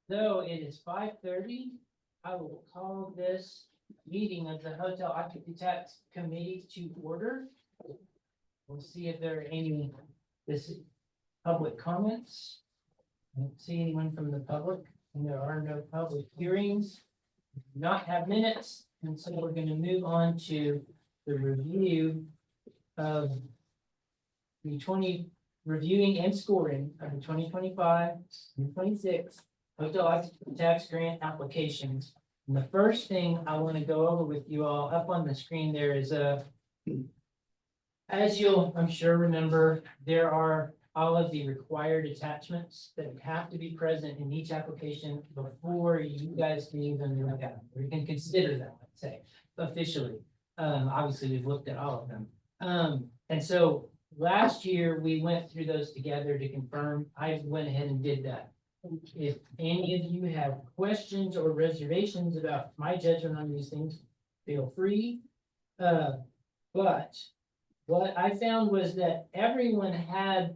So it is 5:30. I will call this meeting of the Hotel Occupancy Tax Committee to order. We'll see if there are any public comments. I don't see anyone from the public, and there are no public hearings. We do not have minutes, and so we're going to move on to the review of reviewing and scoring of the 2025 and 26 hotel occupancy tax grant applications. And the first thing I want to go over with you all up on the screen there is as you'll, I'm sure, remember, there are all of the required attachments that have to be present in each application before you guys can even look at them, or you can consider them, let's say, officially. Obviously, we've looked at all of them. And so last year, we went through those together to confirm. I went ahead and did that. If any of you have questions or reservations about my judgment on these things, feel free. But what I found was that everyone had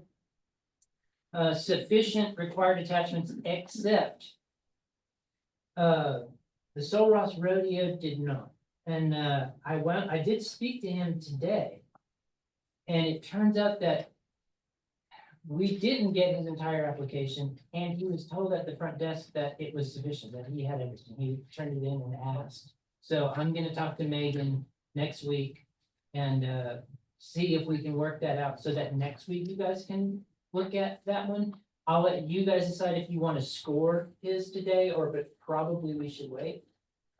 sufficient required attachments except the Soul Ross Rodeo did not. And I did speak to him today. And it turns out that we didn't get his entire application, and he was told at the front desk that it was sufficient, that he had everything. He turned it in and asked. So I'm gonna talk to Megan next week and see if we can work that out so that next week you guys can look at that one. I'll let you guys decide if you want to score his today, but probably we should wait.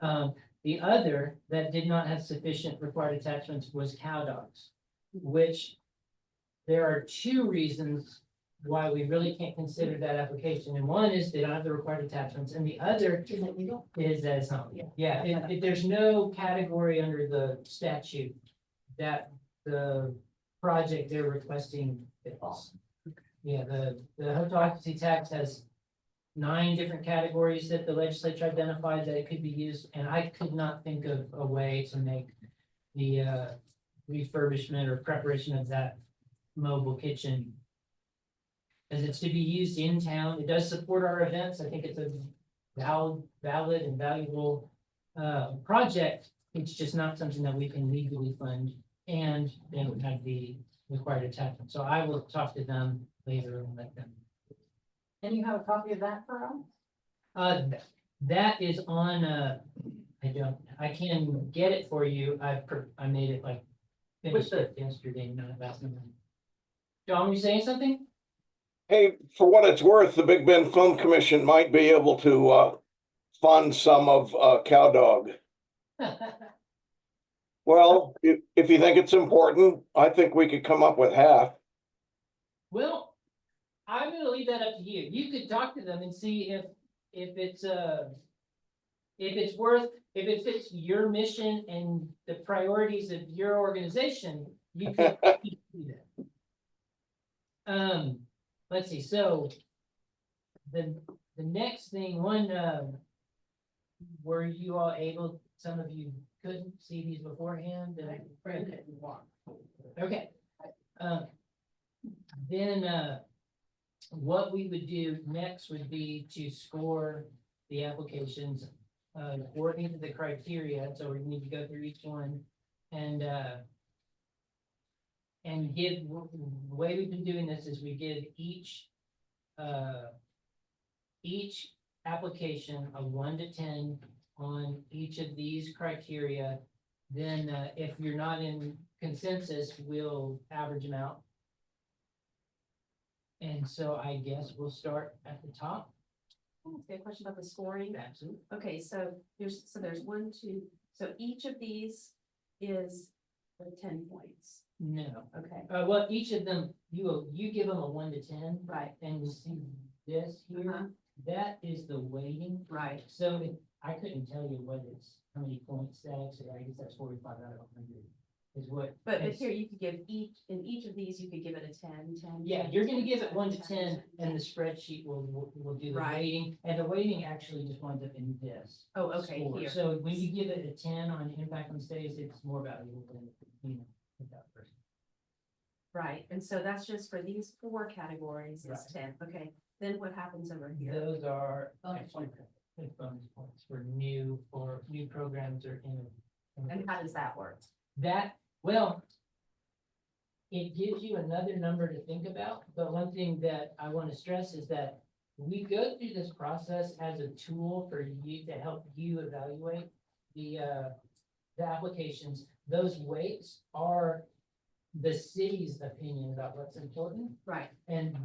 The other that did not have sufficient required attachments was cow dogs, which there are two reasons why we really can't consider that application. And one is they don't have the required attachments, and the other is that it's not. Yeah, if there's no category under the statute that the project they're requesting fits. Yeah, the hotel occupancy tax has 9 different categories that the legislature identified that it could be used, and I could not think of a way to make the refurbishment or preparation of that mobile kitchen, as it's to be used in town. It does support our events. I think it's a valid and valuable project. It's just not something that we can legally fund, and they would have the required attachment. So I will talk to them later and let them. And you have a copy of that for us? That is on, I can get it for you. I made it like finished it yesterday, not last night. John, you saying something? Hey, for what it's worth, the Big Bend Film Commission might be able to fund some of Cow Dog. Well, if you think it's important, I think we could come up with half. Well, I'm gonna leave that up to you. You could talk to them and see if it's if it fits your mission and the priorities of your organization, you can do that. Let's see, so the next thing, were you all able, some of you couldn't see these beforehand? Okay. Then what we would do next would be to score the applications according to the criteria. So we need to go through each one and give, the way we've been doing this is we give each application a 1 to 10 on each of these criteria. Then if you're not in consensus, we'll average them out. And so I guess we'll start at the top. Okay, a question about the scoring. Absolutely. Okay, so there's 1, 2, so each of these is 10 points. No. Okay, Well, each of them, you give them a 1 to 10. right, And you see this here, that is the weighting. right. So I couldn't tell you how many points that is. I guess that's 45 out of 100 is what. But here you could give in each of these, you could give it a 10, 10. Yeah, you're gonna give it 1 to 10 and the spreadsheet will do the Right. weighting, and the weighting actually just winds up in this. Oh, okay, score. here. So when you give it a 10 on impact on stays, it's more valuable than, without person. Right, and so that's just for these 4 categories is Right. 10, okay, then what happens over here? Those are Bonus actually bonus points for new programs or in. And how does that work? That, well, it gives you another number to think about, but one thing that I want to stress is that we go through this process as a tool for you to help you evaluate the applications. Those weights are the city's opinion about what's important. Right,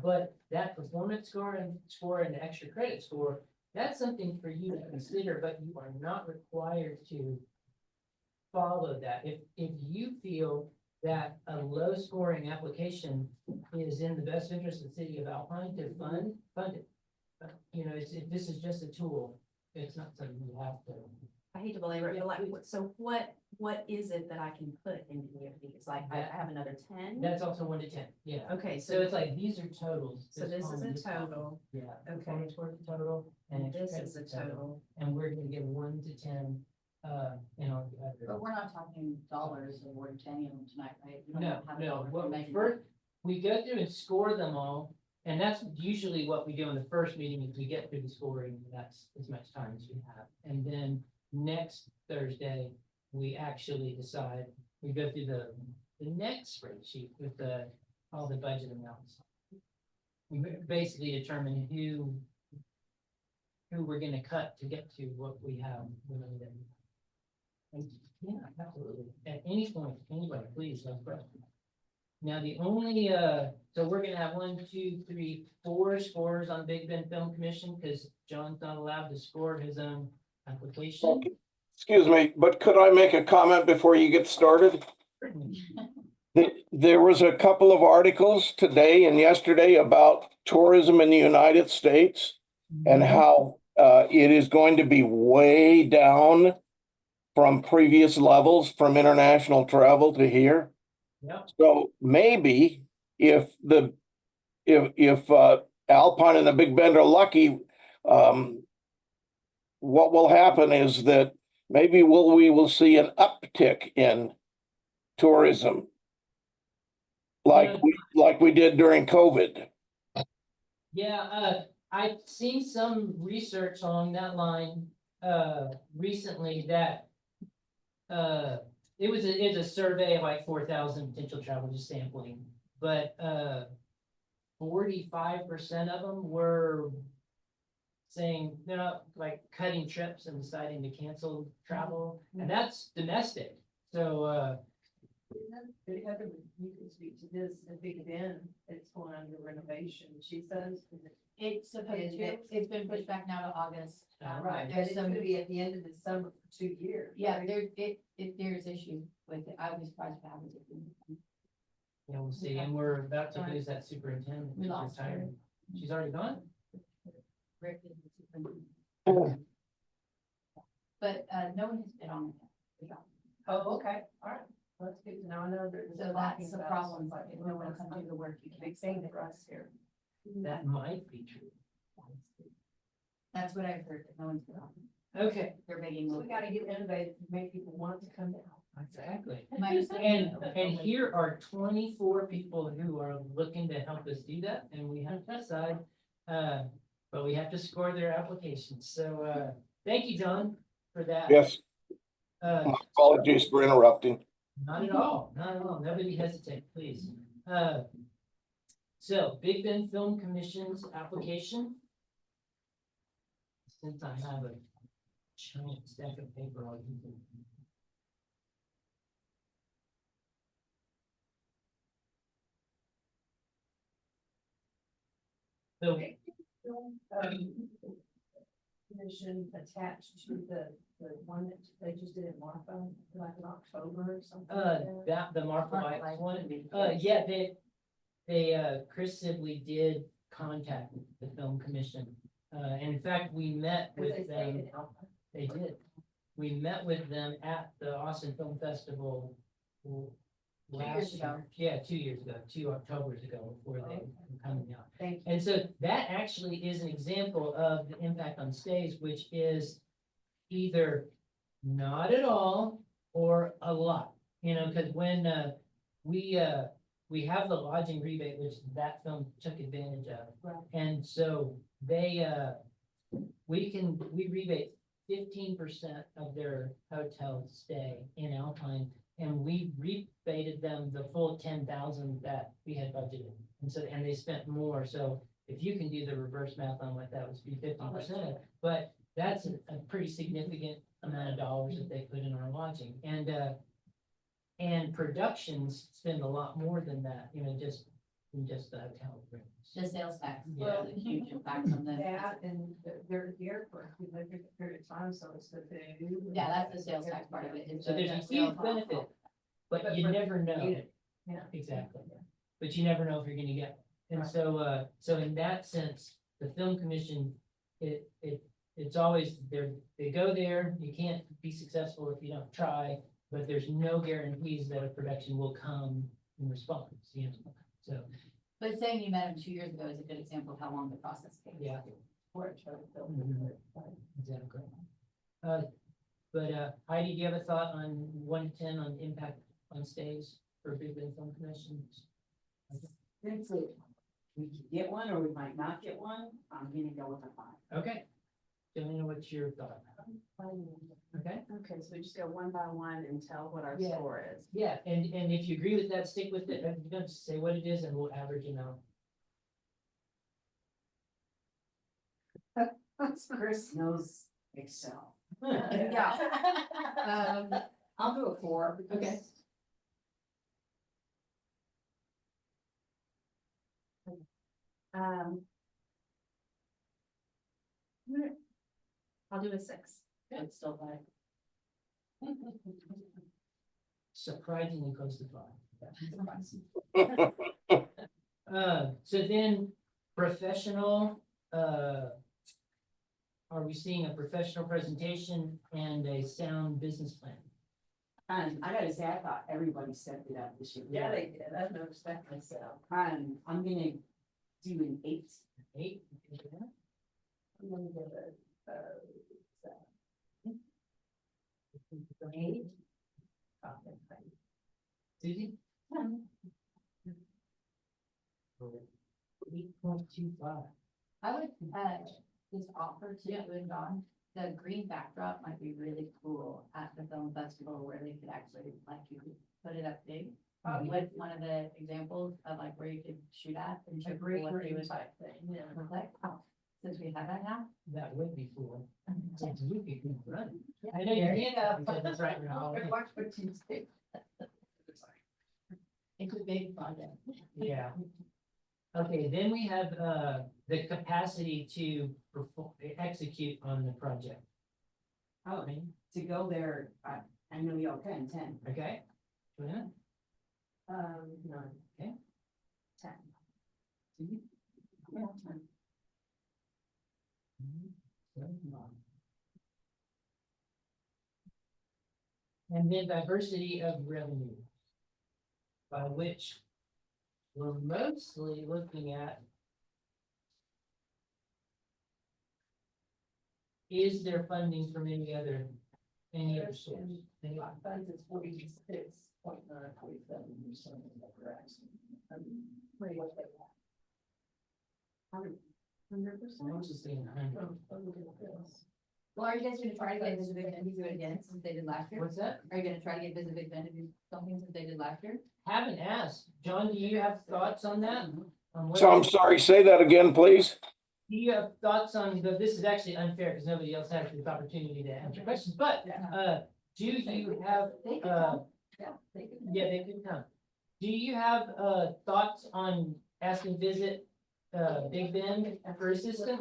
But that performance score and the extra credit score, that's something for you to consider, but you are not required to follow that. If you feel that a low scoring application is in the best interest of the city of Alpine to fund it. You know, this is just a tool. It's not something you have to. I hate to belabor it, but like, so what is it that I can put into any of these? Like, I have another 10? That's also 1 to 10, yeah. Okay, So it's like, these are totals. So this is column, a column. total, Yeah. okay, Performance score is a total, and and extra this is a credit's total. And we're gonna give 1 to 10, in all the other. But we're not talking dollars of word tenium tonight, right? We don't No, have no, dollars. We're well, making first, we go through and score them all, and that's usually what we do in the first meeting, is we get through the scoring, that's as much time as we have. And then next Thursday, we actually decide, we go through the next spreadsheet with all the budget amounts. We basically determine who we're gonna cut to get to what we have. And yeah, absolutely. At any point, anybody, please, have questions. Now, the only, so we're gonna have 1, 2, 3, 4 scores on Big Bend Film Commission, because John's not allowed to score his own application. Okay. Excuse me, but could I make a comment before you get started? There was a couple of articles today and yesterday about tourism in the United States and how it is going to be way down from previous levels from international travel to here. Yep. So maybe if Alpine and the Big Bend are lucky, what will happen is that maybe we will see an uptick in tourism. Like we did during COVID. Yeah, I've seen some research along that line, recently that, it's a survey of like 4,000 potential travelers, just sampling, but, 45% of them were saying, like cutting trips and deciding to cancel travel, and that's domestic. So, Heather, you can speak to this, the Big Bend, it's going under renovation, she says. It's supposed to, it's been pushed back now to August. Right, but There's it's some, gonna be at the end of the summer for 2 years. yeah, there's issues with it. I was surprised if I was. yeah, we'll see, and we're about to lose that superintendent. We She's lost her. retiring. She's already gone? Rick is the superintendent. But, no one has been on it. Oh, okay, all right, that's good to know, I know there's. So that's the problem, if no one can do the work, you Big can't thing say for that. us here. That might be true. That's what I've heard, that no one's been on it. Okay, They're making. So we gotta get innovative, to make people want to come down. exactly. My And here are 24 people who are looking to help us do that, and we have to decide, but we have to score their applications. So, thank you, John, for that. Yes, Uh, apologies for interrupting. Not at all, not at all. Nobody hesitate, please. So Big Bend Film Commission's application. Since I have a giant stack of paper, I'll use it. So, Commission attached to the one that they just did in Marfa, like in October or something. like that. the Marfa Marfa Lights Lights. one, yeah, Chris Sibley did contact the film commission. And in fact, we met 'Cause they with stayed them, in Alpine. they did. We met with them at the Austin Film Festival last years ago. year. Yeah, 2 years ago, 2 Octobers ago, before they were coming out. Thank you. And so that actually is an example of the impact on stays, which is either not at all or a lot. You know, because when we we have the lodging rebate, which that film took advantage of. Right. And so they, we rebate 15% of their hotel stay in Alpine. And we rebated them the full 10,000 that we had budgeted. And so, and they spent more. So if you can do the reverse math on what that would be 50%, but that's a pretty significant amount of dollars that they put in our lodging. And productions spend a lot more than that, you know, just in just the hotel rooms. The sales tax, Yeah. well, a huge impact on them. That and they're here for a significant period of time, so it's the food. Yeah, that's the sales tax part of it. It's So there's a the huge sales tax. benefit, but But you for never know. unit, yeah. Exactly. But you never know if you're gonna get one. And so, so in that sense, the film commission, it's always they go there, you can't be successful if you don't try, but there's no guarantees that a production will come in response, you know, so, But saying you met him 2 years ago is a good example of how long the process takes. yeah. Or it's a film. Mhm. Exactly. But Heidi, do you have a thought on 1 to 10 on impact on stays for Big Bend Film Commission? Think that we could get one or we might not get one. I'm gonna go with a 5. Okay. Joanna, what's your thought? Okay, Okay, so we just go one by one and tell what our Yeah. score is. yeah, and if you agree with that, stick with it, you don't just say what it is and we'll average it out. Chris knows Excel. Yeah. I'll do a 4. because- Okay. Um. I'll do a 6. It's still like. Surprisingly close to 5. So then professional, are we seeing a professional presentation and a sound business plan? I gotta say, I thought everybody stepped it up this year. Yeah, they did. I don't expect myself. I'm gonna do an 8. 8? I'm gonna give it, 8? Susie? 8.25. I would, just offer to you and Don, the green backdrop might be really cool at the film festival where they could actually, like, you could put it up big. With one of the examples of like where you could shoot at and show a great people what they green would type thing, yeah. look like. Since we have that now. That would be cool. Since you could run. Yeah. I know you There you can't, go. because it's right now. Watch what you say. It's a big project. Yeah. Okay, then we have, the capacity to perform, execute on the project, Oh, to go there, I know y'all can 10. okay? Joanna? 9. Okay. 10. Susie? Yeah, 10. And then diversity of revenue. By which we're mostly looking at. Is there funding from any other source? Any- Funds is 46.9, 47, or something like that. What they want. 100%. I'm just saying 100. Well, are you guys gonna try to get Visible Vendor do it again since they did last year? What's that? Are you gonna try to get Visible Vendor to do something since they did last year? Haven't asked. John, do you have thoughts on that? On what- So I'm sorry, say that again, please. Do you have thoughts on, this is actually unfair because nobody else has this opportunity to answer questions, but, do you have, They could uh, come. Yeah, they could. yeah, they could come. Do you have, thoughts on asking Visit, Big Bend for assistance,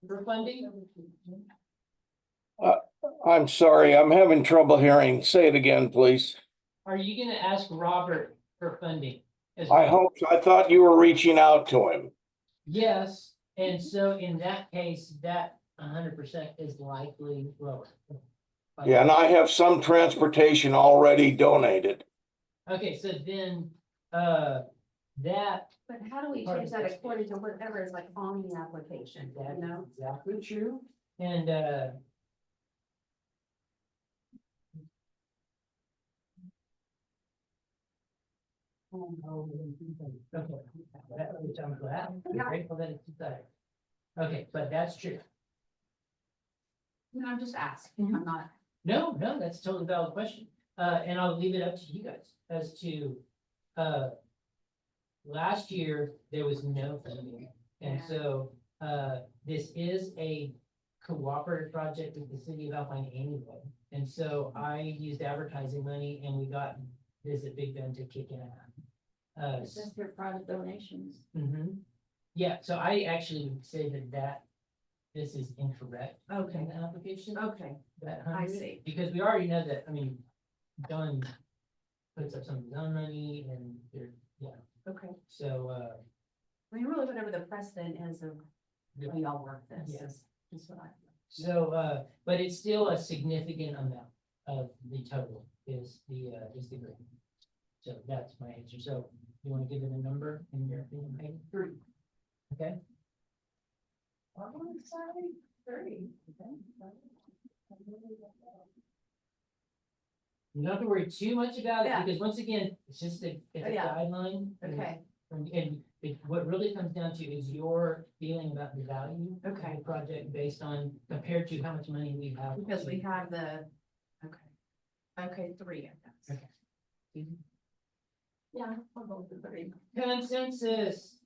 for funding? I'm sorry, I'm having trouble hearing. Say it again, please. Are you gonna ask Robert for funding? as I well? hope, I thought you were reaching out to him. Yes, and so in that case, that 100% is likely lower. Yeah, and I have some transportation already donated. Okay, so then, that, But how do we Part change of that the- according to whatever is like on the application, you that's know? exactly true, and, Okay, that, which I'm glad, I'm grateful that it's two-sided. Okay, but that's true. No, I'm just asking, I'm not. No, that's a totally valid question. And I'll leave it up to you guys as to, last year, there was no funding. And Yeah. so, this is a cooperative project with the city of Alpine anyway. And so I used advertising money and we got Visit Big Bend to kick in. It's just your private donations. Yeah, so I actually would say that this is incorrect in Okay, the application. okay, That I 100, see. because we already know that, I mean, John puts up some of his own money and there, Okay. so, I mean, really, whatever the precedent is of, Yeah. we all work this, Yeah. is what I. so, but it's still a significant amount of the total is the grant. So that's my answer. So you want to give it a number in your opinion, Heidi? 3. Okay, I want to say 30. you don't have to worry too much about it Yeah. because once again, it's just it's a Yeah. guideline. Okay, And what really comes down to is your feeling about the value of Okay. the project based on compared to how much money we have. because we to- have the, okay, 3, I guess. Okay. Yeah, I'll go with the 3. Consensus.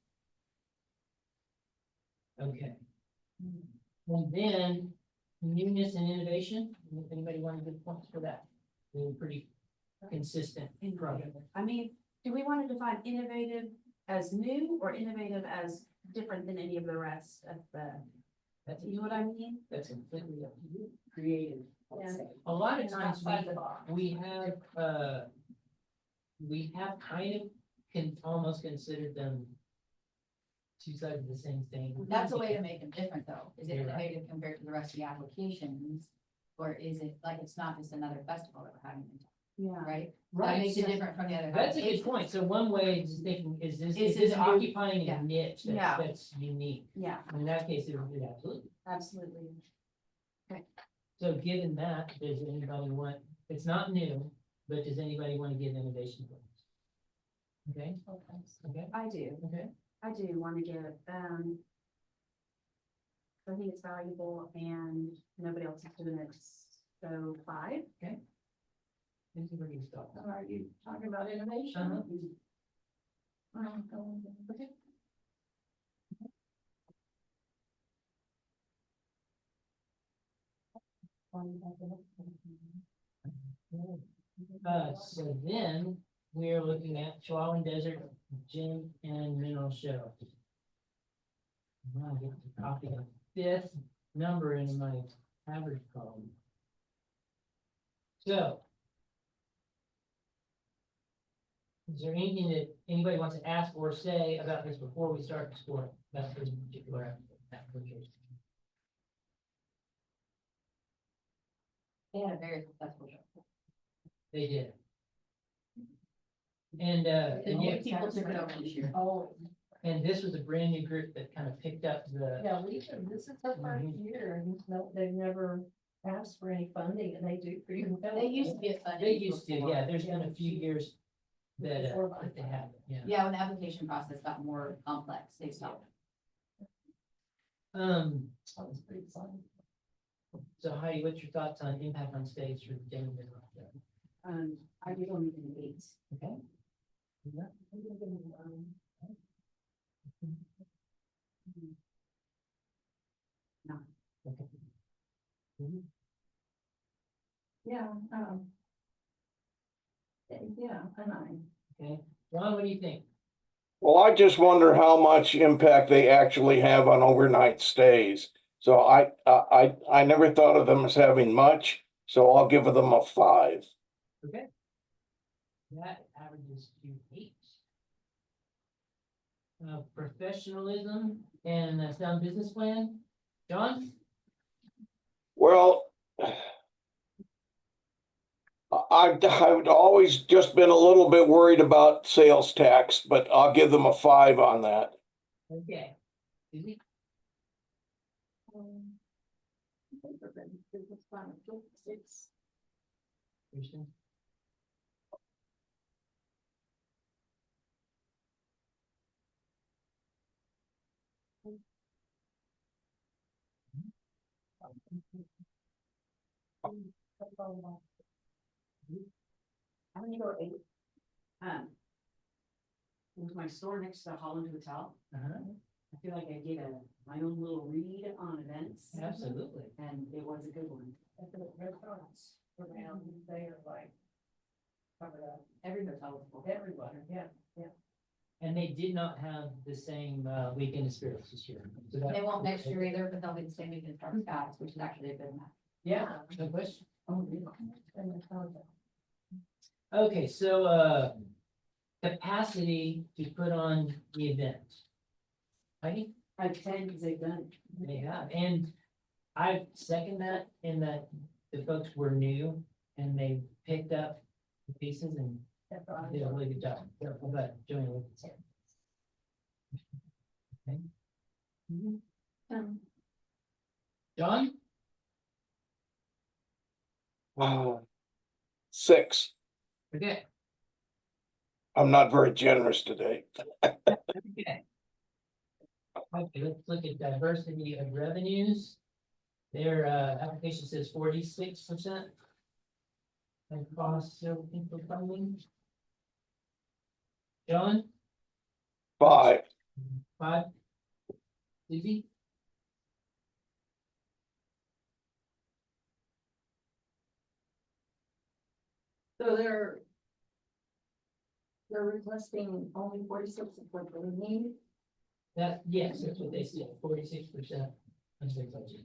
Okay. And then newness and innovation, if anybody want to give points for that? They're pretty consistent project. I mean, do we want to define innovative as new or innovative as different than any of the rest of the, That's, you know what I mean? that's completely up to you. Creative. Yeah. A lot of times Outside the box. we have kind of almost considered them two sides of the same thing. That's a way to make them different though. Is it You're right. innovative compared to the rest of the applications? Or is it like, it's not just another festival that we're having, in town, Yeah. right? That Right, makes it so different from the other. that's a good applications. point. So one way is thinking, is Is this this new? occupying Yeah. a niche Yeah. that's unique? Yeah, In that case, it would be absolutely. absolutely. So given that, does anybody want, it's not new, but does anybody want to give innovation points? Okay, okay, I do. okay. I do want to give, I think it's valuable and nobody else is doing it, so 5. This is where you stop. Are you talking about innovation? Uh-huh. Okay. So then we're looking at Chihuahuan Desert Gym and Mineral Show. I'm gonna get to copy the 5th number in my average column. So. Is there anything that anybody wants to ask or say about this before we start exploring that particular application? They had a very successful show. They did. And And yeah, people took it over this year. Oh, and this was a brand new group that kind of picked up the, yeah, this is their first year, and no, they've never asked for any funding, and they do pretty well. They used to be a fun. they used to, yeah, there's been a few years that that they have, yeah. Yeah, when the application process got more complex, they stopped. That was pretty fun. So Heidi, what's your thoughts on impact on stage for the gym? I give them an 8. Okay. Yeah. No. Okay. Mhm. Yeah, yeah, a 9. Okay, Ron, what do you think? Well, I just wonder how much impact they actually have on overnight stays. So I never thought of them as having much, so I'll give them a 5. Okay. That averages to 8. Professionalism and sound business plan, John? Well, I've always just been a little bit worried about sales tax, but I'll give them a 5 on that. Okay. Suzie? Kirsten? I'm gonna go 8. With my store next to Holland Hotel, I feel like I get my own little read on events, Absolutely. and it was a good one. At the restaurants around, they are like covered up, Every hotel was full. everybody, yeah. And they did not have the same weekend of spirits this year. So that- They won't next year either, but they'll be the same weekend as Scouts, which is actually a good match. Yeah, no question. Oh, really? And the concept. Okay, so capacity to put on the event. Right? I've 10 because they've done it. They have, and I second that in that the folks were new and they picked up the pieces and That's what I did a really good job. But doing it. Okay. John? 6. Okay. I'm not very generous today. Okay. Okay, let's look at diversity of revenues. Their application says 46%. And cost of info funding. John, 5. 5. Suzie? So they're requesting only 46 of what they need. That, yes, that's what they said, 46% of their budget.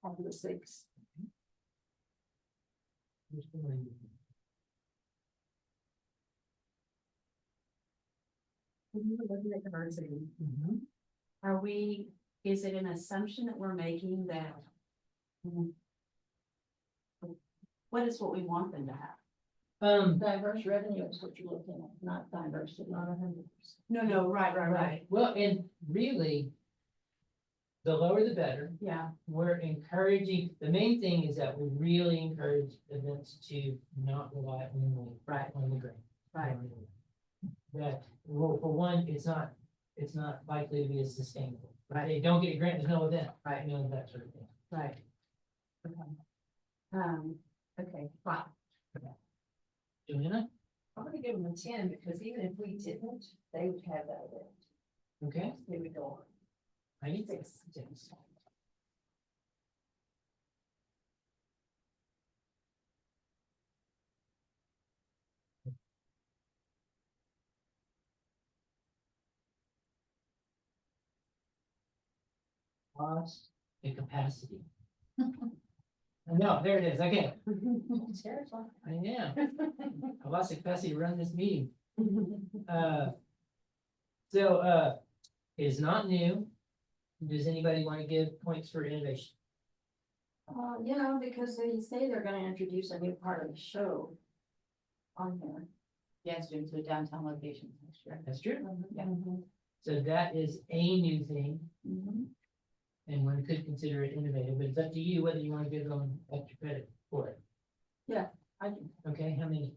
Of the 6. Mhm. Are we, is it an assumption that we're making that? What is what we want them to have? Diverse revenue is what you're looking at, not diversity, not 100%. No, right. Well, and really, the lower the better. Yeah, We're encouraging, the main thing is that we really encourage events to not rely only Right. on the grant. right. That, well, for one, it's not likely to be as sustainable. Right? They don't get a grant, there's no event. Right. You know, that sort of thing. Right. Okay. Okay, fine. Joanna, I'm gonna give them a 10 because even if we didn't, they would have that event. okay, They would go on. I need 6. Cost and capacity. No, there it is, okay. Seriously. I know. I lost the capacity to run this meeting. So it is not new. Does anybody want to give points for innovation? Yeah, because they say they're gonna introduce a new part of the show on here. Yes, to include downtown locations next year. That's true. Yeah. So that is a new thing, Mhm. and one could consider it innovative, but it's up to you whether you want to give them extra credit for it. I do. Okay, how many?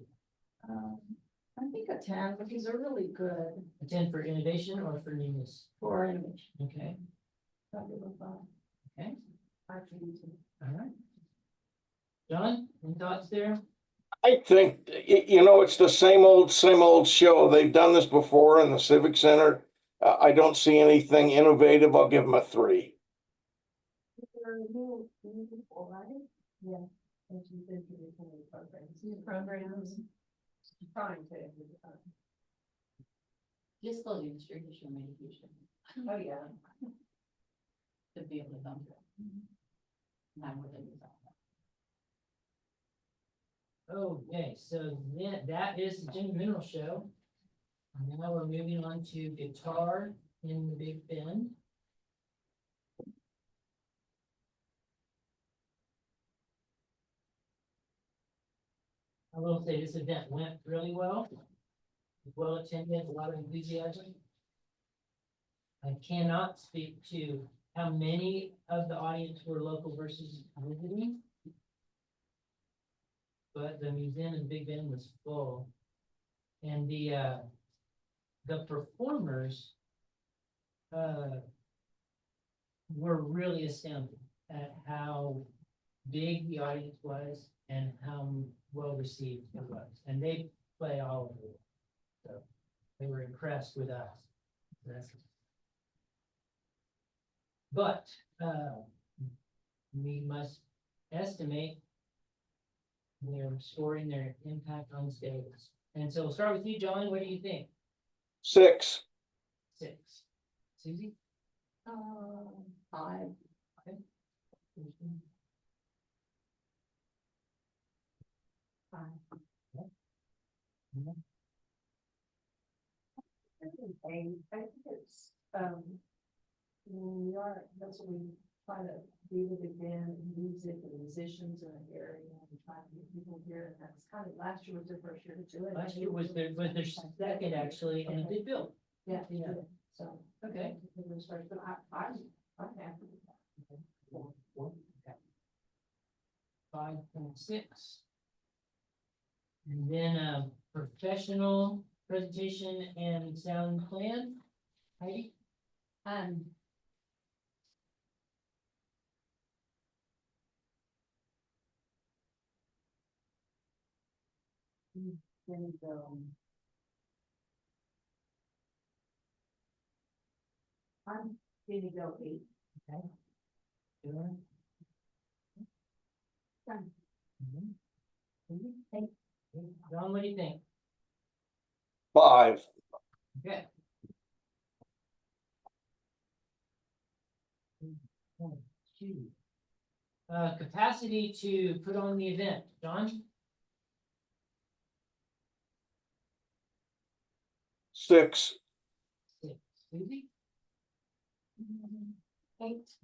I think a 10 because they're really good A 10 for innovation or for newness? for innovation. Okay, I'll give them 5. okay, I can do all right. John, any thoughts there? I think, it's the same old show. They've done this before in the Civic Center. I don't see anything innovative. I'll give them a 3. New people, right? Yeah. And she's introducing new programs. New programs. Trying to. Just close the street issue medication Oh, yeah. to be able to come to it. Not what they use. Okay, so then that is the Jimmy Mineral Show. And now we're moving on to guitar in the Big Bend. I will say this event went really well. Well attended, a lot of enthusiasm. I cannot speak to how many of the audience were local versus visiting. But the museum in Big Bend was full. And the performers were really astounded at how big the audience was and how well received it was. And they play all over the world. So they were impressed with us. But we must estimate their scoring, their impact on stage. And so we'll start with you, John. What do you think? 6. 6. Susie? 5. Okay. I think it's, we are, that's what we try to do with the band, music, and musicians in the area, and try to get people here, and that's kind of, last year was their first year to do it. Last year was their second actually, and it did build. Yeah, Yeah. yeah, so. Okay. It was first, but I'm happy with that. 5.6. And then professional presentation and sound plan. Heidi? And, I'm gonna go 8. Sure. Done. John, what do you think? 5. Okay. Capacity to put on the event, John? 6. 6. Susie? 8.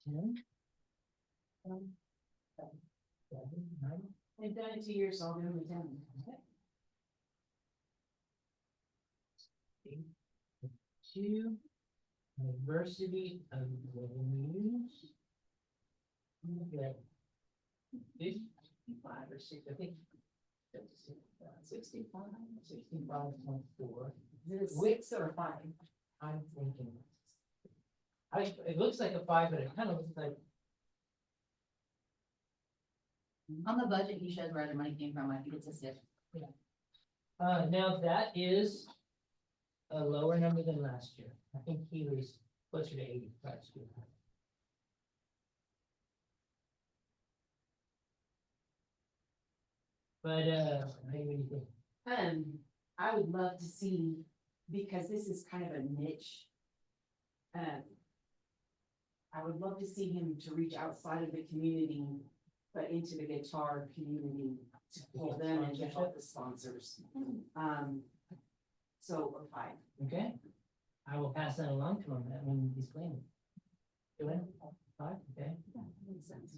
10. 7, 9. They've done it 2 years, so I'll give them a 10. Okay. 2. Diversity of venues. Okay. 55 or 6, I think. 65, 65.4. Is it a 6 or a 5? I'm thinking. It looks like a 5, but it kind of looks like, On the budget, he shows where the money came from, I think it's a 6. now that is a lower number than last year. I think he was closer to 80 last year. But, what do you think? I would love to see, because this is kind of a niche. I would love to see him to reach outside of the community, but into the guitar community to pull them and to help the sponsors. So a 5. Okay, I will pass that along to him that when he's playing. Joanne? 5, okay. Makes sense.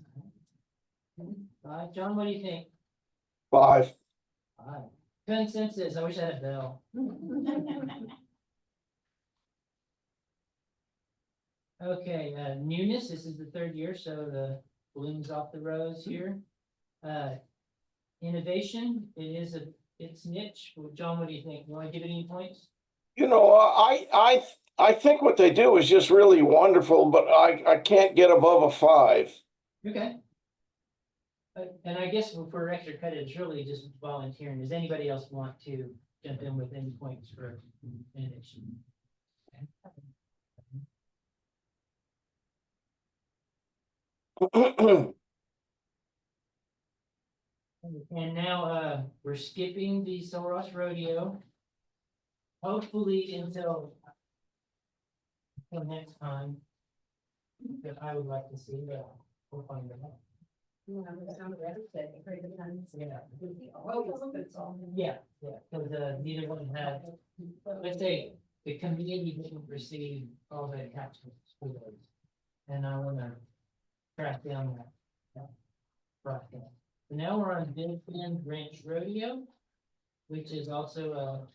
5, John, what do you think? 5. 5. Consensus, I wish I had a bell. Okay, newness, this is the 3rd year, so the balloons off the rose here. Innovation, it's niche. Well, John, what do you think? You want to give it any points? You know, I think what they do is just really wonderful, but I can't get above a 5. Okay. And I guess for extra credit, it's really just volunteering. Does anybody else want to jump in with any points for innovation? And now, we're skipping the Soros Rodeo. Hopefully until next time. That I would like to see, but we'll find it out. Yeah. Yeah, because neither one had, let's say, the community didn't receive all the attachments for those. And I wanna track down that process. So now we're on Big Bend Ranch Rodeo, which is also a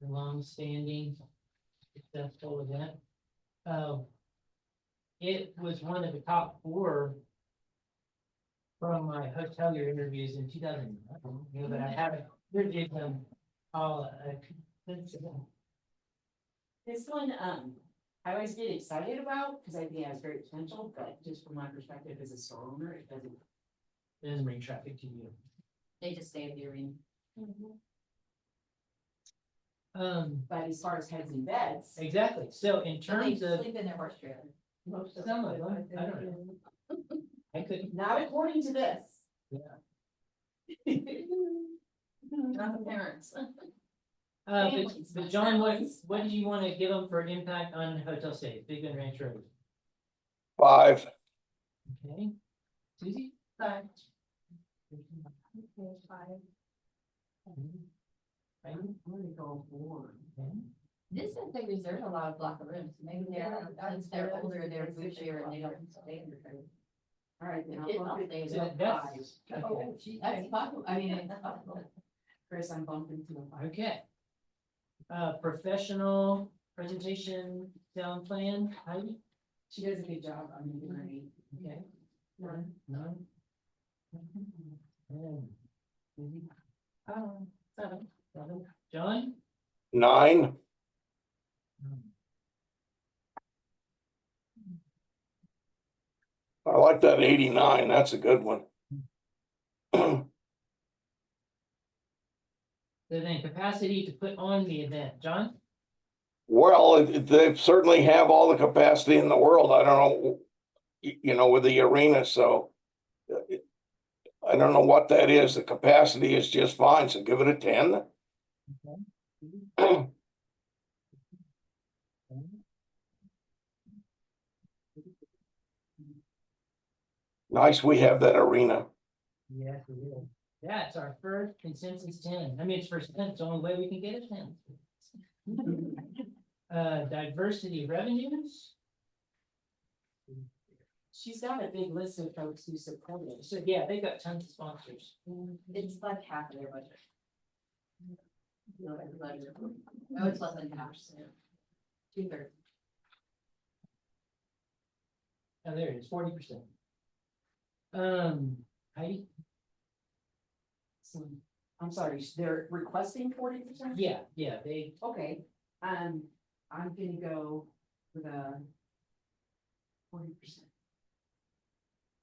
long-standing successful event. It was one of the top 4 from my hotelier interviews in 2000, but I haven't interviewed them all. This one, I always get excited about, because I think it has great potential, but just from my perspective as a store owner, it doesn't. It doesn't bring traffic to you. They just stay at the arena. But as far as heads and beds, Exactly. So in So they terms of sleep in their horse trailer. Most of some of them, them, I don't think, know. I couldn't. not according to this. Yeah. Not the parents. But John, what did you want to give them for impact on hotel stays, Big Bend Ranch Road? 5. Okay. Susie? Okay, 5. Right? I'm gonna go 4. Okay. This says they reserve a lot of block of rooms, maybe they're, since they're older, they're bougier and they don't stay in the trailer. All right, then The I'll kids bump all it stay in to So a the- 5. that's, okay. That's possible, I mean, it's possible. Chris, I'm bumping to a 5. Okay. Professional presentation sound plan, Heidi? She does a good job. I'm gonna give her an 8. Okay. 1. None. Susie? 7. 7. John? 9. I like that 89. That's a good one. So then capacity to put on the event, John? Well, they certainly have all the capacity in the world. I don't know, with the arena, so I don't know what that is. The capacity is just fine, so give it a 10. Nice, we have that arena. Yes, it is. Yeah, it's our first consensus 10. I mean, it's first 10, it's the only way we can get a 10. Diversity revenues. She's got a big list of folks who support it. So yeah, they got tons of sponsors. It's like half of their budget. No, it's less than half. 2/3. Oh, there it is, 40%. Heidi? So, I'm sorry, they're requesting 40%? Yeah, they, Okay, I'm gonna go with a 40%.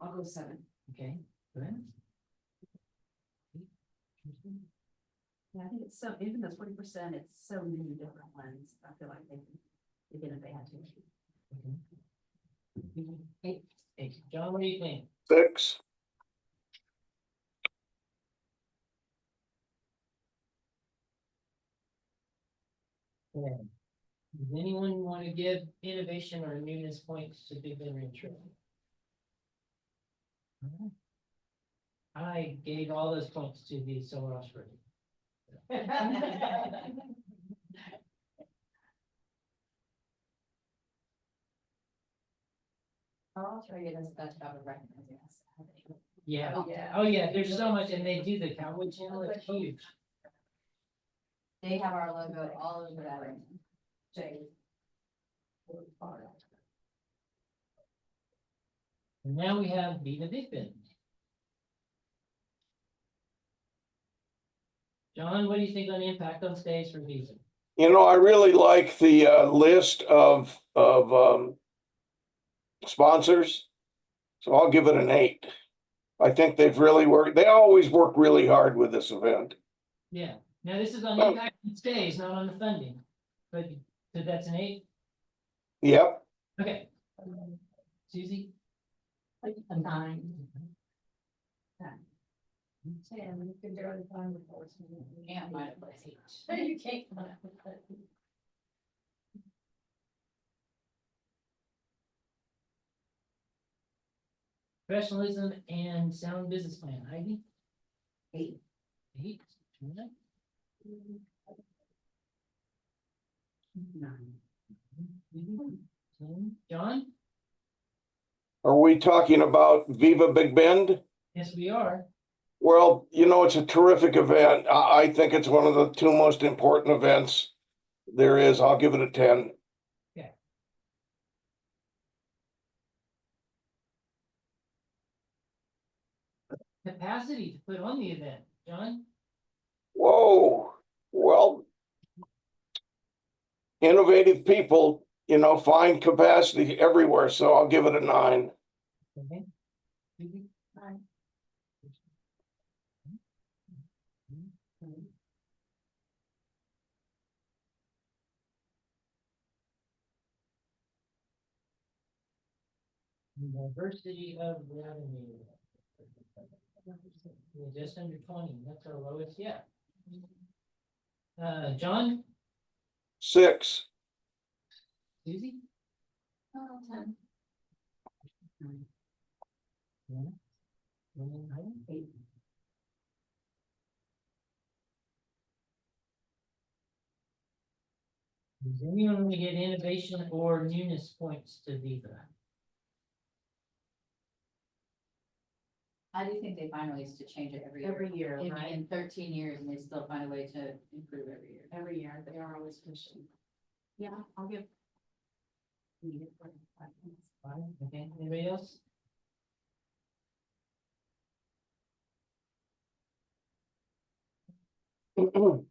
I'll go 7. okay. Good. Yeah, I think it's so, even though 40%, it's so many different ones. I feel like they did if they had to. Okay. Hey, John, what do you think? 6. Yeah. Does anyone want to give innovation or newness points to Big Bend Ranch Road? I gave all those points to the Solar Ross Road. I'll try to get us the best job of recognizing us. Yeah, yeah. oh yeah, there's so much, and they do the Cowboy Channel, it's huge. They have our logo all over that ring. And now we have Viva Big Bend. John, what do you think on the impact on stays for Viva? I really like the list of sponsors. So I'll give it an 8. I think they've really worked, they always work really hard with this event. Yeah, now this is on impact on stays, not on the funding, but, so that's an 8, Yep, okay. Susie? Like a 9. 10, you can barely find the horse. You can't find a place. You can't find a place. Professionalism and sound business plan, Heidi? 8. 8, Gina? 9. 10, John? are we talking about Viva Big Bend? Yes, we are. Well, it's a terrific event. I think it's one of the 2 most important events there is. I'll give it a 10. capacity to put on the event, John? Whoa, well. Innovative people, find capacity everywhere, so I'll give it a 9. Okay. Diversity of revenue. Yeah, just under 20, that's our lowest yet. John, 6. Susie? Oh, 10. Eight. Does anyone want to get innovation or newness points to Viva? I do think they find ways to change it every year. Every year, Maybe right? in 13 years, and they still find a way to improve every year. Every year, they are always pushing. Yeah, I'll give. Need it for 5 minutes. Fine, okay, anybody else? And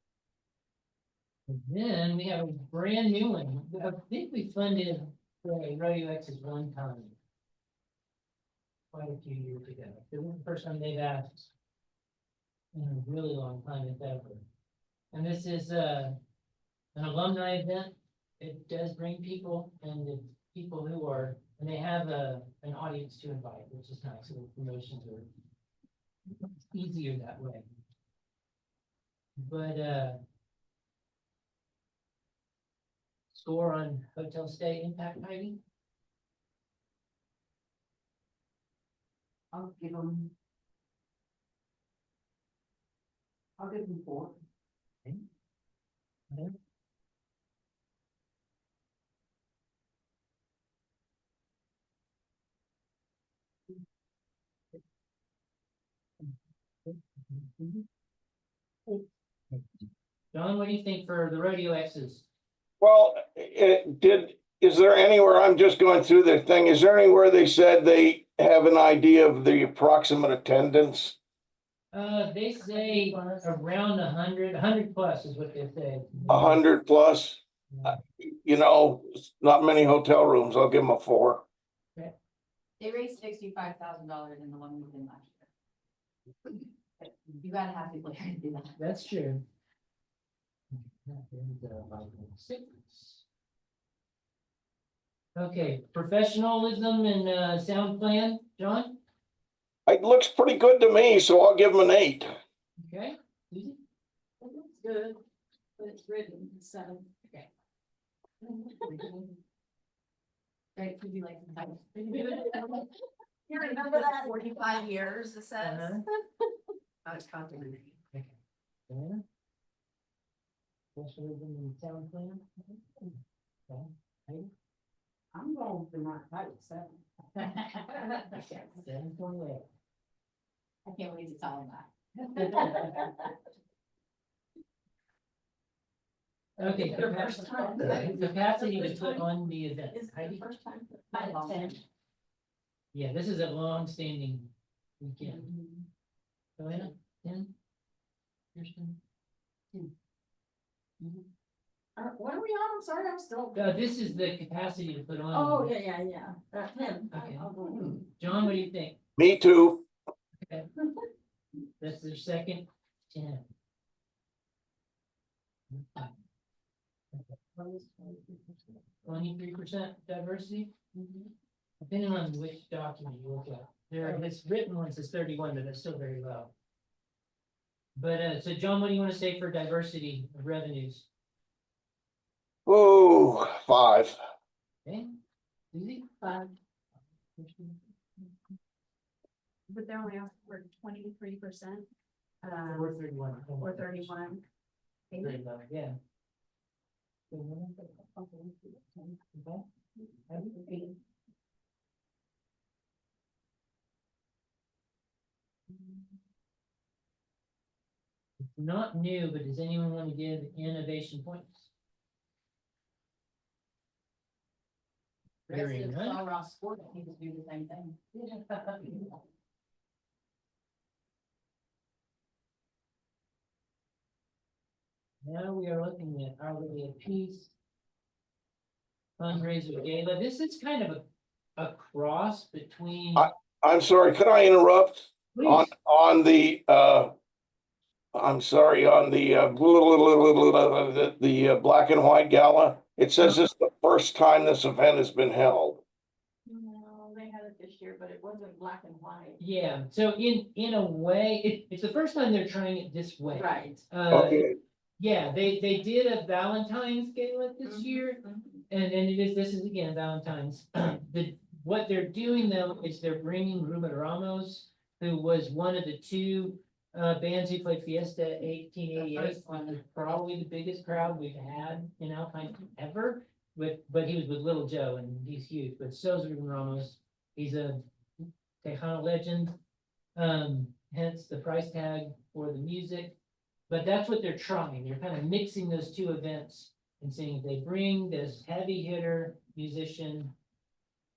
then we have a brand new one. I think we funded Rodeo X's one time. Quite a few years ago. This is the first time they've asked. In a really long time, if ever. And this is an alumni event. It does bring people and the people who are, and they have an audience to invite, which is nice. So the promotions are easier that way. But score on hotel stay impact, Heidi? I'll give them 4. Okay. John, what do you think for the Rodeo X's? Well, is there anywhere, I'm just going through the thing, is there anywhere they said they have an idea of the approximate attendance? They say around 100 plus is what they say. 100 plus? Yeah. Not many hotel rooms, I'll give them a 4. They raised $65,000 in the one weekend last year. You gotta have people here to do that. That's true. Okay, professionalism and sound plan, John? It looks pretty good to me, so I'll give them an 8. Okay. Susie? It looks good, but it's written, so. Okay. Right, could be like. You remember that? 45 years, it says. Uh-huh. Oh, it's complimentary. Okay. Diana? Professionalism and sound plan? Okay. Heidi? I'm going for my type 7. 7.8. I can't wait to tell them that. Okay, The first time. capacity to put on the event. Is it Heidi? the first time? My long 10. Yeah, this is a long-standing weekend. Joanna, 10? Kirsten? What are we on? I'm sorry, I'm still. This is the capacity to put on. Oh, yeah. 10. Okay. I'll go. John, what do you think? Me too. Okay. That's their second, 10. 23% diversity? Depending on which document you look at. This written one says 31, but that's still very low. But, so John, what do you want to say for diversity of revenues? Oh, 5. Okay, Susie? 5. But they're only asking for 23%. Or 31. Or 31. Very low, yeah. Okay. It's not new, but does anyone want to give innovation points? Rest Hearing of none. Sol Ross Sport, I think is do the same thing. Now we are looking at Our Lady of Peace. Fundraiser gala. This is kind of a cross between. I'm sorry, could I interrupt? Please. On the, I'm sorry, on the black and white gala, it says this is the first time this event has been held. No, they had it this year, but it wasn't black and white. Yeah, so in a way, it's the first time they're trying it this way. Right. Okay, Yeah, they did a Valentine's gala this Mhm, year, mhm. and this is again Valentine's. What they're doing though is they're bringing Ruben Ramos, who was one of the two bands who played Fiesta 1888, one of probably the biggest crowd we've had in Alpine ever. But he was with Little Joe, and he's huge. But so's Ruben Ramos. He's a Tejano legend. Hence the price tag for the music. But that's what they're trying. They're kind of mixing those two events and seeing if they bring this heavy hitter musician,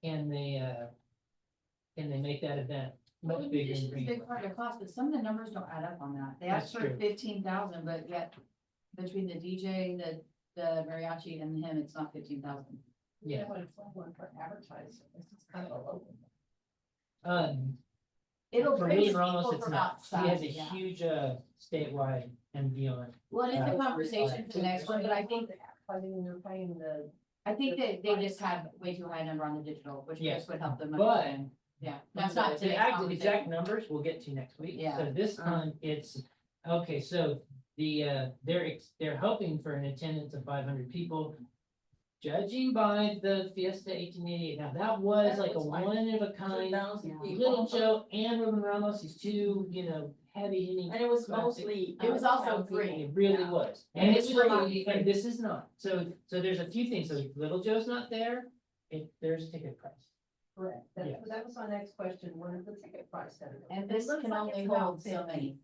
can they make that event Well, much the bigger? musician's and a bring big it part of the cost, but some of the numbers don't add up on that. They That's asked for true. 15,000, but yet between the DJ, the mariachi and him, it's not 15,000. Yeah. But it's one for advertising. This is kind of a local. It'll For bring Ruben Ramos, people it's from not. He has outside, a yeah. huge statewide and beyond. Well, and it's a Uh, conversation for the next one, but I think You're paying the. that they just have way too high a number on the digital, which Yeah. Chris would help them But- understand. Yeah, that's not The today's exact conversation. numbers we'll get to next week. Yeah. So this time it's, okay, so they're hoping for an attendance of 500 people. Judging by the Fiesta 1888, now that was like a one of a kind. Little Joe and Ruben Ramos, these two, heavy hitting. And it was mostly. It was also out-of-town free. people. It really Yeah. was. And And it's it's free. free, and this is not. So there's a few things. So Little Joe's not there. There's a ticket price. Correct. Yeah. That was my next question. What is the ticket price gonna be? And this It looks can like only it's about hold so 50. many.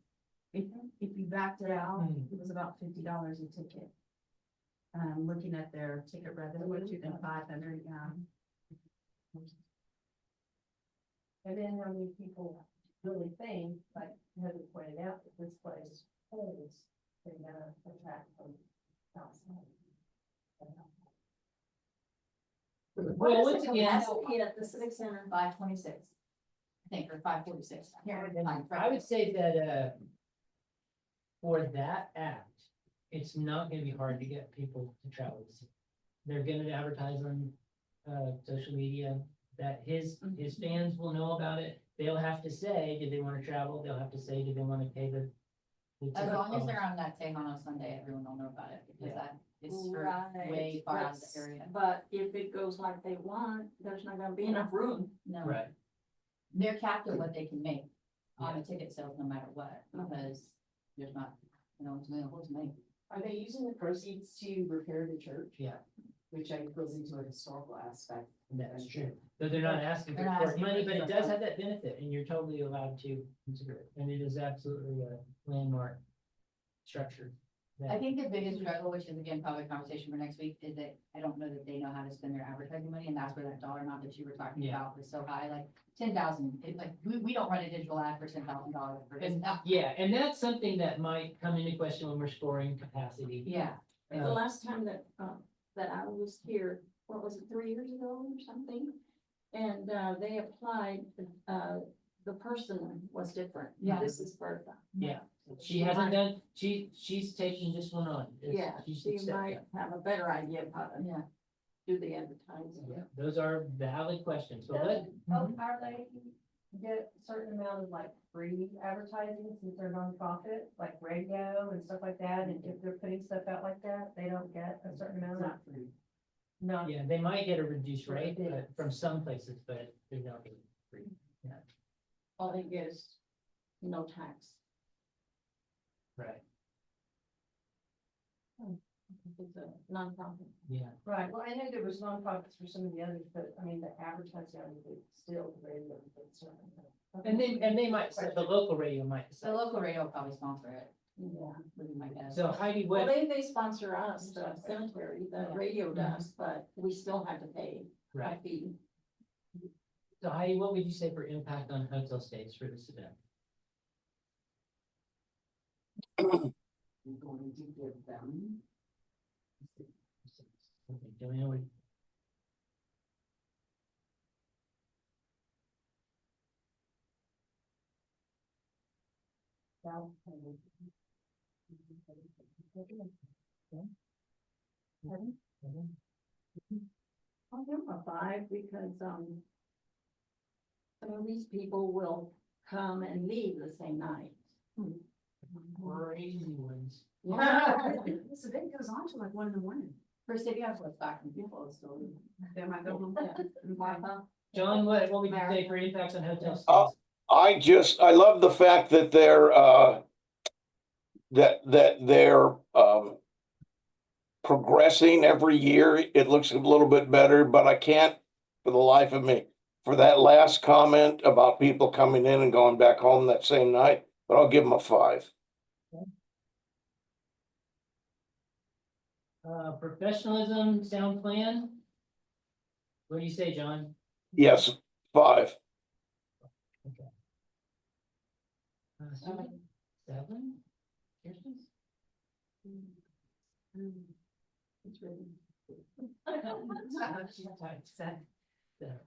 If you backed it out, Hmm. it was about $50 a ticket. Looking at their ticket revenue, and 500, And then how many people really think, like Heather pointed out, that this place holds, they're gonna attract from outside. Well, once again, At the Civic Center. 526. I think, or 546. I can't remember. I would say that for that act, it's not gonna be hard to get people to travel. They're gonna advertise on social media that his fans will know about it. They'll have to say, do they wanna travel? They'll have to say, do they wanna pay the As ticket long as cost? they're on that Tejano Sunday, everyone will know about it, because Yeah. that is for Right, way far out of but- the area. But if it goes like they want, there's not gonna be enough room. No, Right, they're capped at what they can make on the ticket sales, no matter what, because there's not, it's available to make. Are they using the proceeds to repair the church? Yeah. Which I think goes into a historical aspect. that's true. So they're not asking for They're not court asking money, for but it stuff does like- have that benefit, and you're totally allowed to consider it. And it is absolutely a landmark structure. I think the biggest struggle, which is again probably a conversation for next week, is that I don't know that they know how to spend their advertising money, and that's where that dollar amount that you were talking Yeah. about was so high, like 10,000. It's like, we don't run a digital ad for $10,000 for this. And yeah, and that's something that might come into question when we're scoring capacity. Yeah, The last time that I was here, what was it, 3 years ago or something? And, they applied, the person was different. Yeah. This is Bertha. Yeah. She hasn't done, she's taking this one on. Yeah, She's she accepted. might have a better idea of how to yeah. do the advertising. Yeah, those are valid questions. So Are they get a certain amount of like free advertising since they're nonprofit, like radio and stuff like that? And if they're putting stuff out like that, they don't get a certain amount of. No. yeah, they might get a reduced rate from some places, but they're not getting free. All they get is no tax. Right, It's a nonprofit. yeah. Right, well, I know there was nonprofits for some of the others, but I mean, the advertising, still very little. And they might, the local radio might The decide. local radio will probably sponsor it, Yeah. would be my guess. So Heidi, Well, what, they sponsor us, the cemetery, the Yeah. radio does, but we still have to pay a right, fee. so Heidi, what would you say for impact on hotel stays for this event? I'm going to give them. Okay, Joanna, what- I'll give them a 5 because, some of these people will come and leave the same night. crazy ones. This event goes on till like 1 in. For city council, it's back from people, so. They might go home. Martha? John, what would you say for impacts on hotel stays? I love the fact that they're progressing every year. It looks a little bit better, but I can't for the life of me. For that last comment about people coming in and going back home that same night, but I'll give them a 5. Professionalism, sound plan? What do you say, John? Yes, 5. Susan? 7? Kirsten? It's really.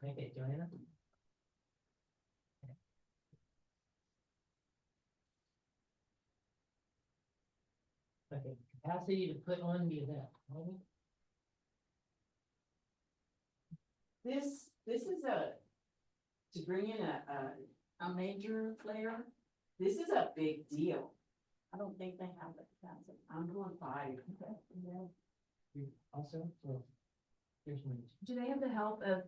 Okay, Joanna? Okay, capacity to put on the event. This is to bring in a major player, this is a big deal. I don't think they have the capacity. I'm going 5. You also, so here's one. Do they have the help of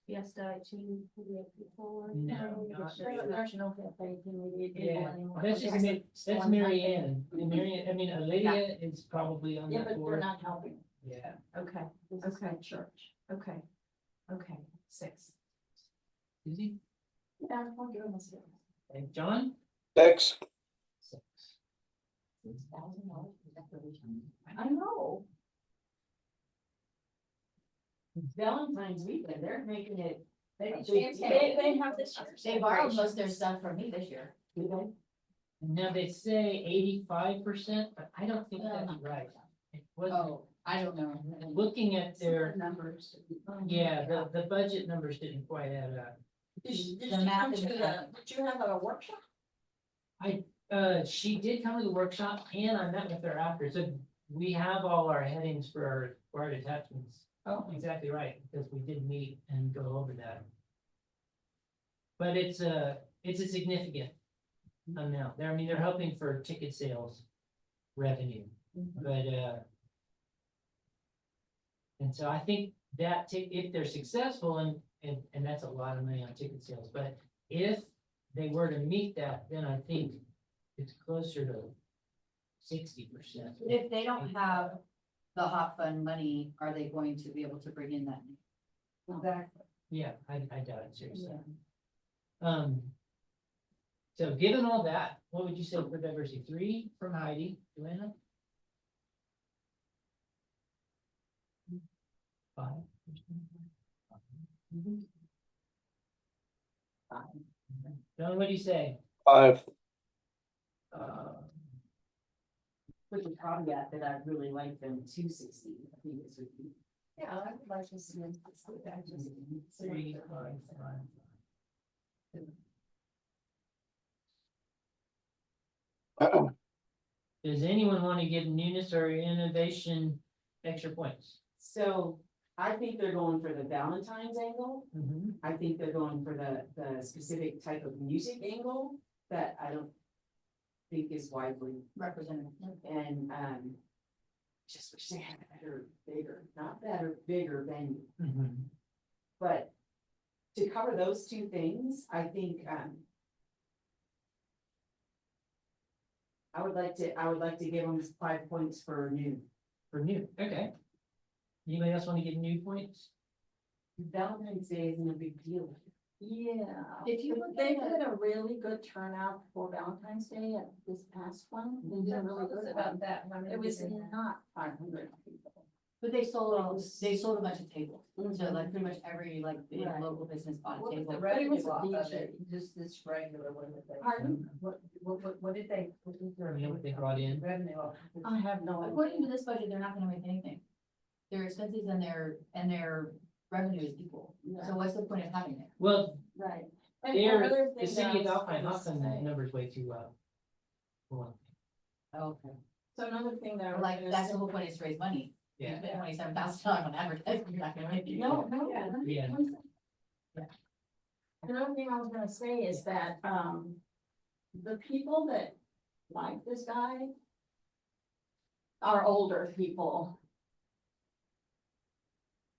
Fiesta team? No, not There's no cafe, can we do Yeah, anymore? that's just, that's Mary Ann. And Mary Ann, I mean, Olivia is probably on Yeah, that but they're board. not helping. Yeah. Okay, This is Okay. my church. okay, okay, 6. Susie? Yeah, I'll give them a 6. Okay, John? 6. 6. $6,000 for decoration. I know. Valentine's weekend, they're making it. They They- they have this year. They borrowed most of their stuff from me this year. Now they say 85%, but I don't think that's right. It wasn't, Oh, I don't know. looking at their, Numbers. yeah, the budget numbers didn't quite add up. Did she The come math to is did you have a workshop? She did come to the workshop and I met with her after, so we have all our headings for our required attachments. Oh. Exactly right, because we did meet and go over that. But it's a significant amount. I mean, they're hoping for ticket sales revenue, but, and so I think that if they're successful and that's a lot of money on ticket sales, but if they were to meet that, then I think it's closer to 60%. If they don't have the hot fund money, are they going to be able to bring in that? Exactly. Yeah, I doubt it, seriously. So given all that, what would you say for diversity? 3 from Heidi, Joanna? 5? John, what do you say? 5. With the caveat that I'd really like them to succeed, I think this would be. Yeah, I would like to see them. I just- 3, 5, 5. Does anyone want to give newness or innovation extra points? So I think they're going for the Valentine's angle. Mm-hmm. I think they're going for the specific type of music angle that I don't think is widely Representative. and, just wish they had a bigger venue. Mm-hmm. But to cover those two things, I think, I would like to give them 5 points for new. For new, okay. Anybody else want to give new points? Valentine's Day isn't a big deal. Yeah. If you look They at did a really good turnout for Valentine's Day at this past one. They did a really good one. About that. It was not 500 people. But they sold a bunch of tables, so like pretty much every like big Right. local business bought What a was the table. revenue was a off of DJ. it, just this regular one that they? Pardon? What did they? What was their You know what they brought in? revenue off? of I have no According to idea. this budget, they're not gonna make anything. Their expenses and their revenue is equal, so what's the point of having it? Well, Right. And they're, another the thing city of that I was Alpine, gonna how come the say- number's way too low? Well, Okay. So another thing that I was Like, gonna that's say- the whole point is to raise money. You yeah, spend $27,000 on advertising, you're not gonna make it. No, no. Yeah. Yeah. Another thing I was gonna say is that, the people that like this guy are older people.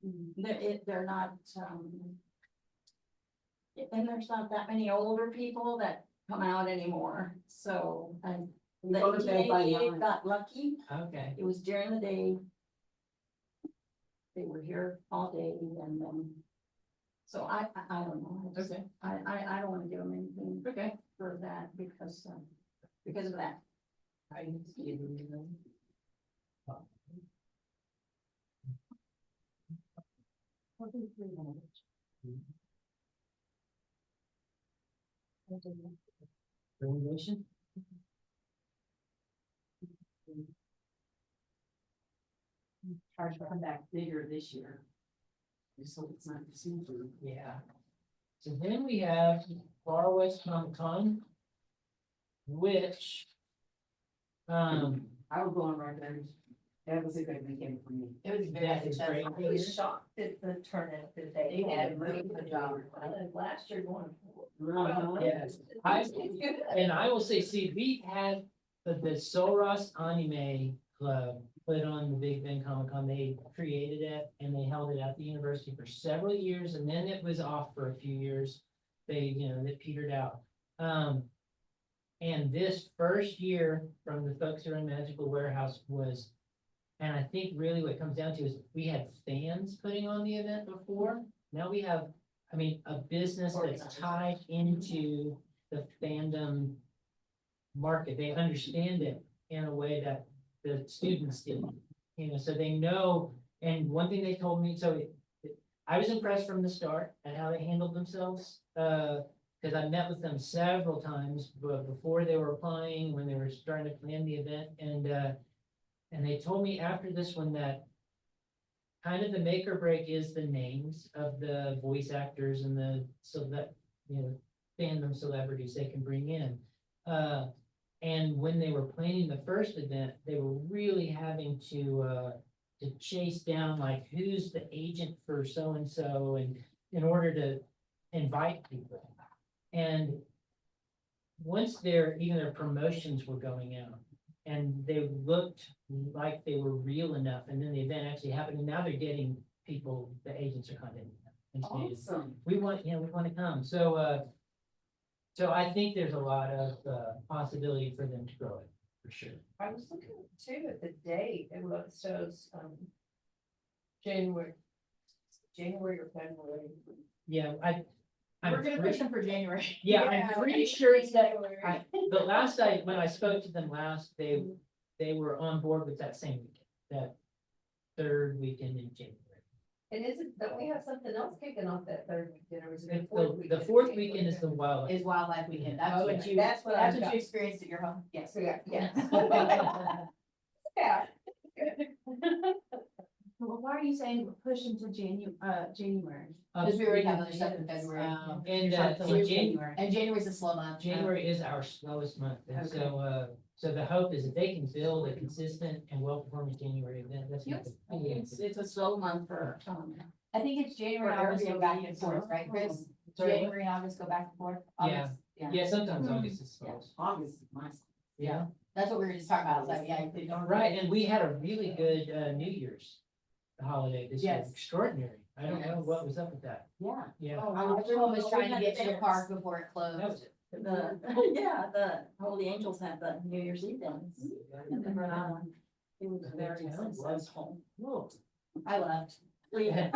They're not, and there's not that many older people that come out anymore, so, and the Go to bed by 88 9. got lucky. okay. It was during the day. They were here all day and then, so I don't know. I just- Okay. I don't wanna give them anything Okay. for that because of that. I can see it, you know. Renovation? Charge to come back bigger this year. Just so it's not super. Yeah. So then we have Far West Comic Con, which, I would go on record. That was a good weekend for me. It was very that is great. successful. I was shocked at the turnout that they They did had. a really good job. Last year going. yes, and I will say, see, we've had the Soros Anime Club put on the Big Bend Comic Con. They created it and they held it at the university for several years, and then it was off for a few years. They, it petered out. And this first year from the folks who are in Magical Warehouse was, and I think really what it comes down to is we had fans putting on the event before. Now we have, I mean, a business that's tied into the fandom market. They understand it in a way that the students didn't, so they know. And one thing they told me, I was impressed from the start at how they handled themselves, because I met with them several times, before they were applying, when they were starting to plan the event, and they told me after this one that kind of the make or break is the names of the voice actors and fandom celebrities they can bring in. And when they were planning the first event, they were really having to chase down like who's the agent for so-and-so, and in order to invite people. And once even their promotions were going out and they looked like they were real enough, and then the event actually happened, and now they're getting people, the agents are contacting them and saying, Awesome. we want to come. So I think there's a lot of possibility for them to grow it, for sure. I was looking too at the date, and what it shows, January or February. Yeah, I'm We're gonna pretty- push them for January. Yeah, I'm pretty sure it's that, January. but when I spoke to them last, they were on board with that same weekend, that third weekend in January. And don't we have something else kicking off that third weekend, or is it the fourth The weekend? fourth weekend is the wildlife. Is Wildlife Weekend, that's Oh, what you, that's what that's I've what got. you experienced at your home, yes. Yeah. Yeah. Well, why are you saying we're pushing to January? Because we already have other stuff in February. And January. And January's a slow month. January is our slowest month, and so the hope is that they can build a consistent and well-performing January event. That's what It's a slow month for, I think it's January, For August go Airbnb back and and forth, stuff. right, Chris? Sorry, what? January, August go back and forth. Yeah. August, Yeah, sometimes August is slowest. August is nice. Yeah, That's what we were just talking about, like, yeah. they don't- right, and we had a really good New Year's holiday this year, Yes. extraordinary. I don't know what was up with that. yeah. Yeah, Everyone was We trying to had get to the fans. park before it that closed. was it. The Holy Angels had the New Year's Eve dance. And then, it was very successful. Whoa. I left. We got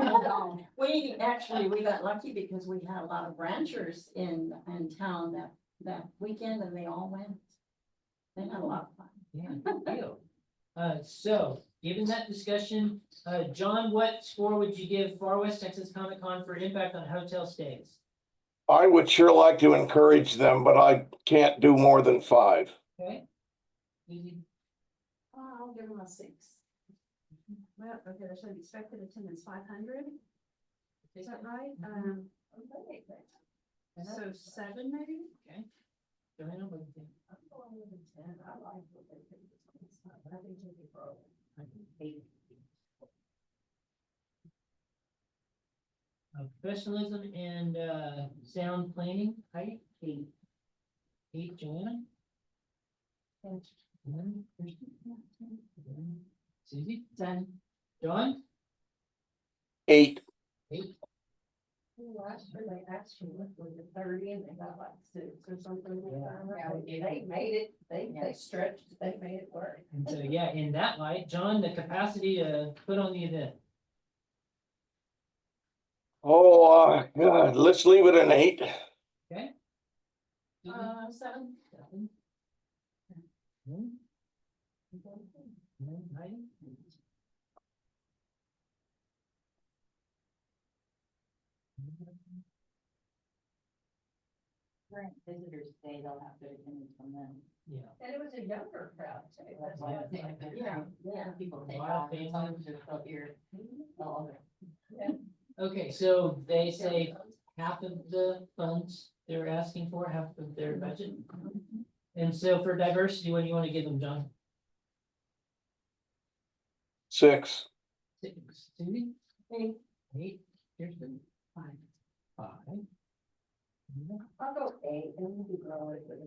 lucky because we had a lot of ranchers in town that weekend and they all went. They had a lot of fun. Yeah, good deal. So, given that discussion, John, what score would you give Far West Texas Comic Con for impact on hotel stays? I would sure like to encourage them, but I can't do more than 5. Okay? Easy. I'll give him a 6. Well, okay, there should be expected attendance 500. Is that right? So 7 maybe? Joanna, what do you think? Professionalism and sound planning, height, 8. 8, Joanna? Susie? 10. John? 8. 8. Last year they asked for what was it, 30 and they got like 6 or something. Yeah. They made it, they stretched, they made it work. And so, yeah, in that light, John, the capacity to put on the event. Oh, God, let's leave it an 8. Okay? 7. 7. Heidi? Current visitors say they'll have good attendance from them. Yeah. And it was a younger crowd too. That's why I think, yeah, people take A lot of off, it's families. hard to fill your, all of it. Okay, so they say half of the funds they're asking for, half of their budget. And so for diversity, what do you want to give them, John? 6. 6. Susie? 8. 8. Kirsten? 5. 5. I'll go 8 and we'll be growing with it.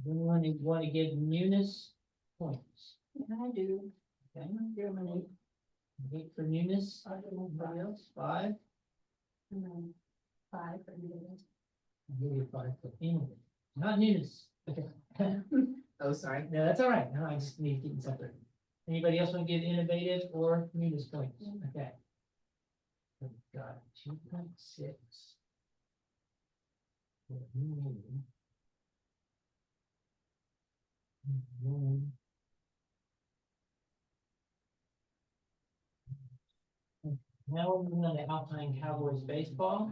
Anyone who want to give Munis points? I do. Okay, Give him an 8 for Munis. Anybody else? 5. 8. And then 5 for me. I'll give you 5 for English. Not Munis. Okay. Oh, sorry. No, that's all right. No, I just need to keep them separate. Anybody else want to give innovative or Munis points? Okay. We've got 2.6. Now we're moving on to Alpine Cowboys baseball,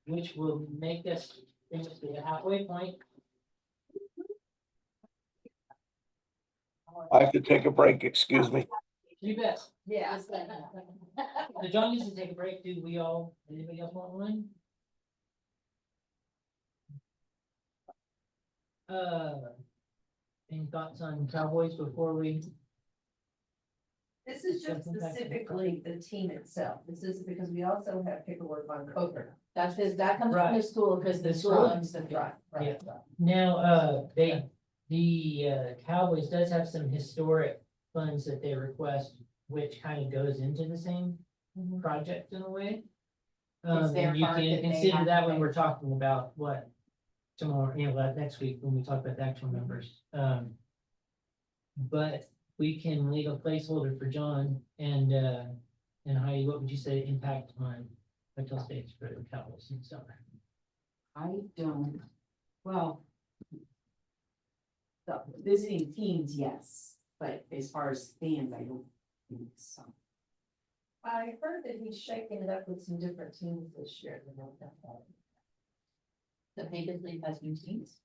which will make us finish the halfway point. I have to take a break, excuse me. You bet. Yeah. So John needs to take a break. Do we all, anybody else want one? Any thoughts on Cowboys before we? This is just specifically the team itself. This is because we also have paperwork on Coker. That comes from the school, because the The school school. owns the Right, right. Now, the Cowboys does have some historic funds that they request, which kind of goes into the same project in a way. It's their And you part can that they consider have that to when pay. we're talking about what tomorrow, next week, when we talk about the actual numbers. But we can leave a placeholder for John and Heidi, what would you say impact on hotel stays for the Cowboys in summer? I don't, well. The visiting teams, yes, but as far as fans, I don't think so. I heard that he's shaking it up with some different teams this year. The Patriots League has new teams.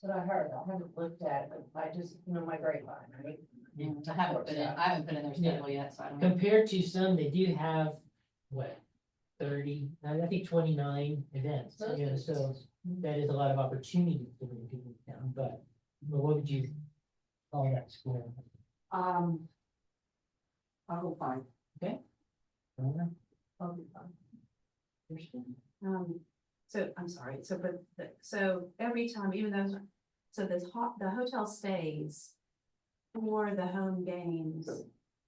That's what I heard. I haven't looked at it, but I just, my grapevine, right? I haven't put in their schedule yet, so I don't know. Compared to some, they do have, what, 30, I think 29 events, so that is a lot of opportunity for the people down, but what would you call that score? I'll go 5. I'll be fine. So I'm sorry, so so every time, even though, so the hotel stays for the home games,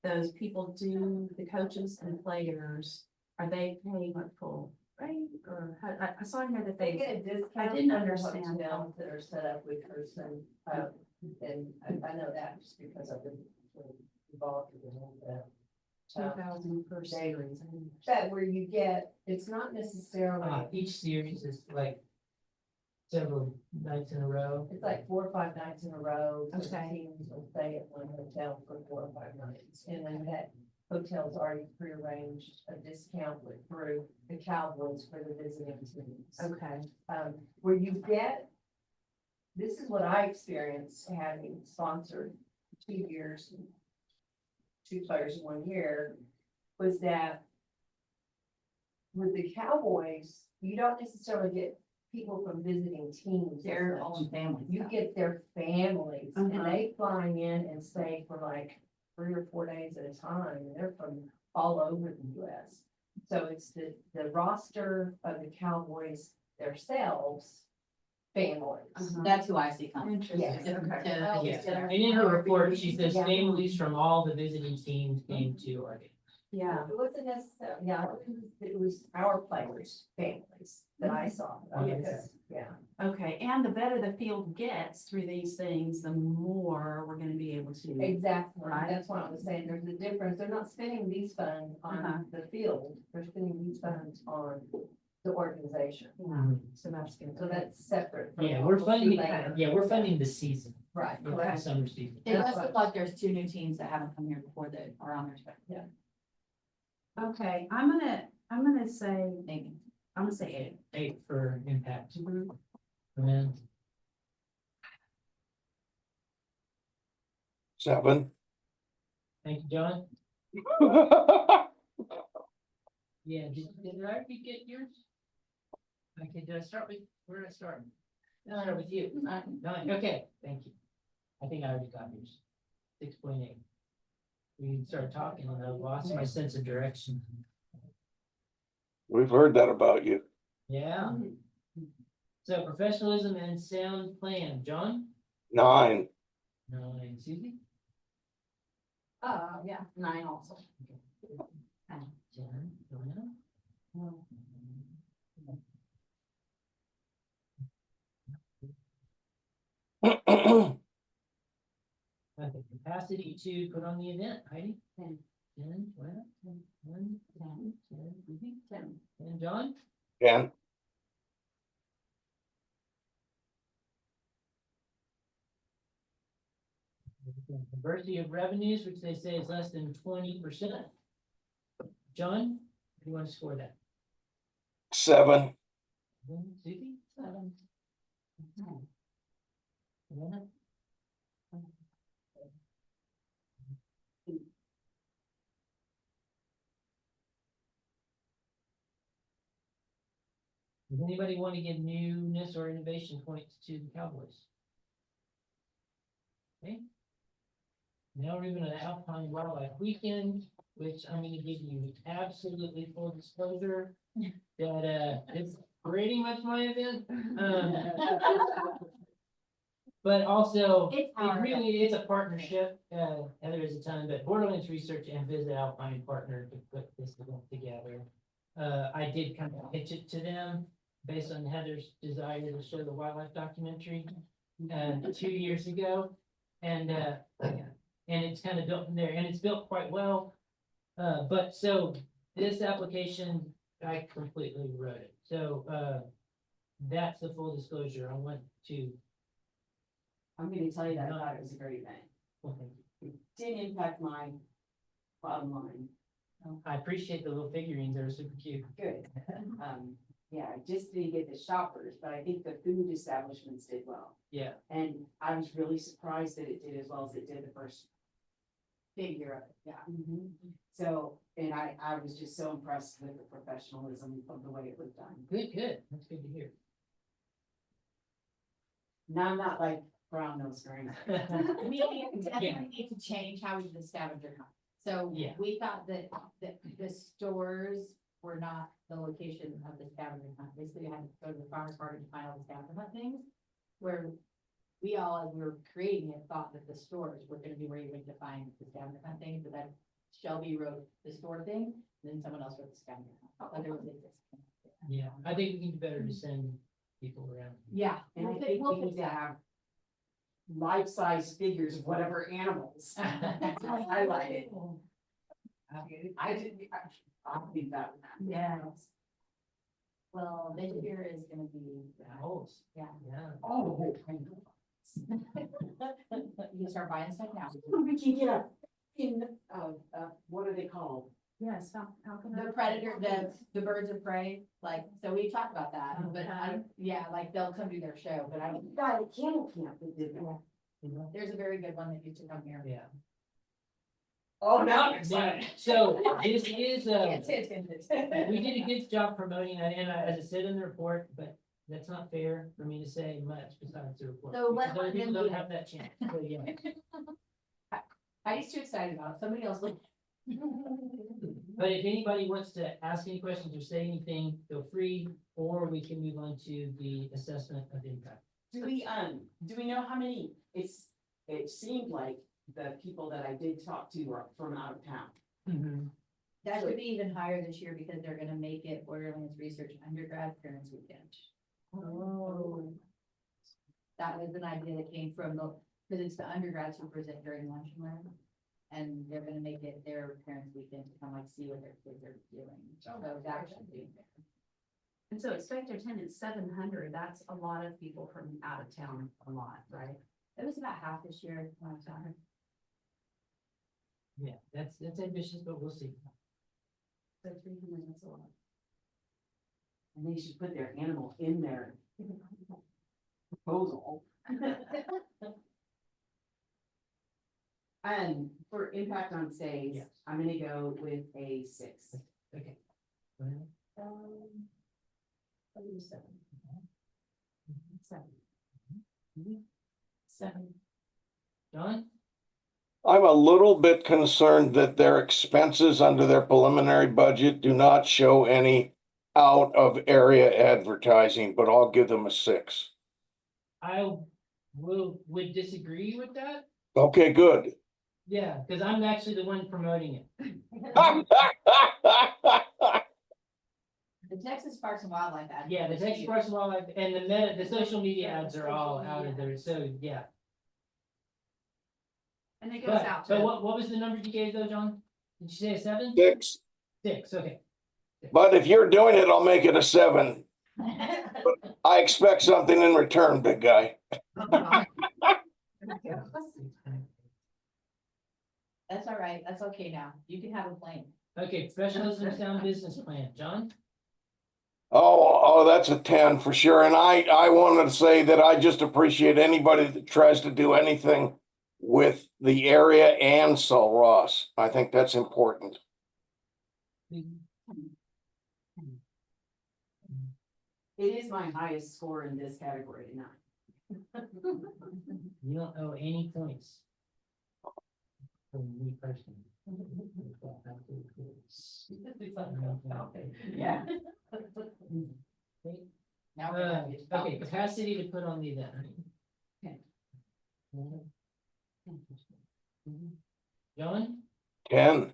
those people do, the coaches and players, are they paying like full rate or I saw in here that They they, get a discount. I didn't on the understand. hotels that are set up with person, and I know that just because I've been involved in that. 2,000 per series. That where you get, it's not necessarily, Each series is like several nights in a row. It's like 4 or 5 nights in a row. So the Okay. teams will stay at one hotel for 4 or 5 nights. And then that hotel's already prearranged a discount through the Cowboys for the visiting teams. Okay. Where you get, this is what I experienced having sponsored 2 years, 2 players in 1 year, was that with the Cowboys, you don't necessarily get people from visiting teams. as Their much. own family. You get their families and Uh-huh. they fly in and stay for like 3 or 4 days at a time. And they're from all over the US. So it's the roster of the Cowboys themselves, families. Uh-huh. That's who I see coming. Yes. Okay. Yeah, and in her report, she says families from all the visiting teams came to our game. Yeah. It wasn't necessarily, yeah, it was our players' families that I saw. Yes. Yeah. Okay, and the better the field gets through these things, the more we're gonna be able to. Exactly, Right. that's what I was saying, there's a difference, they're not spending these funds Uh-huh. on the field, they're spending these funds on the organization. Yeah, so that's good. So that's separate. from Yeah, what we're we'll see funding, later. we're funding the season, Right, the correct. summer season. It does look like there's 2 new teams that haven't come here before that are on their spectrum, Okay, I'm gonna say, maybe. I'm gonna say 8. 8 for impact. Mhm. And 7. thank you, John. Yeah, did I already get yours? Okay, did I start with, where did I start? No, no, with you. 9, okay, thank you. I think I already got yours. 6.8. We started talking and I lost my sense of direction. We've heard that about you. Yeah. So professionalism and sound plan, John? 9. 9, Susie? Yeah, 9 also. 10, Joanna? Okay, capacity to put on the event, Heidi? 10. 10, Joanna? 10, 10, Susie? 10. And John? 10. Diversity of revenues, which they say is less than 20%. John, how do you want to score that? 7. Susie? 7. Joanna? Does anybody want to give newness or innovation points to the Cowboys? Okay. Now we're moving to the Alpine Wildlife Weekend, which I'm gonna give you absolutely full disclosure that, it's pretty much my event. But also, It's it's a partnership, Heather is a ton, but Borderlands Research and Visit Alpine partnered to put this event together. I did kind of pitch it to them based on Heather's desire to show the wildlife documentary, 2 years ago. And it's kind of built from there, and it's built quite well. But so this application, I completely wrote it. So, that's the full disclosure. I want to, I'm gonna tell you that I thought it was a great event. well, thank you. It did impact my bottom line. I appreciate the little figurines. They're super cute. Good. Yeah, I just didn't get the shoppers, but I think the food establishments did well. Yeah. And I was really surprised that it did as well as it did the first big year of it, yeah. So, and I was just so impressed with the professionalism of the way it was done. Good, good. That's good to hear. Now, I'm not like brown nose or anything. We definitely need to change how we do the scavenger hunt. So Yeah. we thought that the stores were not the location of the scavenger hunt. Basically, you had to go to the farmer's market to find all the scavenger hunt things. Where we all, as we were creating it, thought that the stores were gonna be where you went to find the scavenger hunt things, but then Shelby wrote the store thing, and then someone else wrote the scavenger hunt. But there was a- Yeah, I think we can do better to send people around. Yeah, and I think we need to have life-size figures of whatever animals. Highlighted. I didn't, I think that. Yeah. Well, this year is gonna be, Holes, yeah. yeah. Oh, I know. You can start buying stuff now. We can get what are they called? Yes, how can The predator, the birds of prey, like, so we talked about that, but yeah, like they'll come do their show, but I don't, Got a kennel camp that did that. there's a very good one that used to come here. Yeah. Oh, now I'm Now, excited. so this is, Can't say it's in we did a good job promoting that, and as I said in the report, but that's not fair for me to say much besides the report. So let because other people them don't do have that chance, so yeah. I was too excited about it, somebody else like. But if anybody wants to ask any questions or say anything, feel free, or we can move on to the assessment of impact. Do we know how many, it seemed like the people that I did talk to are from out of town. That should be even higher this year because they're gonna make it Borderlands Research undergrad parents weekend. Oh. That was an idea that came from because it's the undergrads who present during lunch and learn. And they're gonna make it their parents weekend to come like see what their kids are doing. So it's actually being there. And so expected attendance 700, that's a lot of people from out of town, a lot, right? It was about half this year. When I was down here. Yeah, that's ambitious, but we'll see. So 300, that's a lot. And they should put their animal in their proposal. And for impact on stays, Yes. I'm gonna go with a 6. Okay. Seven. John? I'm a little bit concerned that their expenses under their preliminary budget do not show any out of area advertising, but I'll give them a 6. I would disagree with that. Okay, good. Yeah, because I'm actually the one promoting it. The Texas Parks and Wildlife ad. Yeah, the Texas Parks and Wildlife and the social media ads are all out of there, so yeah. And it goes out to. But what was the number you gave though, John? Did you say a 7? 6. 6, okay. But if you're doing it, I'll make it a 7. I expect something in return, big guy. That's all right, that's okay now, you can have a plane. Okay, professionalism sound business plan, John? Oh, that's a 10 for sure. And I wanted to say that I just appreciate anybody that tries to do anything with the area and Sul Ross. I think that's important. It is my highest score in this category tonight. You don't owe any points. For me personally. Yeah. Now we're gonna be- Okay, capacity to put on the event. John? 10.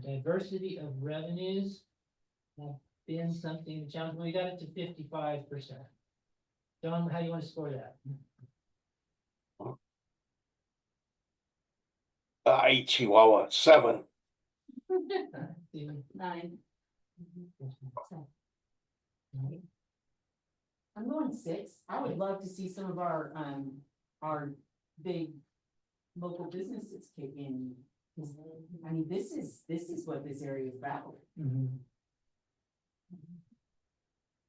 Diversity of revenues. Have been something challenge, we got it to 55%. John, how do you want to score that? Chihuahua, 7. Steven? 9. I'm going 6. I would love to see some of our big local businesses kick in. 'Cause, I mean, this is what this area is about. Mhm.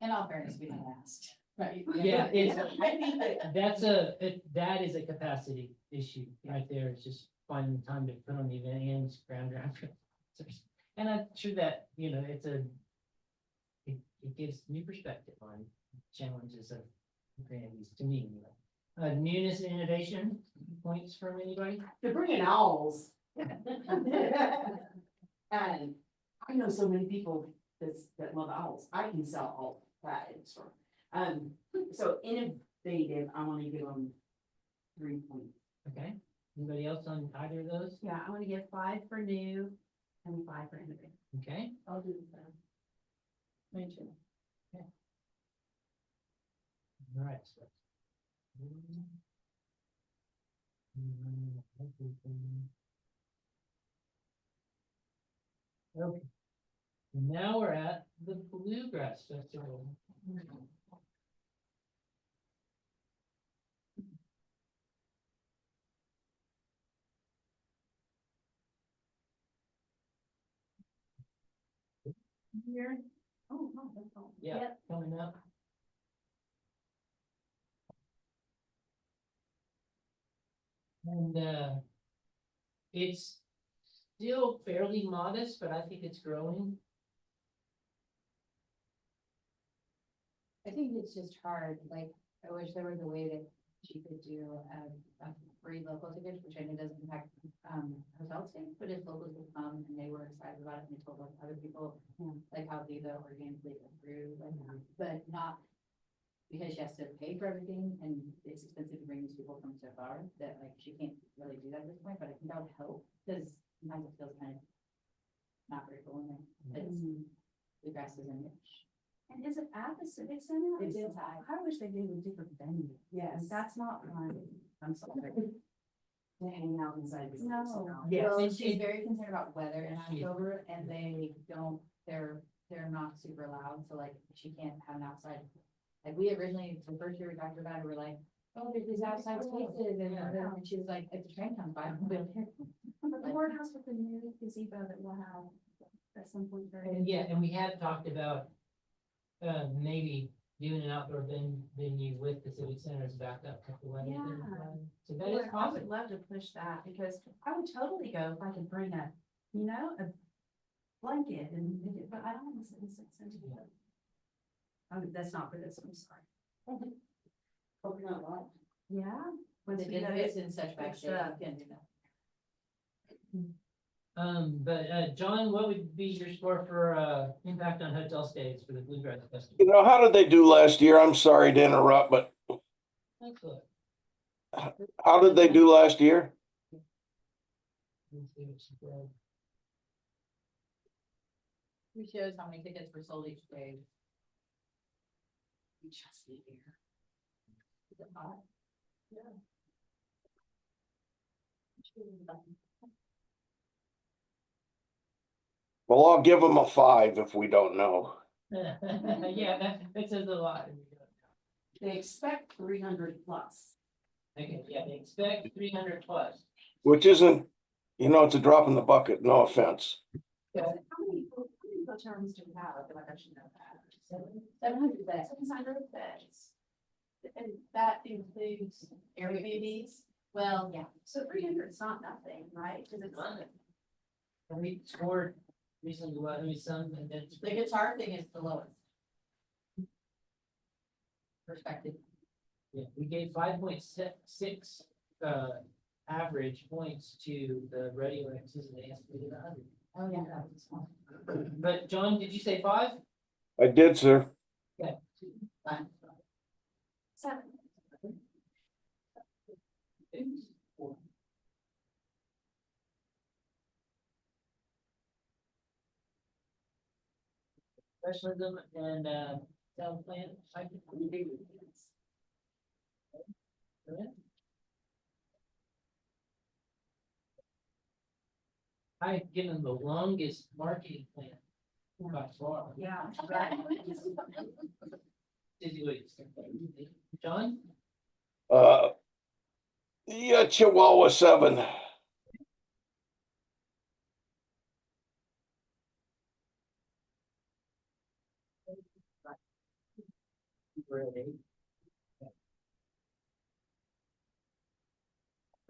In all fairness, we didn't ask, right? Yeah, it's, I think that that is a capacity issue right there. It's just finding the time to put on the event and ground around. And I'm sure that, it gives new perspective on challenges of grandies to me. Anyway. Newness and innovation points from anybody? they're bringing owls. And I know so many people that love owls. I can sell all that in the store. So innovative, I want to give them 3 points. Okay. Anybody else on either of those? Yeah, I want to give 5 for new and 5 for innovative. Okay. I'll do the same. Me too. All right. So. Okay. Now we're at the Bluegrass Festival. Here. Oh, no, that's all. Yeah, coming up. And it's still fairly modest, but I think it's growing. I think it's just hard, like, I wish there was a way that she could do a free local ticket, which I know doesn't impact, hotel stays, but if locals would come and they were excited about it and they told like other people, like how they go organically through, like, but not because she has to pay for everything and it's expensive to bring these people from so far that like she can't really do that at this point, but I think that would help, because sometimes it feels kind of not very cool in there, it's, the grass is in it. And is it at the Civic Center? It's inside. I wish they did a different venue. Yes. That's not fun. I'm sorry. To hang out inside. the No. city. Yeah, Well, it's- she's very concerned about weather in She is. October and they don't, they're not super loud, so like she can't have an outside. Like we originally, the first year we talked about it, we're like, oh, there's these outside spaces and she was like, if the train comes by, I'll be able to hear. But the courthouse with the new gazebo that we'll have at some point. And yeah, and we have talked about maybe doing an outdoor venue with the civic center as backup. if the weather didn't Yeah. allow. So that I is would possible. love to push that because I would totally go if I could bring a, you know, a blanket and, but I don't want to sit in 6 inches. I mean, that's not for this, I'm sorry. Hope you're not lying. Yeah. When Once the we know it's it- in such bad it's, shape, you can do that. But John, what would be your score for impact on hotel stays for the Bluegrass You Festival? know, how did they do last year? I'm sorry to interrupt, but Excellent. how did they do last year? Let's see what she said. We shows how many tickets were sold each day. We just need here. Is it hot? Well, I'll give them a 5 if we don't know. Yeah, that says a lot. They expect 300 plus. Okay, yeah, they expect 300 plus. Which isn't, you know, it's a drop in the bucket, no offense. How many hotel rooms do we have? I feel like I should know that. 700 beds. 700 beds. And that includes Airbnbs. Well, yeah, So 300 is not nothing, right? Cause it's. And we scored recently, what, I mean, some, and then. the guitar thing is the lowest. Perspective. Yeah, we gave 5.6 average points to the radio X's and they estimated 100. Oh, yeah, that was small. But John, did you say 5? I did, sir. Fine. 7. Professionalism and sound plan. I can do this. Okay. I've given the longest marketing plan by far. Yeah. Dizzy Williams. John? Yeah, Chihuahua 7.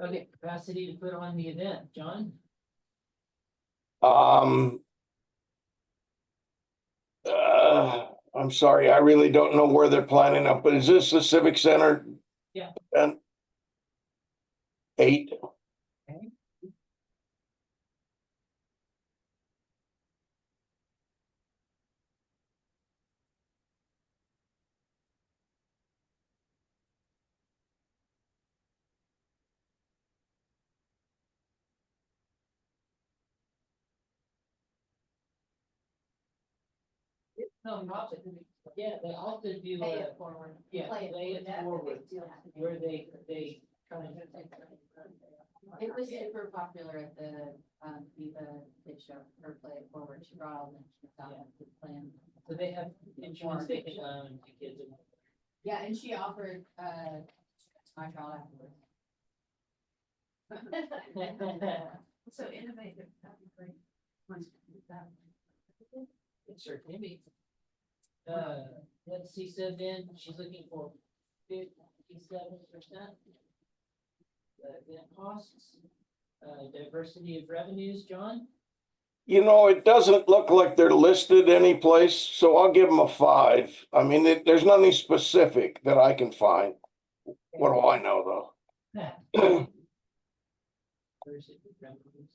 Okay, capacity to put on the event, John? I'm sorry, I really don't know where they're planning up, but is this the Civic Center? Yeah. And 8. No, not, yeah, they also do, Pay it forward. yeah, Play it play it forward. forward, where they kind of. It was super popular at the, Viva Kid Show, or Play It Forward, she brought all the kids out to plan. So they have insurance they can loan to kids. Yeah, and she offered, my child afterwards. So innovative, that'd be great. Once we do that. It sure can be. Let's see, so then she's looking for 57%. Event costs, diversity of revenues, John? You know, it doesn't look like they're listed any place, so I'll give them a 5. I mean, there's nothing specific that I can find. What do I know, though? Diversity of revenues.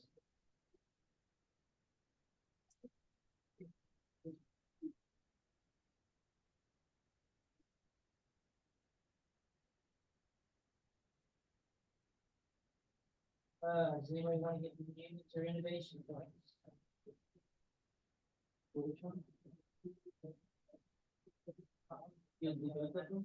Does anybody want to get unions or innovation points? Which one? You'll do both of them?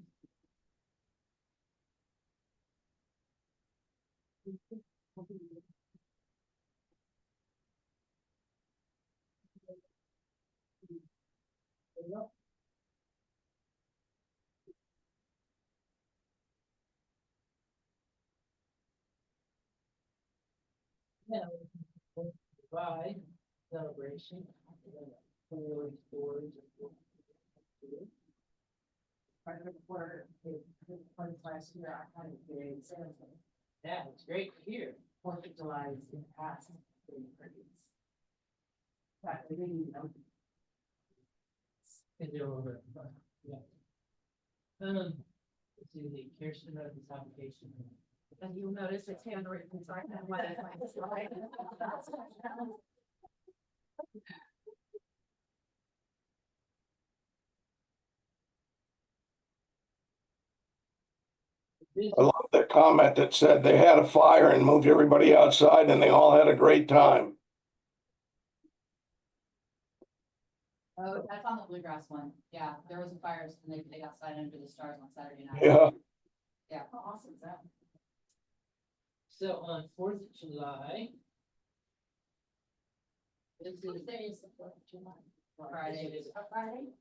Yeah. Provide celebration. For stores. Part of the quarter, last year, I had a big sales. Yeah, it's great to hear. 4th of July is in the past. But we didn't, you know, Because they're over. Yeah. Let's see, the Kirsten wrote this application. And you'll notice it's handwritten, so I can let it. I love the comment that said they had a fire and moved everybody outside and they all had a great time. Oh, that's on the bluegrass one. Yeah, there was a fire and they got outside under the stars on Saturday night. Yeah. Yeah. How awesome is that? So on 4th of July. This is. What day is the 4th of July? Friday. It is. Friday?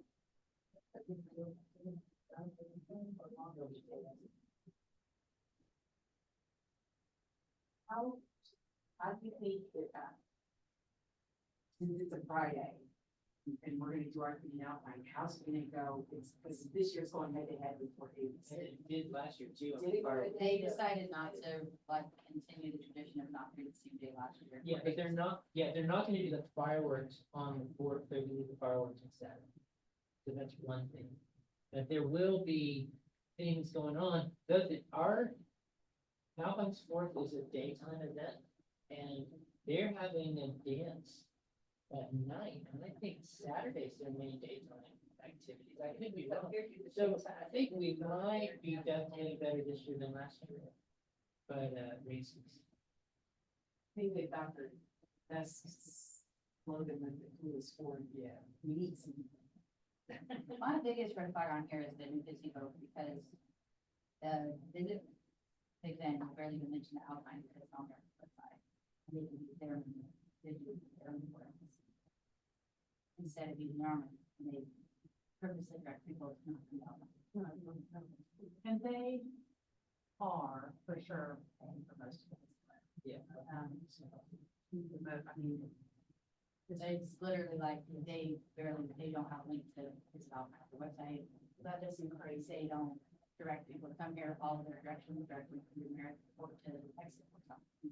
how do you think that, since it's a Friday, and we're gonna do our community outline, how's it gonna go? It's, because this year's going head to head with 480. It did last year too. Did it? But they decided not to like continue the tradition of not doing the same day last year. Yeah, but they're not gonna do the fireworks on the 4th, they're gonna do the fireworks on Saturday. So that's one thing. But there will be things going on, though that our Alpine's 4th is a daytime event, and they're having a dance at night, and I think Saturday's their main daytime activities. I could be wrong. So I think we might be definitely better this year than last year. But, races. I think they factored that's slogan with the coolest Ford. Yeah, we need some. My biggest red flag on here is the new gazebo because the visit big then barely even mention the outline because it's on their website. They can be there and they do their own work. Instead of being normal, they purposely direct people to not come out. And they are for sure paying for most of it. Yeah. So, I mean, It's literally like they don't have a link to his outline, the website. That doesn't crazy. They don't direct people to come here, follow their directions directly from the American or to the exit or something.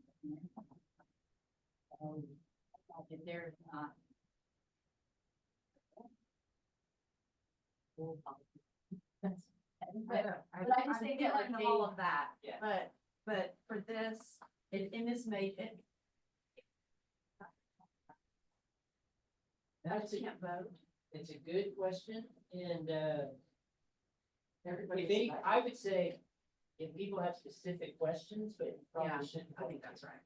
If they're not. I But I just think that, like, get all of that, Yeah. but for this, it is made, it. I That's just a, can't vote. it's a good question, and, Everybody. if they, I would say, if people have specific questions, but Yeah, probably shouldn't. I think that's right.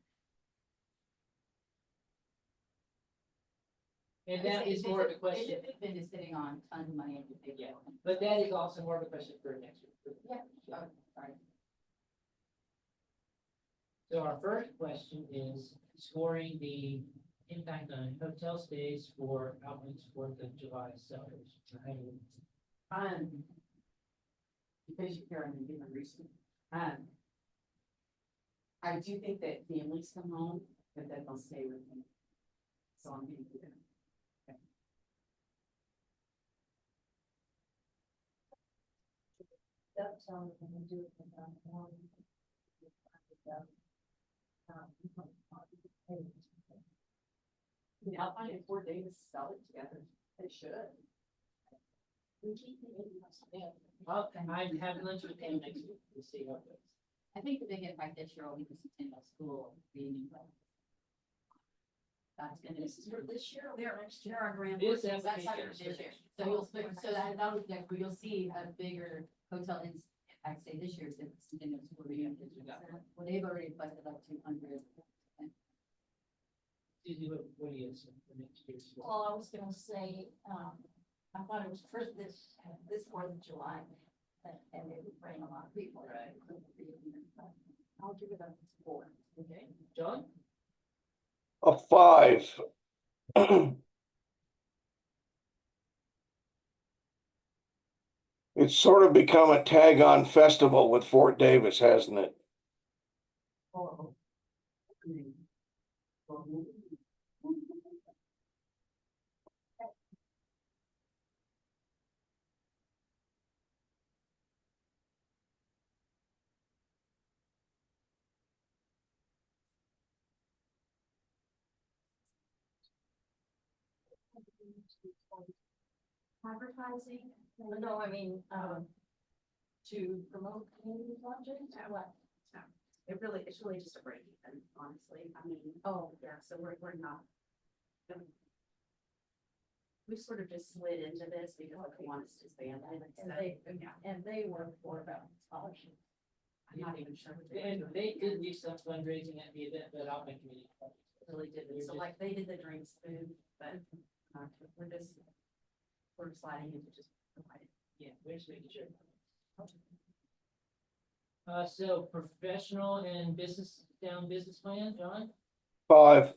And that is more of a question, They've been just sitting on tons of money and big. Yeah. but that is also more of a question for next week. Yeah, oh, sorry. So our first question is scoring the impact on hotel stays for Alpine's Fourth of July sellers. Because you're on the different reason, I do think that families come home, but then they'll stay with me. So I'm gonna do that. That's, when we do it, The Alpine and Fort Davis sell it together, they should. We keep Well, I have lunch with him next week. We'll see how it goes. I think the big impact this year will be the Centennial School being. That's gonna, This is for this year or There, next year? there are grant. This that's not application for this year, so you'll, so that was next, but you'll see a bigger hotel impact stay this year since Centennial School being. Well, they've already requested like 200. Suzie, what do you assume for next year's? school? Well, I was gonna say, I thought it was first this Fourth of July, and it would bring a lot of people. Right. I'll give it a 4. Okay, John? A 5. It's sort of become a tag-on festival with Fort Davis, hasn't it? Advertising, no, I mean, to promote community projects, what? It's really just a break even, honestly. I mean, yeah, so we're not. We sort of just slid into this because we want us to expand it. And they work for about scholarship. I'm not even sure. what And doing. they did do some fundraising at the event, but I'll make community. Really didn't, so like they did the drinks food, but we're sliding into just providing. Yeah, we're just making sure. So professional and business plan, John? 5.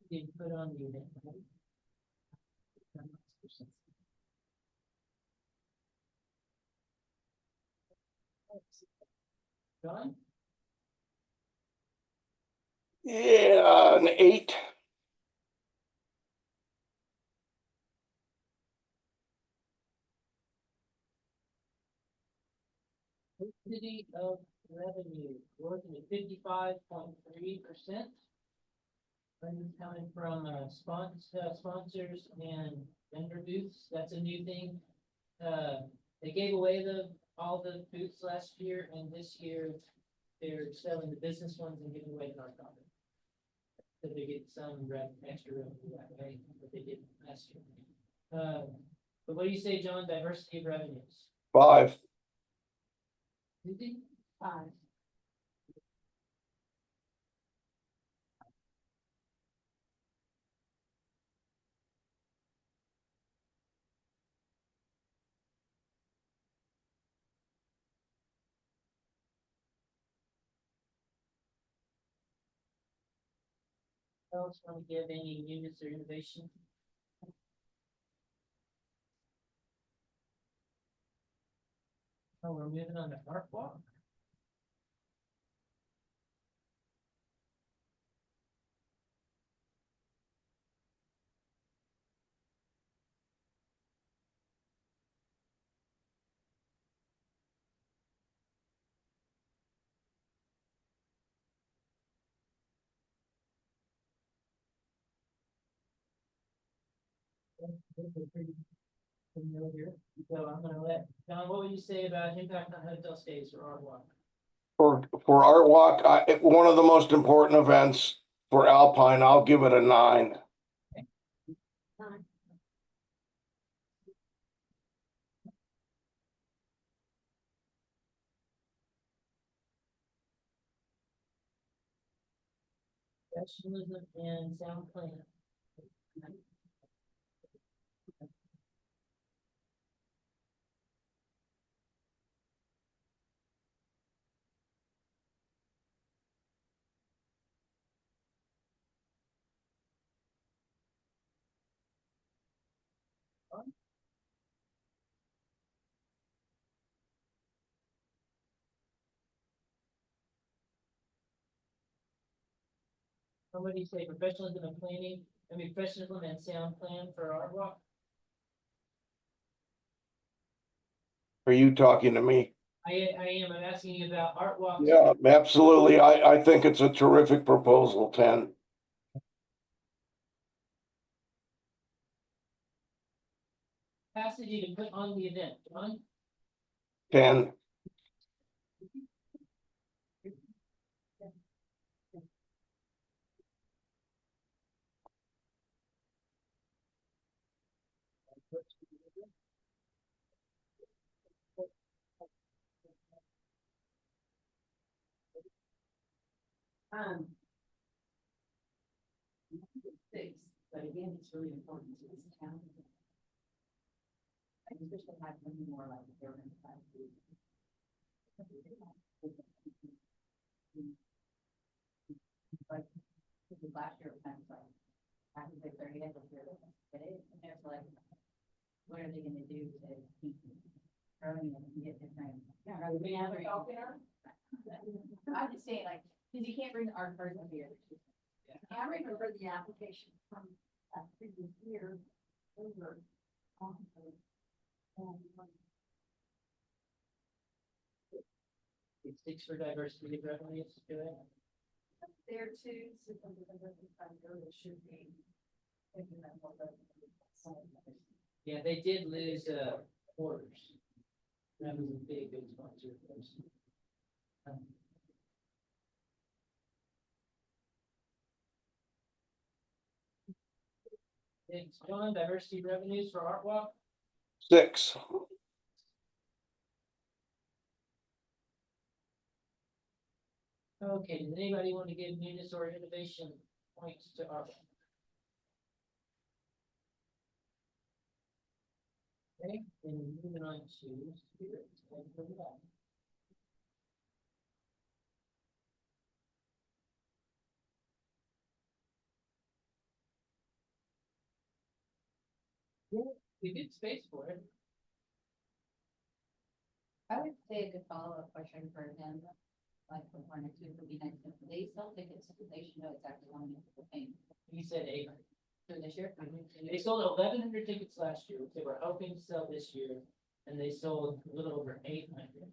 You put on the event. John? Yeah, an 8. Quantity of revenue, working at 55.3%. Revenue coming from sponsors and vendor booths. That's a new thing. They gave away all the booths last year, and this year they're selling the business ones and giving away the nonprofit. So they get some extra revenue that way, but they did last year. But what do you say, John? Diversity of revenues. 5. Suzie? 5. Else want to give any units or innovation? Oh, we're moving on to Art Walk. Familiar. So I'm gonna let, John, what would you say about impact on hotel stays or Art Walk? For Art Walk, one of the most important events for Alpine, I'll give it a 9. Professionalism and sound plan. Somebody say professionalism and planning, professionalism and sound plan for art walk. Are you talking to me? I am, I'm asking you about art walks. Yeah, absolutely. I think it's a terrific proposal, 10. Capacity to put on the event, John? 10. Um. 6, but again, it's really important to this town. I just wish they had one more like they're in the Like, this is last year, it was like, after the 30th of year, get it, and there's like, what are they gonna do to keep growing and get different? Yeah, we have it out there. I'm just saying, like, cause you can't bring the art person here. I remember the application from that previous year over. It sticks for diversity of revenues, do it. There too, so it should be. Thinking that more. Yeah, they did lose, orders. That was a big sponsor for us. Thanks, John, diversity of revenues for art walk. 6. Okay, does anybody want to give newness or innovation points to art walk? Okay, and moving on to spirit. Yeah, we did space for it. I would say a good follow-up question for him, like, for one or two, would be nice, if they sell tickets, they should know exactly how many people came He said 800. through this year. They sold 1,100 tickets last year, which they were hoping to sell this year, and they sold a little over 800.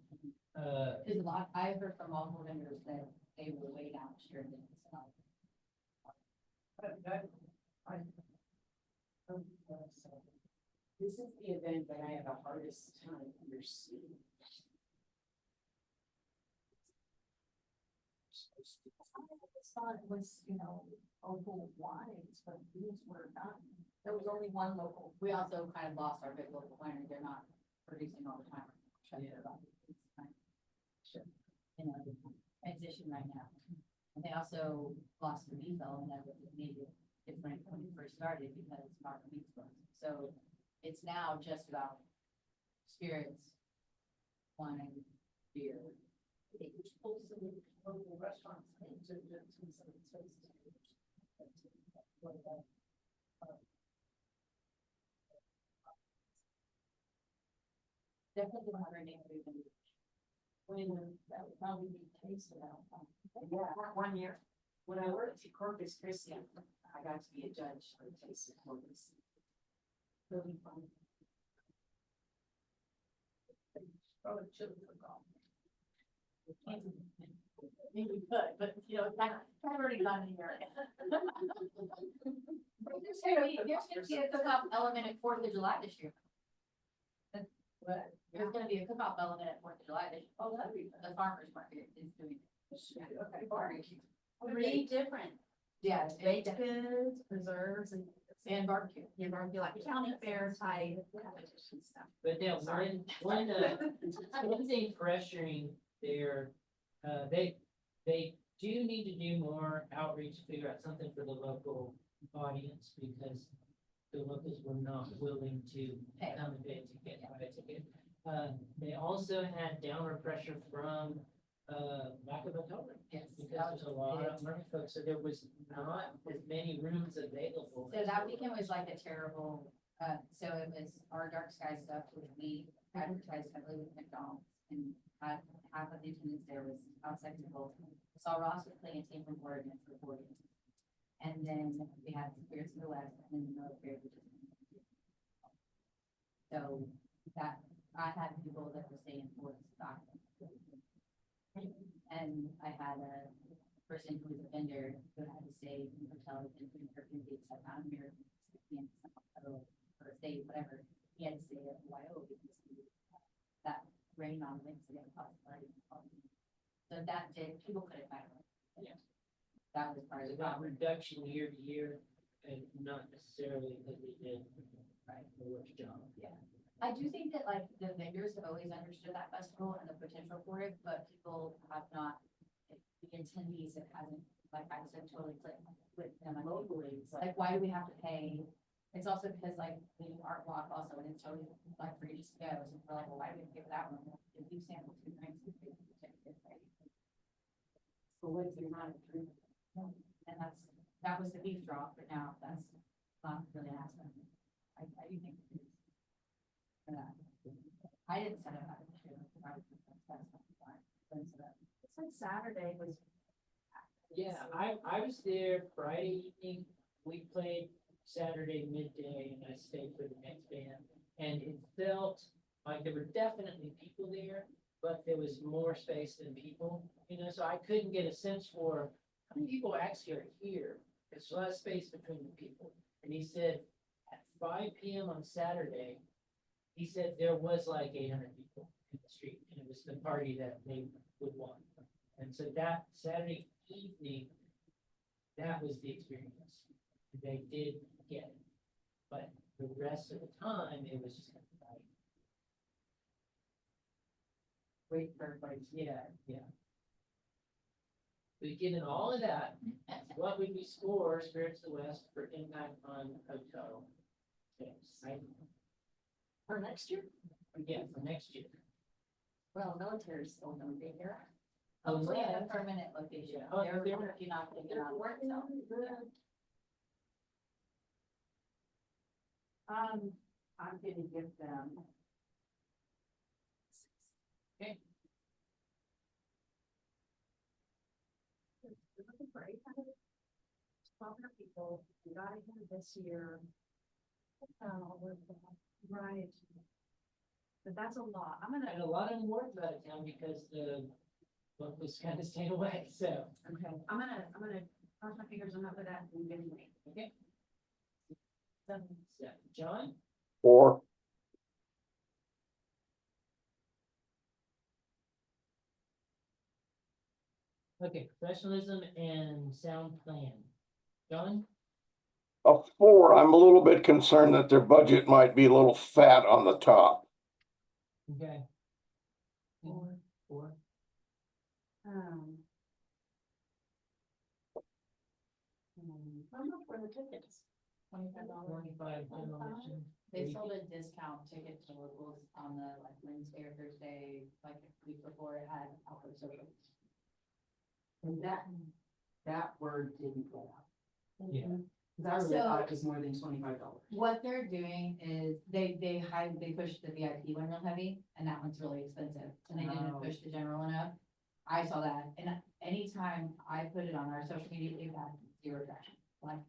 Cause a lot, I heard from multiple vendors that they were way down this year, and didn't sell. This is the event that I have the hardest time understanding. I thought it was, local wide, but these were not. There was only one local. We also kind of lost our big local winery, they're not producing all the time. Yeah. Sure. In a transition right now. And they also lost the meat element that was maybe different when it first started because Mark meats was. So it's now just about spirits, wine, beer. Which pulls some local restaurants into some space. Definitely don't have our name even. When that would probably be tasted out. Yeah. One year. When I worked at Corpus Christi, I got to be a judge for the taste of Corpus. Really fun. Probably chili for golf. Maybe we could, but I've already gone here. There's gonna be a cook-off element at 4th of July this year. What? There's gonna be a cook-off element at 4th of July this year. Oh, that'd be. The farmer's market is doing. Okay. Barbecue. 3 different Yeah, baked goods, preserves, and barbecue. you barbecue like county fair type competition stuff. But yeah, Sorry. one thing pressuring their, they do need to do more outreach, figure out something for the local audience, because the locals were not willing to come and pay a ticket, buy a ticket. They also had downward pressure from, lack of hotel room. Yes. Because there's a lot of money folks, so there was not as many rooms available. So that weekend was like a terrible, so it was our dark sky stuff, which we advertised heavily with McDonald's. And half of the attendance there was outside people. Saw Ross was playing a team from Oregon for 40. And then we had Spirits of the West and then the military, which is. So that, I had people that were staying for stock. And I had a person who was a vendor who had to stay in the hotel and her dates had not mirrored or stay, whatever. He had to stay at YO because that rain on Wednesday caused flooding. So that did, people couldn't buy it. Yeah. That was part of There's the about problem. reduction year to year, and not necessarily because they did, right, the worst job. I do think that like the vendors have always understood that festival and the potential for it, but people have not, the attendees have hasn't, like I said, totally clicked with them. Locally, it's like, Like, why do we have to pay? It's also because like the art block also, and it's totally like free to go, so we're like, well, why do we pay for that one? If you sample 2 drinks, you pay for the ticket, right? so what's the amount of drink? And that was the beef drop, but now that's not really an aspect. I do think. it is. I didn't set it up. It said Saturday was. Yeah, I was there Friday evening, we played Saturday midday, and I stayed for the next band. And it felt like there were definitely people there, but there was more space than people, so I couldn't get a sense for how many people actually are here. There's less space between the people. And he said at 5 PM on Saturday, he said there was like 800 people in the street, and it was the party that they would want. And so that Saturday evening, that was the experience. They did get it. But the rest of the time, it was just kind of like, wait for everybody, yeah. But given all of that, what would we score Spirits of the West for impact on hotel? Yes, For next year? yeah, for next year. Well, military's still gonna be here. Hopefully at a Unless- permanent location. Oh, They're they're- working on thinking They're on working on I'm gonna give them. We're looking for 800, 1,200 people, we got it here this year. Right. But that's a lot, I'm And gonna, a lot of them worked out of town because the book was kind of staying away, so. okay, I'm gonna cross my fingers on that for that and then wait. Okay. So, John? Or Okay, professionalism and sound plan. John? a 4, I'm a little bit concerned that their budget might be a little fat on the top. Okay. Four. Four. How much were the tickets? $25. 25 generation. They sold a discount ticket to locals on the like Wednesday or Thursday, like a week before it had Alpha Social. And that word didn't go out. Yeah. Cause I really So- thought it was more than $25. What they're doing is they pushed the VIP one real heavy and that one's really expensive and they didn't Oh. push the general enough. I saw that and anytime I put it on our social media, it got 0 traction, like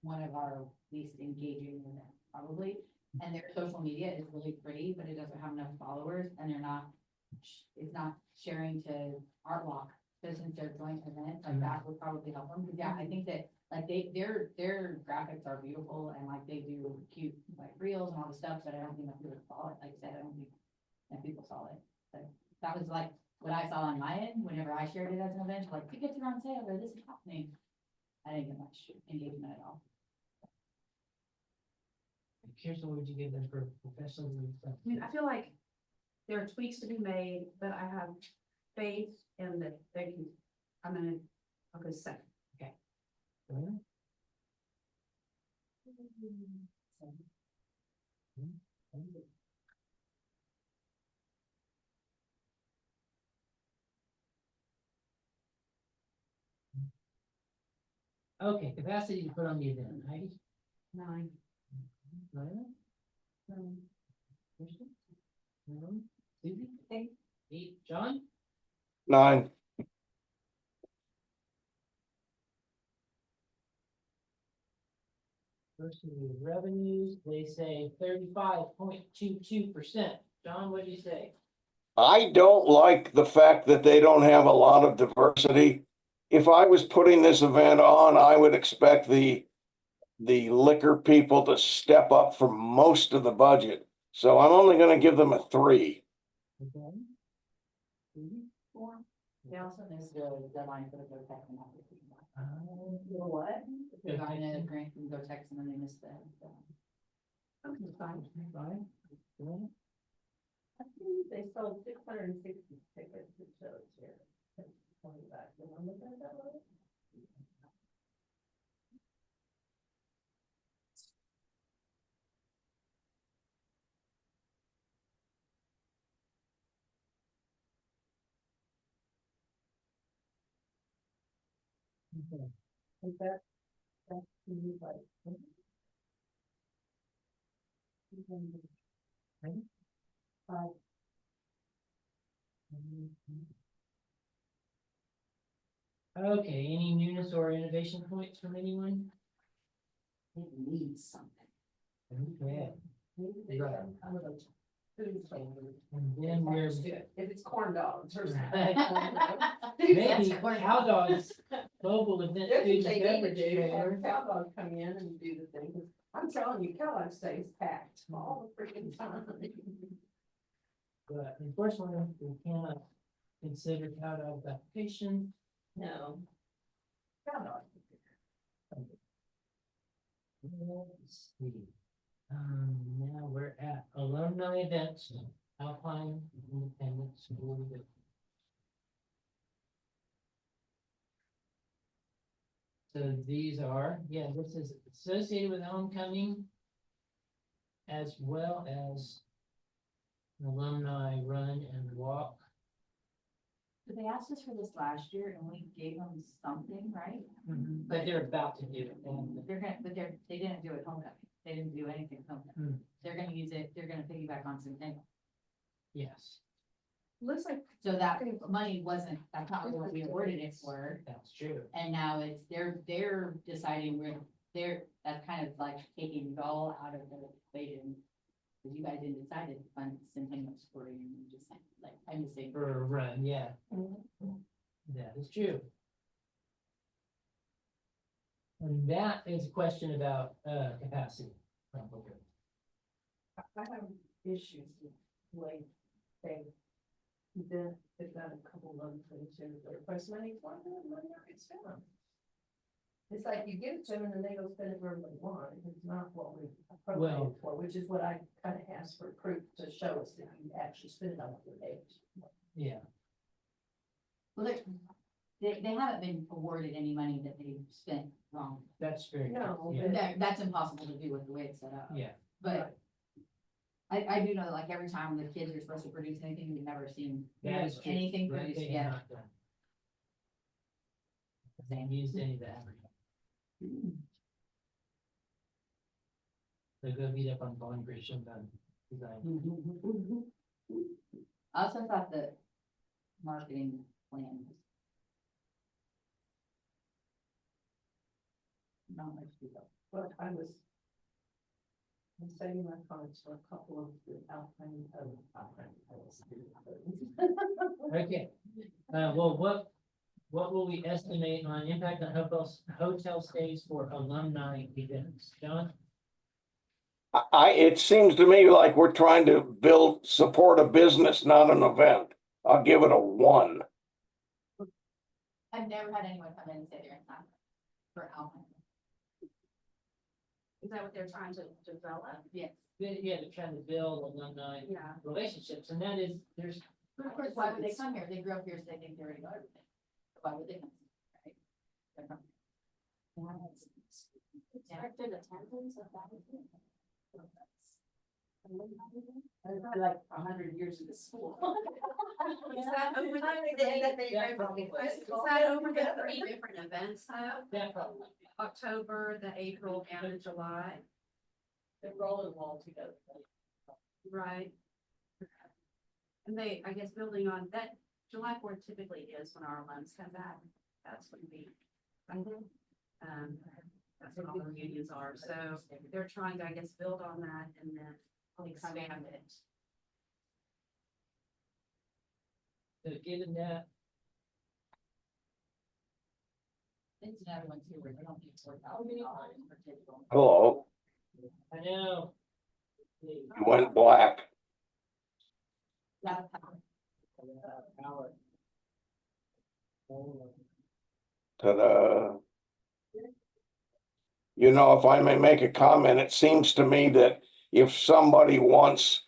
one of our least engaging in there probably. And their social media is really pretty, but it doesn't have enough followers and it's not sharing to Art Walk. So since they're joint events, like that would probably help them. 'Cause yeah, I think that like their graphics are beautiful and like they do cute like reels and all the stuff, but I don't think that people saw it. Like I said, I don't think that people saw it. But that was like what I saw on my end, whenever I shared it as an event, like tickets are on sale or this is happening. I didn't get much engagement at all. Here's what would you give them for professionalism? I mean, I feel like there are tweaks to be made, but I have faith in that they can, I'm gonna I'll go second. Okay, capacity to put on the event, Heidi? 9. Lorena? Kirsten? No? Susie? 8. John? 9. First of the revenues, they say 35.22%. John, what do you say? I don't like the fact that they don't have a lot of diversity. If I was putting this event on, I would expect the liquor people to step up for most of the budget. So I'm only gonna give them a 3. Okay. Susie? 4. They also missed the deadline for the Go Tex and application. What? They got in a grant from Go Tex and then they missed the. Okay, fine. Fine. Lorena? I think they sold 660 tickets to shows here. Coming back. You wanna look at that one? Okay. Is that's to you, like. Ready? 5. Okay, any newness or innovation points from anyone? It needs something. Okay, Maybe they Right. can come with a food flavor. and then we're, If it's corn dogs or something. maybe cow dogs, mobile event, That's food what they and need to beverage do, trailer. have cow dog come in and do the thing, 'cause I'm telling you, Kellogg stays packed all the freaking time. But unfortunately, we cannot consider cow dog application. No. Cow dog. Let's see. Now we're at alumni events, Alpine Independent School. So these are, yeah, this is associated with homecoming as well as an alumni run and walk. But they asked us for this last year and we gave them something, right? But they're about to do it. and They didn't do it homecoming. They didn't do anything homecoming. They're gonna use it, they're gonna piggyback on Centennial. Yes, Looks like So that money wasn't, that's not what we awarded it for. that's true. And now it's, they're deciding that's kind of like taking y'all out of the equation. Cause you guys didn't decide to fund Centennial Sporting, you just like, I'm just saying. For a run, yeah. That is true. And that is a question about capacity. Probably. I have issues with the way they've done a couple of things here, they request money for them, money already spent on. It's like you give it to them and then they go spend it wherever they want, it's not what we appropriated for, which is what I kind of asked for proof to show us that you actually spent it on your page. Yeah, Well, they haven't been awarded any money that they've spent wrong. that's very. No, Yeah, That, that's impossible to do with the way it's set up. yeah, But I do know that like every time the kids are supposed to produce anything, we've never seen that is true. anything That produced they have yet. not done. They haven't used any of that. They go beat up on Bond Bridge sometime. Design. I also thought the marketing plan was not much to go. But I'm saving my comments for a couple of the Alpine. Okay, well, what will we estimate on impact on hotel stays for alumni events? John? It seems to me like we're trying to support a business, not an event. I'll give it a 1. I've never had anyone come in and say they're in time for Alpine. Is that what they're trying to develop? Yes. Yeah, they're trying to build alumni Yeah. relationships, and that is, there's, Of course, why would they come here? If they grew up here, so they think they already know everything. Why would they come? Right? Expected attendance of that. Like 100 years of the school. Is that over Yeah, probably. is that over the 3 different events though? Yeah, probably. October, the April, and the July, They're rolling them all together. right? And they, I guess, building on that, July 4th typically is when our alums come back. That's when we, that's when all the reunions are. So they're trying to, I guess, build on that and then expand it. So given that, Cincinnati ones here where they don't need $4,000 for digital. Hello, I know. you went black. Yeah. Power. Ta-da. You know, if I may make a comment, it seems to me that if somebody wants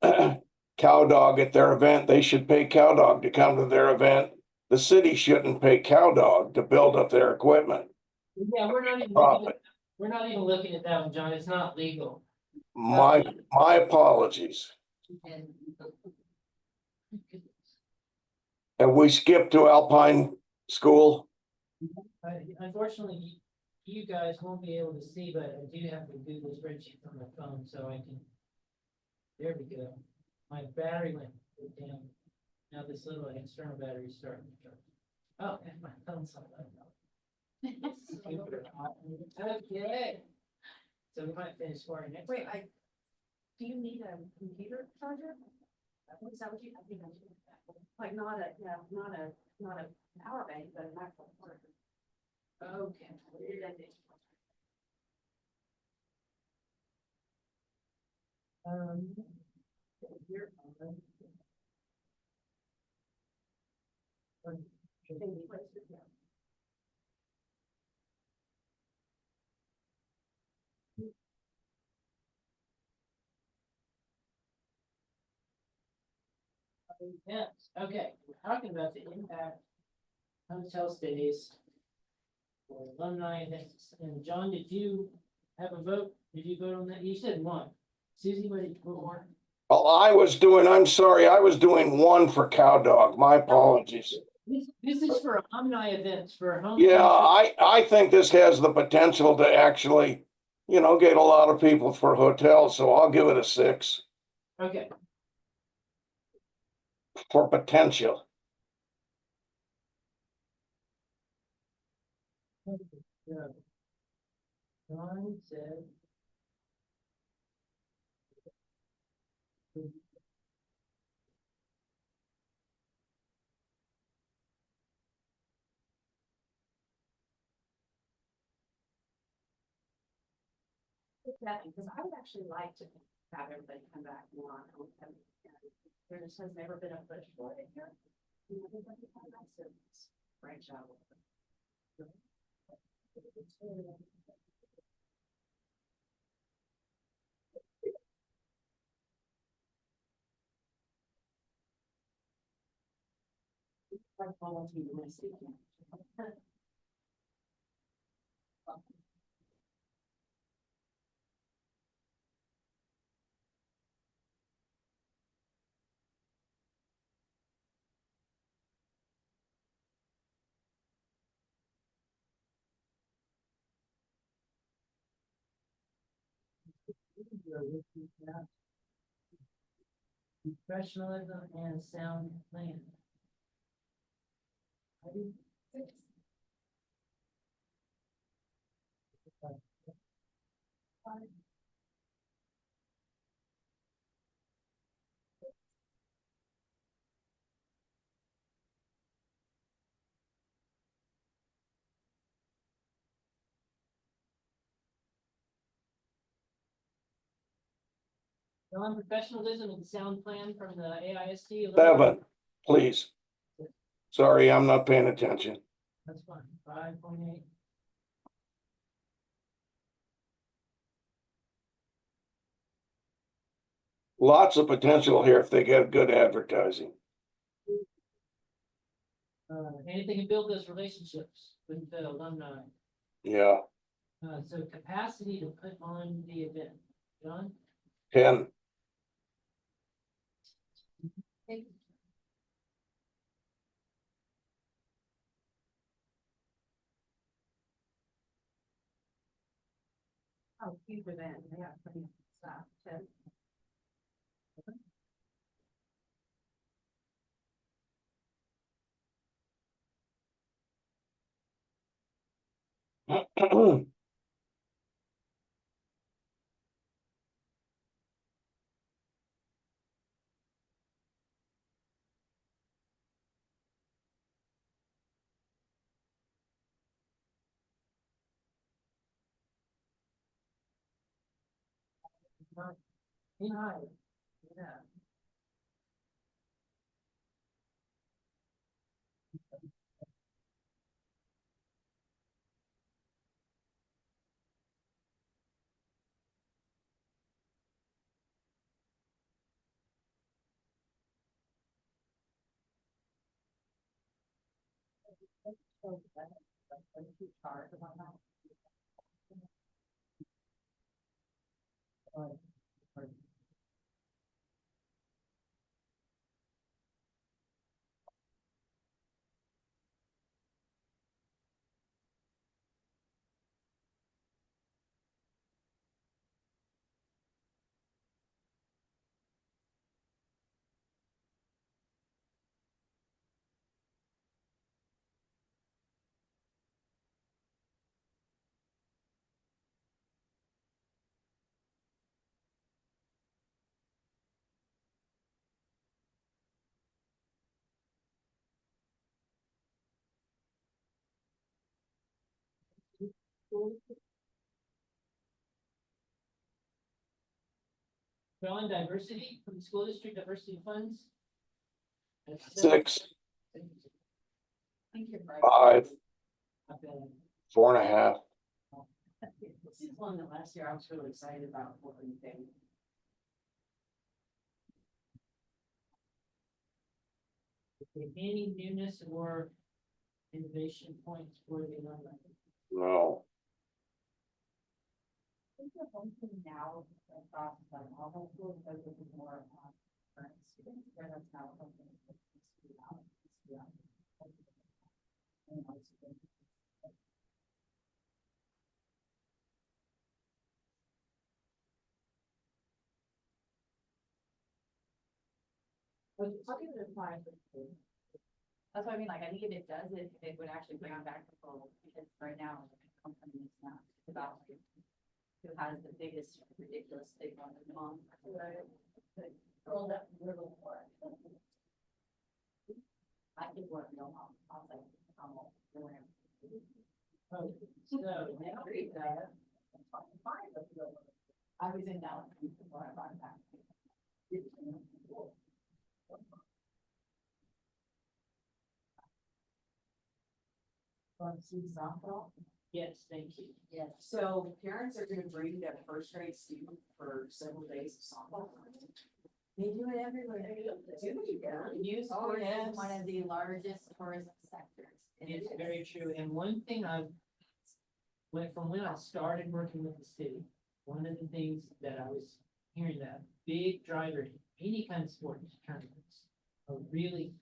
Cowdog at their event, they should pay Cowdog to come to their event. The city shouldn't pay Cowdog to build up their equipment. Yeah, we're not even looking Profit. at, we're not even looking at that one, John. It's not legal. My apologies. And Have we skipped to Alpine School? Unfortunately, you guys won't be able to see, but I do have the Google spreadsheet on my phone, so I can. There we go. My battery went down. Now this little external battery is starting to charge. Oh, and my phone's on that. Okay. So we might finish scoring next. Wait, time. do you need a computer charger? Is that what you, I think, like not a power bank, but an actual charger. Okay. Here on. Yes, okay, we're talking about the impact hotel stays for alumni events. And John, did you have a vote? Did you vote on that? You said one. Susie, what did you vote for? Well, I'm sorry, I was doing one for Cowdog. My apologies. This is for alumni events for home. Yeah, I think this has the potential to actually, get a lot of people for hotels, so I'll give it a 6 Okay, for potential. so. John said. Because I would actually like to have everybody come back more. There just has never been a push for it here. Everybody come back, so it's branch out. Like volunteer when I see them. Professionalism and sound plan. Non-professionalism and sound plan from the AISD. 7, please. Sorry, I'm not paying attention. That's fine, 5.8. Lots of potential here if they get good advertising. Anything to build those relationships with the alumni. Yeah, So capacity to put on the event. John? 10. Oh, huge event, yeah, pretty stuff, too. Yeah. John, diversity from the school district diversity funds. That's 6, Thank you, Brett. 5, Okay. 4.5. This is one that last year I was really excited about what we think. Okay, any newness or innovation points for the alumni? No. I think the one thing now across like all high school is focusing more on current students, where that's now something that needs to be out. Needs to be out. And also, but how do you define the school? That's what I mean, like, I think if it does it, it would actually bring on back the goal, because right now, the company is not about like, who has the biggest ridiculous thing on the mom. Roll up little more. I think what no mom, I was like, I'm all. Oh, so, I was in Dallas before I brought it back. yes, thank you. Yes, so parents are gonna bring their first grade student for several days of softball. They do it everywhere. Youth sports is one of the largest tourism sectors. It's very true, and one thing from when I started working with the city, one of the things that I was hearing that big driver, in any kind of sports tournaments, are really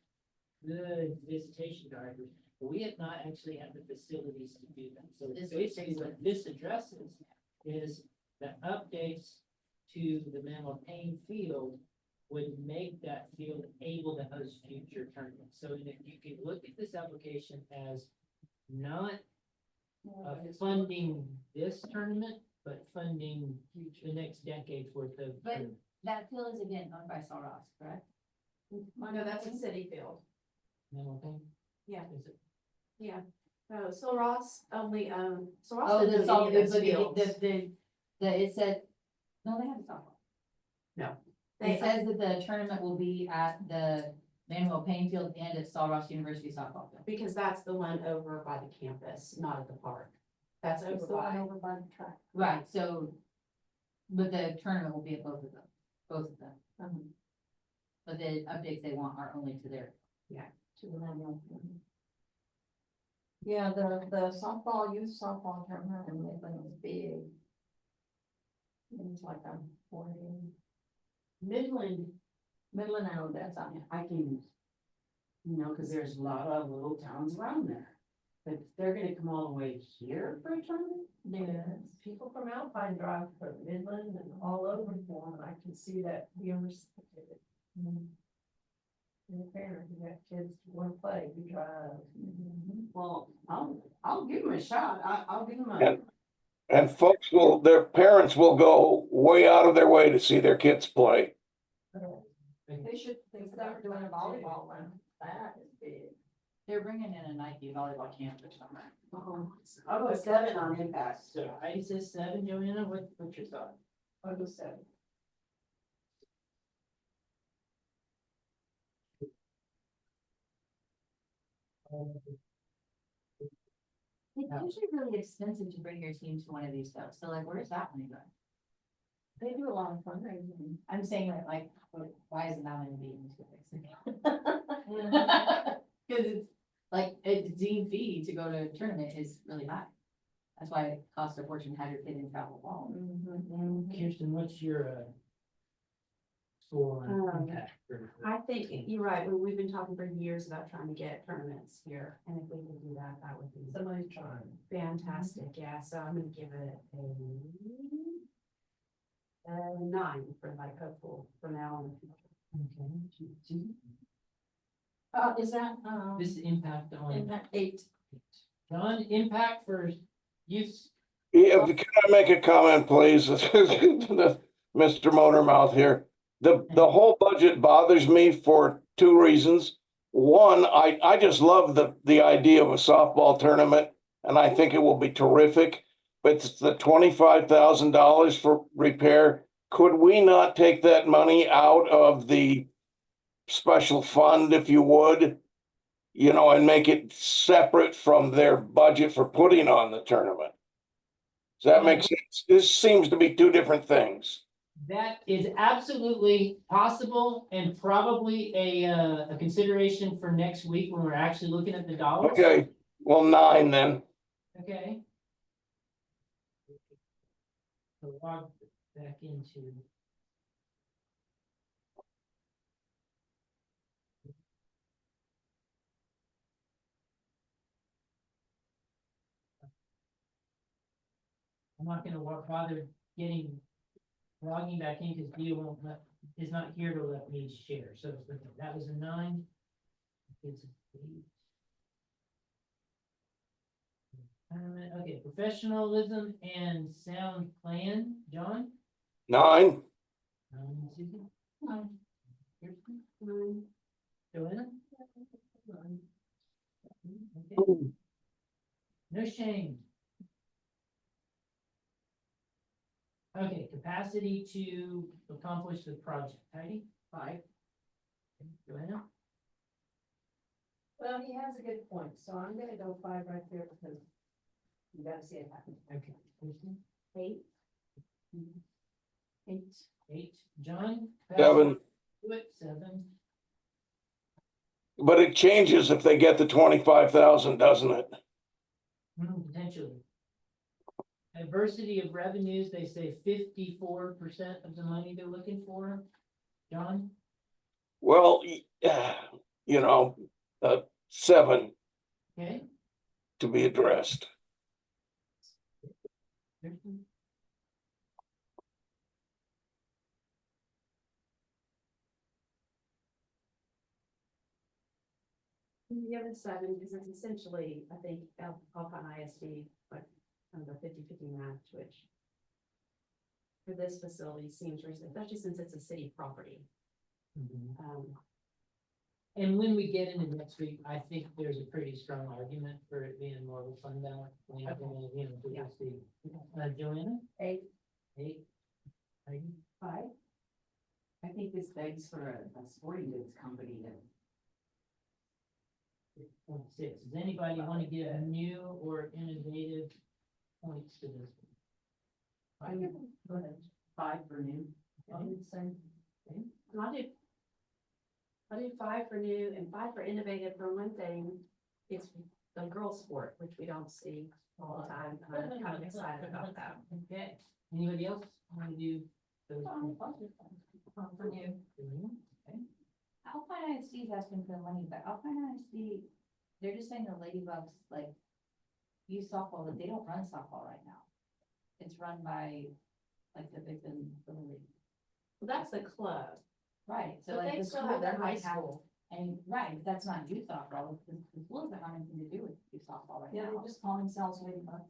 good visitation drivers, but we have not actually had the facilities to do them. So This is basically what- what this addresses is the updates to the Mammal Pain field would make that field able to host future tournaments. So that you can look at this application as not funding this tournament, but funding the next decade's worth of. But- tournaments. That field is again owned by Sol Ross, correct? No, that's a city field. Mammal Pain? Yeah. Is it? Yeah. No, so Ross only, so Ross Oh, doesn't the own sol, any of those the, fields. it said, no, they have a softball. They, It says that the tournament will be at the Manuel Payne Field and at Sol Ross University softball field. because that's the one over by the campus, not at the park. That's over by. over by the track. Right, so, but the tournament will be at both of them, both of them. Mhm. But the updates they want are only to their, To the Manuel. Yeah, the softball, youth softball tournament in Midland is big. It's like a 40, Midland, Midland and Odessa. I can, cause there's a lot of little towns around there. But they're gonna come all the way here for a tournament? Yes, people from Alpine drive from Midland and all over for them, I can see that being reciprocated. And the parent, you got kids who want to play, you drive. Well, I'll give them a shot. I'll give them Yeah. a, And folks their parents will go way out of their way to see their kids play. They start doing a volleyball one, that is big. They're bringing in a Nike volleyball camp this summer. I'll go 7 on impact. So Heidi says 7, Joanna, what's your thought? I'll go 7. It's usually really expensive to bring your team to one of these stuff, so like, where's that money going? They do a lot of fundraising. I'm saying that like, why is it not in the Cause it's like, a Dean fee to go to a tournament is really high. That's why it costs a fortune to have your kid in travel ball. Kirsten, what's your score on impact? I think you're right. We've been talking for years about trying to get tournaments here, and if we can do that, that would be Somebody's trying. fantastic. Yeah, so I'm gonna give it a 9 for like hopeful for now in the future. Is that, This is impact on, Impact 8. John, impact for youth. Yeah, can I make a comment, please? Mr. Motormouth here. The whole budget bothers me for 2 reasons. One, I just love the idea of a softball tournament, and I think it will be terrific. But it's the $25,000 for repair. Could we not take that money out of the special fund, if you would? And make it separate from their budget for putting on the tournament. Does that make sense? This seems to be 2 different things. That is absolutely possible and probably a consideration for next week when we're actually looking at the dollars. Okay, well, 9 then. Okay. So log back into. I'm not gonna bother logging back in because Dia is not here to let me share. So that was a 9. It's a 8. Okay, professionalism and sound plan, John? 9. Susan? Kirsten? 9. Joanna? Okay. No shame. Okay, capacity to accomplish the project. Heidi? 5. Joanna? Well, he has a good point, so I'm gonna go 5 right there because you gotta see it happen. Okay. Kirsten? 8. 8. John? 7. Do it, 7. But it changes if they get the 25,000, doesn't it? Potentially. Diversity of revenues, they say 54% of the money they're looking for. John? Well, 7 Okay. to be addressed. Kirsten? The other 7, because it's essentially, I think, Alpine ISD, like, kind of a 50-50 match, which for this facility seems reasonable, especially since it's a city property. And when we get into next week, I think there's a pretty strong argument for it being more of a fund balance. Joanna? 8. 8. Heidi? 5. I think this begs for a sporting goods company to. 6. Does anybody want to give new or innovative points to this? Go ahead. 5 for new. Same. And I'll do 5 for new and 5 for innovative. For one thing, it's the girls' sport, which we don't see all the time, and I'm kind of excited about that. Okay, anybody else want to do? those? For you. Okay. Alpine ISD is asking for the money, but Alpine ISD, they're just saying the Ladybugs, like, use softball, but they don't run softball right now. It's run by, like, the Victim Little League. Well, that's the club, Right, so but like. they the still school have their high doesn't have- school. And, right, but that's not youth softball, the school doesn't have anything to do with youth softball right Yeah, now. they just call themselves Ladybugs.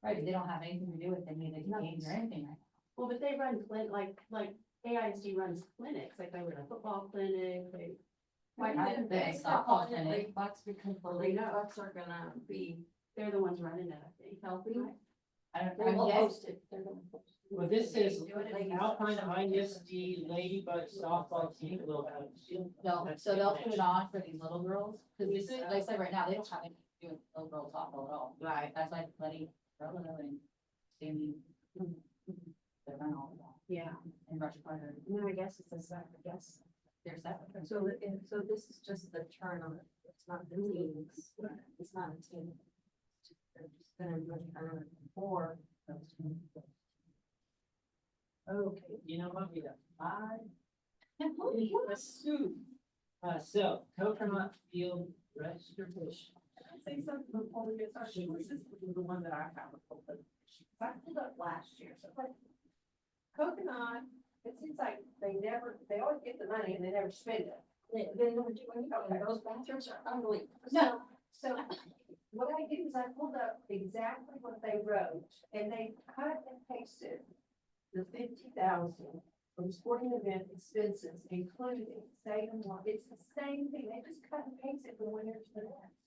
Right, but they don't have anything to do with any of the games or anything right Well, but they run like AISD runs clinics, like they run a football clinic, they. Why Maybe not? they- They they stop stop on calling it it, Ladybugs because The the Ladybugs are gonna be, they're the ones running it, I think. healthy. I don't, They I will guess, host it, they're gonna host it. Well, this says Do it at Alpine ISD Ladybug softball team will have. no, so they'll put it on for these little girls, cause this, like I said, right now, they don't have anything to do with little girls softball at all. Right. That's like letting Rolo and Sammy. They run all of that, Yeah, and Rush Carter, no, I guess it's a set, I guess. they're separate. So, so this is just the tournament, it's not the teams, it's not a team. They're just gonna do a tournament for those teams. Okay, you know what, we got 5. So Coconut Field Restoration. Say something before we get started. This is the one that I have. I pulled up last year, so like Coconut, it seems like they always get the money and they never spend it. They never do anything. Those bathrooms are unbelievable. So what I did is I pulled up exactly what they wrote and they cut and pasted the 50,000 from sporting event expenses, including state and law. It's the same thing. They just cut and paste it from one year to the next.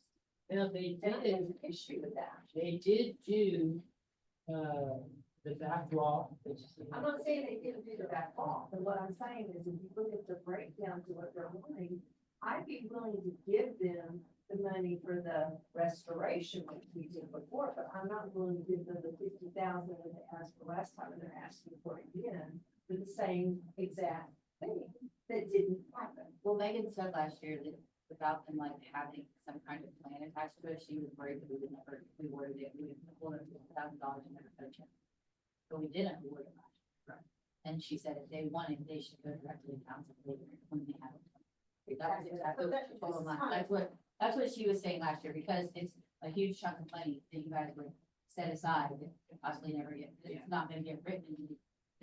Now, they And I did, have an issue with that. they did do, the back wall, which is. I'm not saying they didn't do the back off, but what I'm saying is if you look at the breakdown to what they're wanting, I'd be willing to give them the money for the restoration, which we did before, but I'm not willing to give them the 50,000 that they asked for last time, and they're asking for it again for the same exact thing that didn't happen. Well, Megan said last year that without them like having some kind of plan attached to it, she was worried that we would never, we worded it, we would pull it $1,000 and never touch it. But we didn't award it last year. Right. And she said if they wanted, they should go directly to council later when they have it. That was exactly what she told them last- that's what she was saying last year, because it's a huge chunk of money that you guys would set aside that could possibly never get, it's not gonna get written in the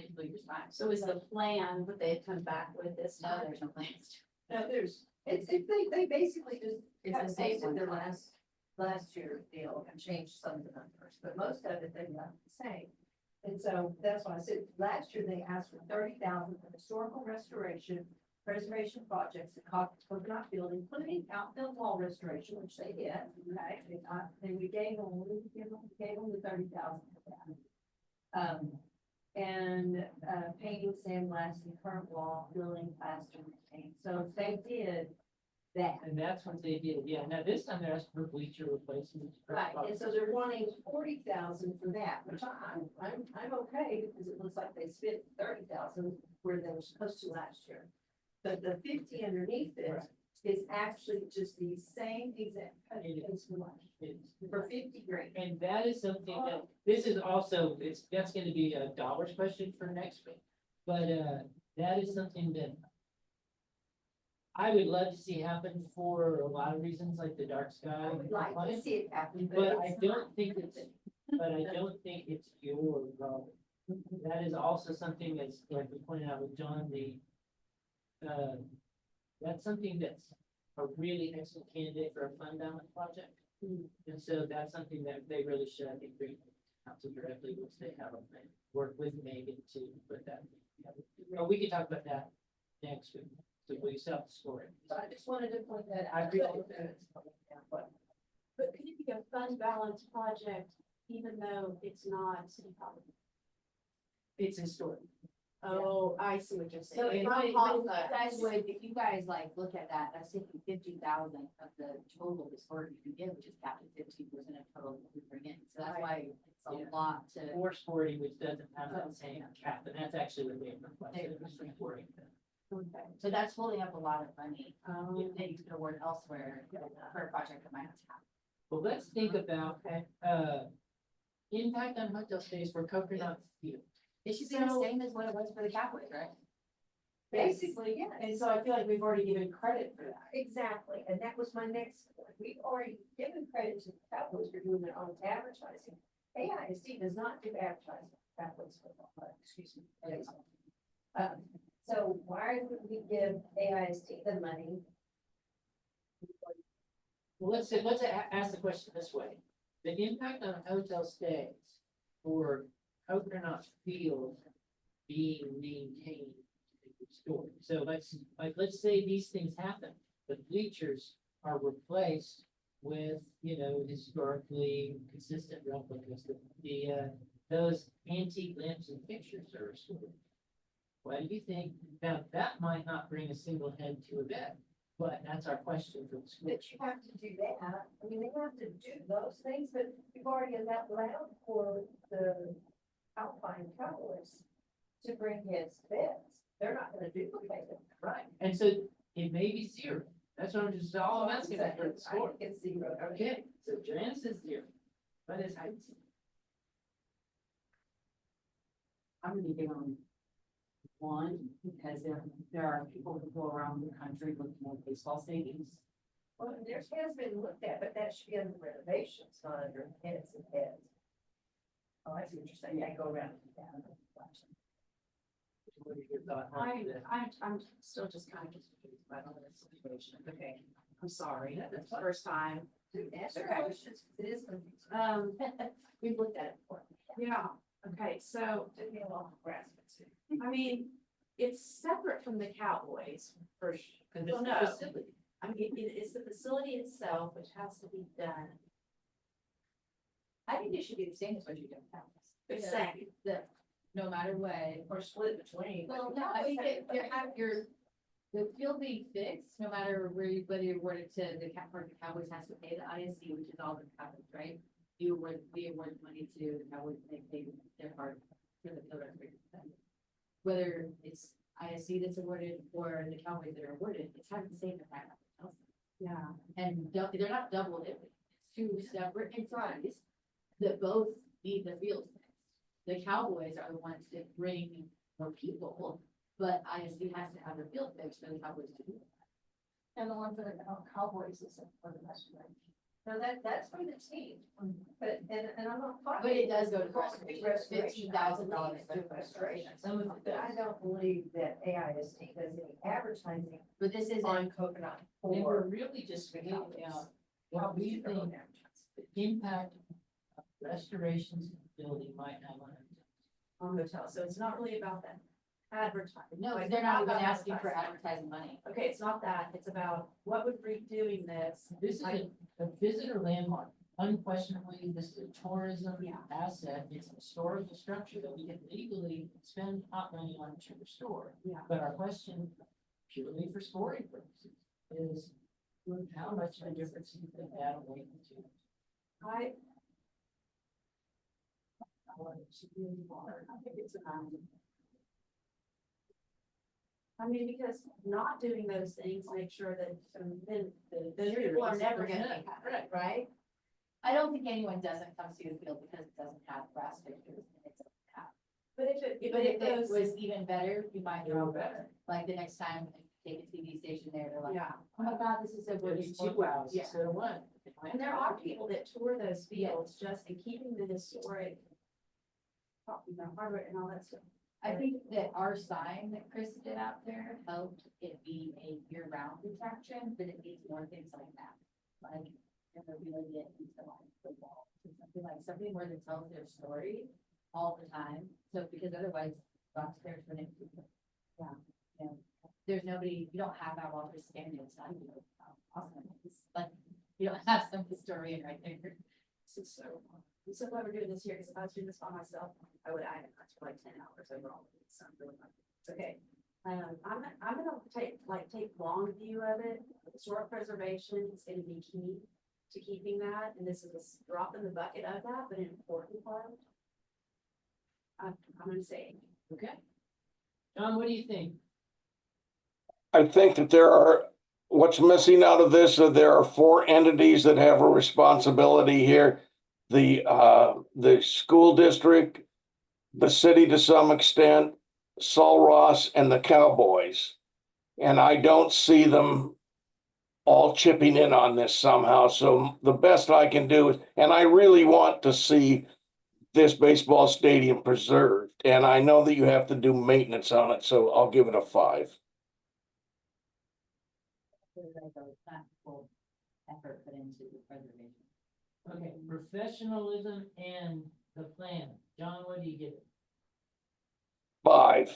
fiscal year's time. So is the plan, what they come back with this No, time? there's no plans. No, they basically just It's cut the and same pasted one. their last year's deal and changed some of the numbers, but most of it they left the same. And so that's why I said, last year they asked for 30,000 for historical restoration, preservation projects at Coconut Field, including outfield wall restoration, which they did, okay? And we gave them, we gave them the 30,000 for that. And painting, sandblasting, current wall, building, plaster, paint. So they did that. And that's what they did, yeah. Now this time they're asking for bleacher replacement. Right, and so they're wanting 40,000 for that, which I'm okay, because it looks like they spent 30,000 where they were supposed to last year. But the 50 underneath it Right. is actually just the same exact cut It as for last year, It's- for 50 grand. And that is something that, this is also, that's gonna be a dollars question for next week. But, that is something that I would love to see happen for a lot of reasons, like the dark sky. I would like to see it happen, But I it's don't not. think it's your problem. That is also something that's, like we pointed out with John, that's something that's a really excellent candidate for a fund balance project. And so that's something that they really should, I think, bring to council directly, once they have a plan, work with Megan to put that. together. But we can talk about that next week, so we still have to score it. So I just wanted to point that out. I agree. But But could it be a fund balance project, even though it's not city property? It's historic. Oh, I see what you're So saying. if you guys like look at that, that's taking 50,000 of the total historic you can give, which is capped at 15% of total we bring in. So that's why it's a Yeah. lot to. Or sporting, which doesn't have that same cap, and that's actually what they requested, was sporting. Okay, so that's holding up a lot of money Um, that you could award elsewhere for a project that might not happen. Well, let's think about, impact on hotel stays for Coconut Field. It should be the same as what it was for the Cowboys, right? Basically, yeah. And so I feel like we've already given credit for that. Exactly, and that was my next point. We've already given credit to the Cowboys for doing their own advertising. AISD does not do advertising for Cowboys football, excuse me. So why would we give AISD the money? Well, let's ask the question this way. The impact on hotel stays for Coconut Field being maintained and restored. So let's say these things happen, the bleachers are replaced with, historically consistent replicas. Those antique lamps and fixtures are restored. Why do you think? Now, that might not bring a single head to a bed, but that's our question for the school. That you have to do that. I mean, they have to do those things, but you've already allowed for the Alpine Cowboys to bring his beds. They're not gonna duplicate it. Right, and so it may be zero. That's what I'm just, all I'm asking for the I score. think it's zero. Okay, so Joanne says zero. But it's height. I'm gonna give them one, because there are people who go around the country looking at baseball stadiums. Well, theirs has been looked at, but that should be under renovations, not under heads and heads. Oh, I see what you're saying. They go around. What are your thoughts on this? I'm still just kind of confused by all this situation. Okay, I'm sorry. Yeah, that's That's the fine. first time. Answer Okay. questions. It is confusing. We've looked at it before. Yeah, okay, so, Took me a while to grasp it too. I mean, it's separate from the Cowboys for sure. Because Well, it's no. a facility. I mean, it's the facility itself which has to be done. I think it should be the same as what you do with Cowboys. The Because same. no matter what. Or split between. Well, no, I think that you have the field being fixed, no matter whether you award it to the Cowboys has to pay the ISD, which is all that happens, right? We award money to the Cowboys, they pay their part for the field restoration. Whether it's ISD that's awarded or the Cowboys that are awarded, it's having the same impact. on the hotel. Yeah. And they're not double dipping, it's two separate entities that both need the field fixed. The Cowboys are the ones that bring more people, but ISD has to have the field fixed for the Cowboys to do that. And the one for the Cowboys is for the restoration. No, that's for the team, but, and I'm not. But it does go to restoration. $15,000 to restoration. Some of it But I does. don't believe that AISD does any advertising But this isn't, on Coconut. And we're Or really just the figuring Cowboys. out what we think the impact of restorations of the building might have on it. On hotel, so it's not really about that advertising. no, Like, they're not even about asking for advertising. advertising money. Okay, it's not that, it's about what would be doing this. This is a visitor landmark. Unquestionably, this is a tourism Yeah. asset. It's a historical structure that we can legally spend hot money on to restore. Yeah. But our question, purely for scoring purposes, is how much of a difference do you think that'll make to? I it's really hard. I think it's I mean, because not doing those things, make sure that, then those people are never gonna be happy, right? I don't think anyone doesn't come see the field because it doesn't have grass fixtures and it doesn't have. But if But if it goes, was even better, you might They're all know better. like the next time if you take a TV station there, they're like, yeah, oh my God, this is so good. There's 2 hours Yeah. instead of 1. and there are people that tour those fields just in keeping the historic. Hardware and all that stuff. I think that our sign that Chris did out there helped it be a year-round attraction, but it needs more things like that. Like, if we really get into like football, or something where they tell their story all the time. So, because otherwise, lots there's when it. Yeah, you know, there's nobody, you don't have that while they're standing inside, you know, awesome. It's like, you don't have some historian right there. I'm so glad we're doing this here, because if I was doing this by myself, I would add it for like 10 hours overall. So I'm really not- It's okay. I'm gonna take long view of it. Historic preservation is gonna be key to keeping that, and this is a drop in the bucket of that, but an important part. I'm gonna say, Okay. John, what do you think? I think that there are what's missing out of this, there are four entities that have a responsibility here. The school district, the city to some extent, Sul Ross and the Cowboys. And I don't see them all chipping in on this somehow. So the best I can do is, and I really want to see this baseball stadium preserved. And I know that you have to do maintenance on it, so I'll give it a 5. There's like a not full effort put into the preservation. Okay, professionalism and the plan. John, what do you give it? 5.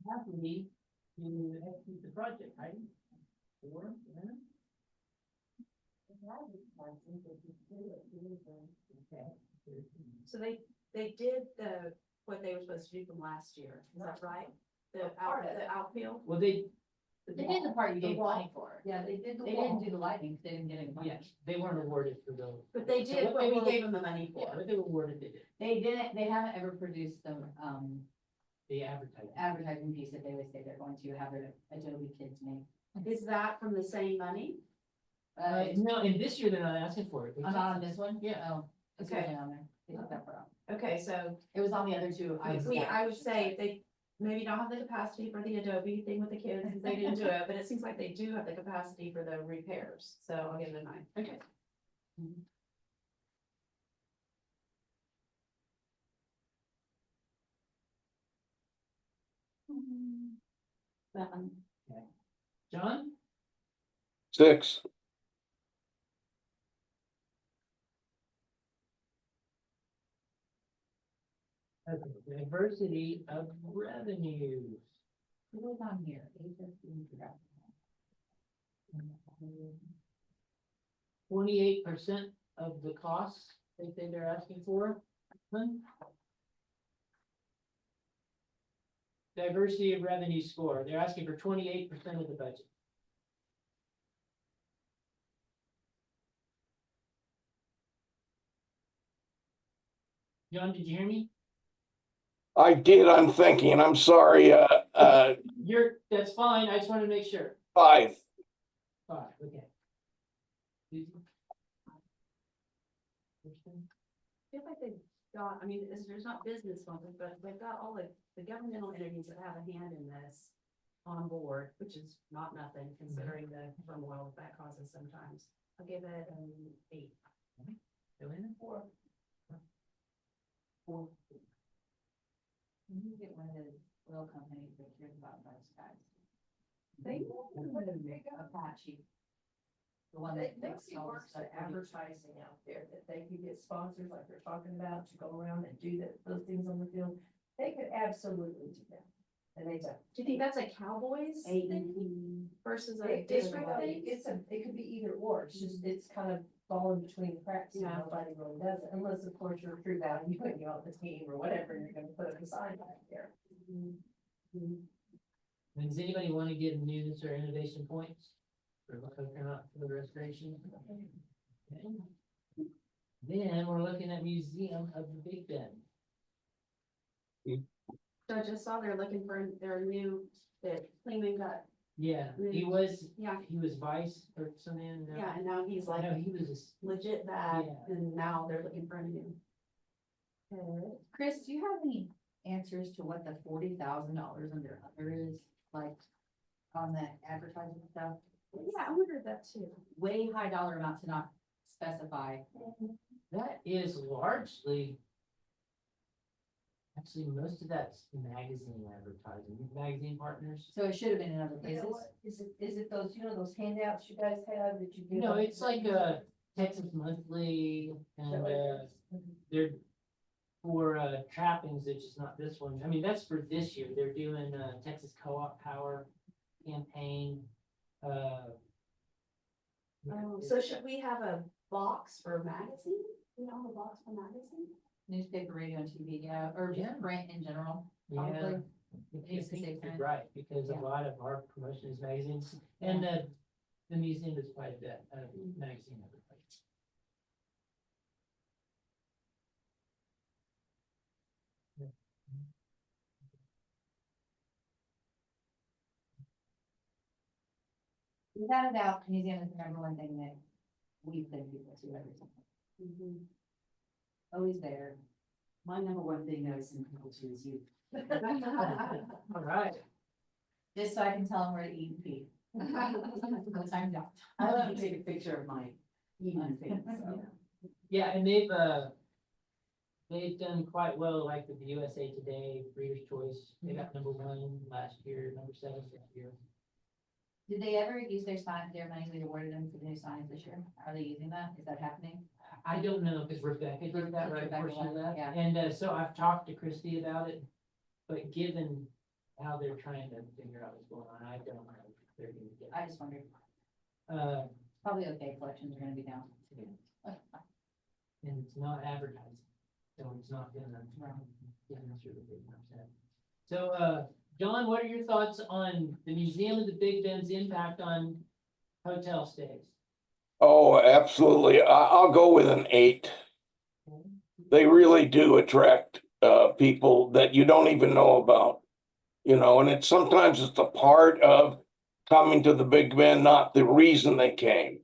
Happily to execute the project, right? 4, yeah? Okay. So they did what they were supposed to do from last year, is that right? The outfield? Well, they, They did the part you gave money for. Yeah, they did the They wall. didn't do the lighting, 'cause they didn't get any money. yes, they weren't awarded for those. But they So did what what they we were- gave them the money Yeah, for. what they were awarded, they did. They haven't ever produced The advertising. advertising piece that they always say they're going to have their Adobe kids make. Is that from the same money? No, and this year they're not asking for it. Not on this one? Yeah. Oh, it's Okay. really on there. They took that part out. Okay, so It was on the other two. I would say if they maybe don't have the capacity for the Adobe thing with the kids, since they didn't do it, but it seems like they do have the capacity for the repairs, so I'll give it a 9. Okay. John? 6. Okay, diversity of revenues. It was on here. 28% of the costs they say they're asking for. Diversity of revenue score, they're asking for 28% of the budget. John, did you hear me? I did, I'm thinking, I'm sorry, That's fine, I just wanted to make sure. 5. 5, okay. I feel like they've got, I mean, there's not business ones, but they've got all the governmental entities that have a hand in this on board, which is not nothing considering the turmoil that causes sometimes. I'll give it an 8. Joanna? 4. You get one of those oil companies that cares about those guys. They would have big Apache. The one They that fixed see all the works stuff. at advertising out there, that they could get sponsors like they're talking about to go around and do those things on the field. They could absolutely do that. And they don't. Do you think that's a Cowboys thing versus a district thing? It could be either or, it's just, it's kind of falling between the cracks, and Yeah. nobody really does it, unless of course you're a true value and you're on the team or whatever, you're gonna put a sign back there. Does anybody want to give news or innovation points? For the restoration? Okay. Then we're looking at Museum of the Big Bend. So I just saw they're looking for their new, that Cleveland got, Yeah, he was yeah, vice or something. yeah, and now he's like No, he was a legit bad, Yeah. and now they're looking for a new. Chris, do you have any answers to what the $40,000 under other is, like, on that advertising stuff? Yeah, I wondered that too. Way high dollar amount to not specify. That is largely. Actually, most of that's magazine advertising, magazine partners. So it should have been in other You places. know what, is it those, those handouts you guys have that you give? No, them? it's like a Texas Monthly and So it is. they're, for trappings, which is not this one. I mean, that's for this year. They're doing Texas Co-op Power campaign. Oh, so should we have a box for magazine? You know, a box for magazine? Newspaper, radio, and TV, yeah, or Yeah. just print in general, Yeah, probably. I Needs to think say you're print. right, because a Yeah. lot of our promotion is magazines, and the museum is quite a bit of magazine everybody. Without a doubt, museum is the number one thing that we send people to every time. Mhm. Always there. My number one thing though is send people to is you. All right. Just so I can tell them where to eat and pee. No time down. I love to take a picture of my eating things, so. Yeah, and they've done quite well, like with the USA Today, Reader's Choice. They got #1 last year, #7 this year. Did they ever use their money we awarded them for the new signs this year? Are they using that? Is that happening? I don't know, because Rebecca did that right before she Rebecca left, left, and so I've talked to Christy about it. But given how they're trying to figure out what's going on, I don't know if they're gonna get. I just wondered. Uh, Probably okay, collections are gonna be down. and it's not advertising, so it's not gonna, get us through the big percent. So, John, what are your thoughts on the Museum of the Big Ben's impact on hotel stays? Oh, absolutely. I'll go with an 8. They really do attract people that you don't even know about. You know, and it's sometimes it's a part of coming to the Big Ben, not the reason they came.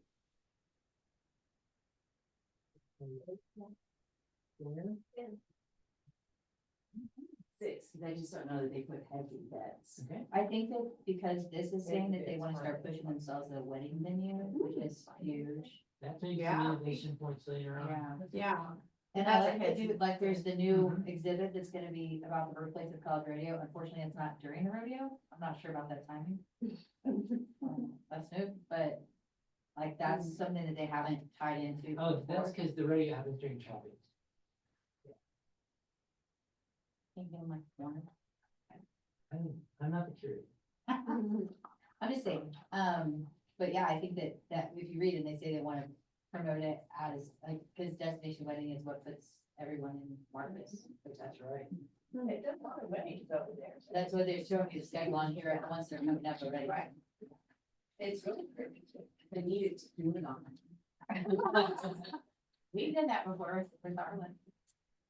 6, because I just don't know that they put heads in beds. Okay. I think that because this is saying that they wanna start pushing themselves as a wedding venue, which is huge. That makes some Yeah. innovation points later on. Yeah. Yeah. And That's I a like to hit. do, like, there's the new exhibit that's gonna be about the birthplace of college rodeo. Unfortunately, it's not during the rodeo. I'm not sure about that timing. That's new, but like, that's something that they haven't tied into. Oh, that's before. because the radio happens during shopping. Can you give 'em my corner? I'm not the curious. I'm just saying, but yeah, I think that if you read it, they say they wanna promote it as, like, cause destination wedding is what puts everyone in Marcus, which that's right. It does a lot of weddings over there. That's what they're showing you the schedule on here at once, they're coming up already. Right. It's really pretty. They needed to do it on. We've done that before with Arlen.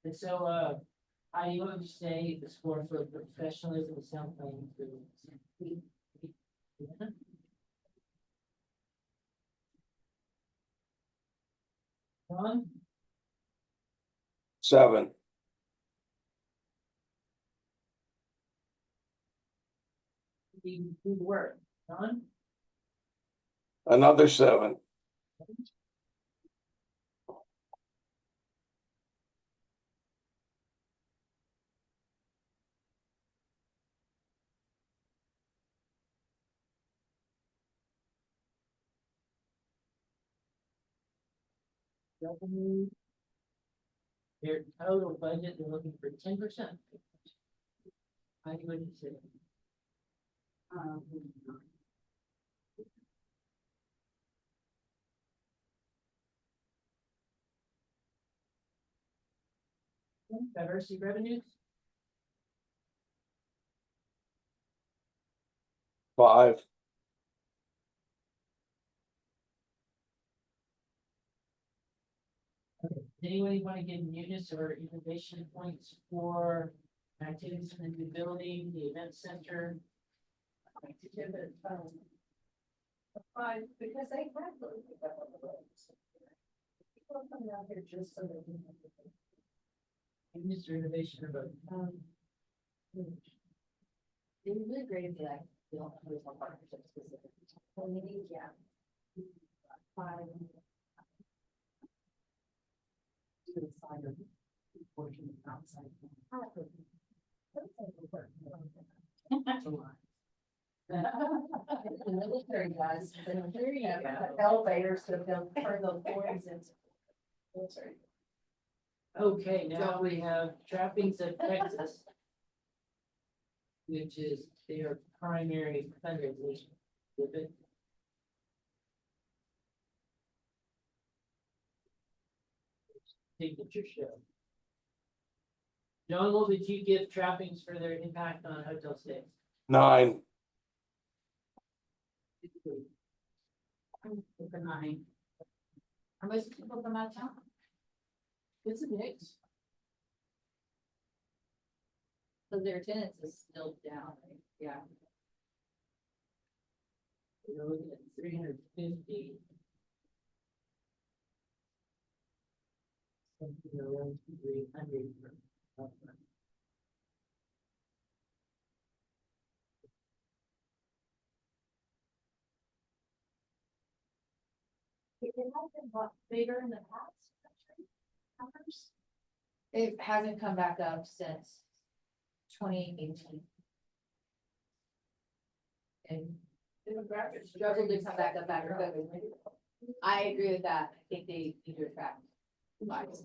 And so, how do you want to say the score for professionalism and sound playing? John, 7. good work. John, Another 7. revenue. Their total budget, they're looking for 10%. How do you say? Diversity revenues, 5. does anybody want to give units or innovation points for activities in the building, the event center? Fine, because they have those up on the roads. People are coming out here just so they can. Units or innovation or both? It would be really great if they like, built a hotel partnership specifically. Well, we need, yeah. Fine. To the side of working outside. The military guys, elevators, so they'll turn those boys into. Military. Okay, now we have trappings of Texas. Which is their primary fundraising exhibit. Signature show. John, what would you give trappings for their impact on hotel stays? 9. With the 9. Are most people from out of town? It's a mix. So their attendance is still down, right? Yeah. You're looking at 350. Something around 300. It has been a lot bigger in the past. Numbers. It hasn't come back up since 2018. And demographics struggled to come back up after COVID. I agree with that. I think they need to attract. Lives.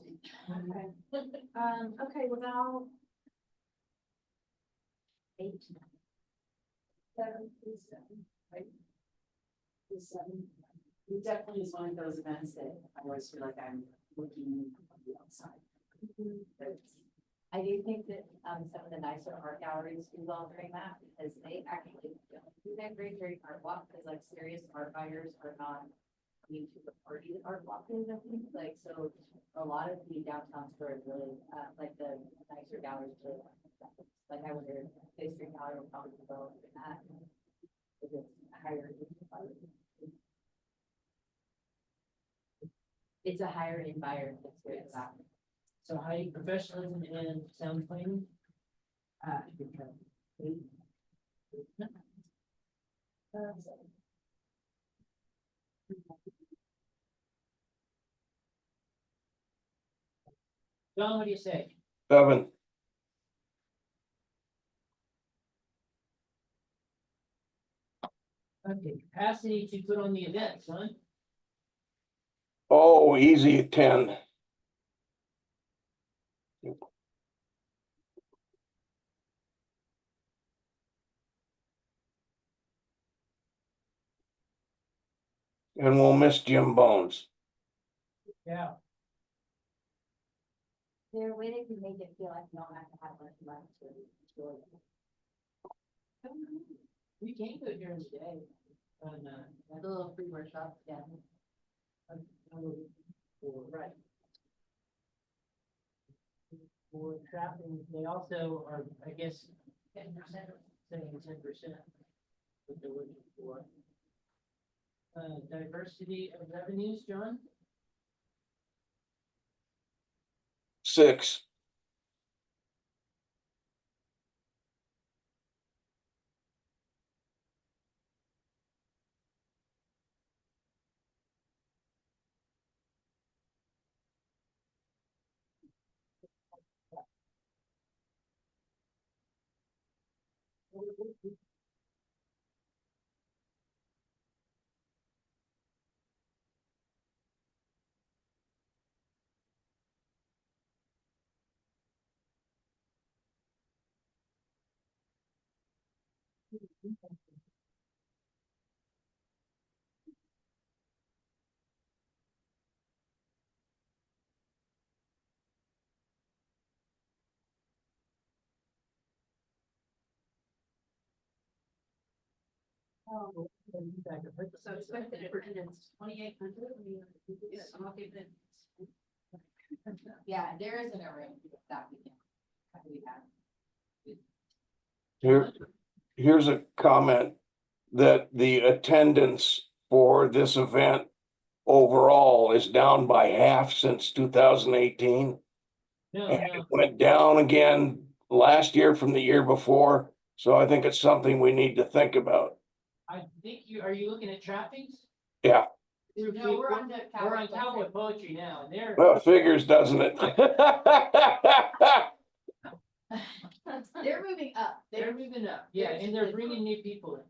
Okay, well now. 8. 7, 7, right? 7. It definitely is one of those events that I always feel like I'm looking on the outside. It's- I do think that some of the nicer art galleries do well during that because they actually don't do that great art walk because like serious art buyers are not coming to the party that art walk is, I think, like, so a lot of the downtown stores really, like the nicer galleries really like I wonder if Bay Street Gallery will probably develop in that. Because it's higher. It's a higher end buyer. That's where it's at. So high professionalism and sound cleaning. Good job. 8. John, what do you say? 7. Okay, capacity to put on the event, son. Oh, easy at 10. And we'll miss Jim Bones. Yeah. There a way they can make it feel like you don't have to have much money to enjoy it. We can go during the day. And, Like a little free workshop, yeah. right. For trapping, they also are, I guess, 10%, saying 10%. What they're looking for. Diversity of revenues, John? 6. So expected attendance 2,800. Yes, I'm okay with it. Yeah, there isn't a room that we have. Here, here's a comment that the attendance for this event overall is down by half since 2018. No, And no. it went down again last year from the year before. So I think it's something we need to think about. I think are you looking at trappings? Yeah, No, we're on the We're on cowboy poetry now, and they're, well, it figures, doesn't it? They're moving up. they're moving up, yeah, and they're bringing new people in,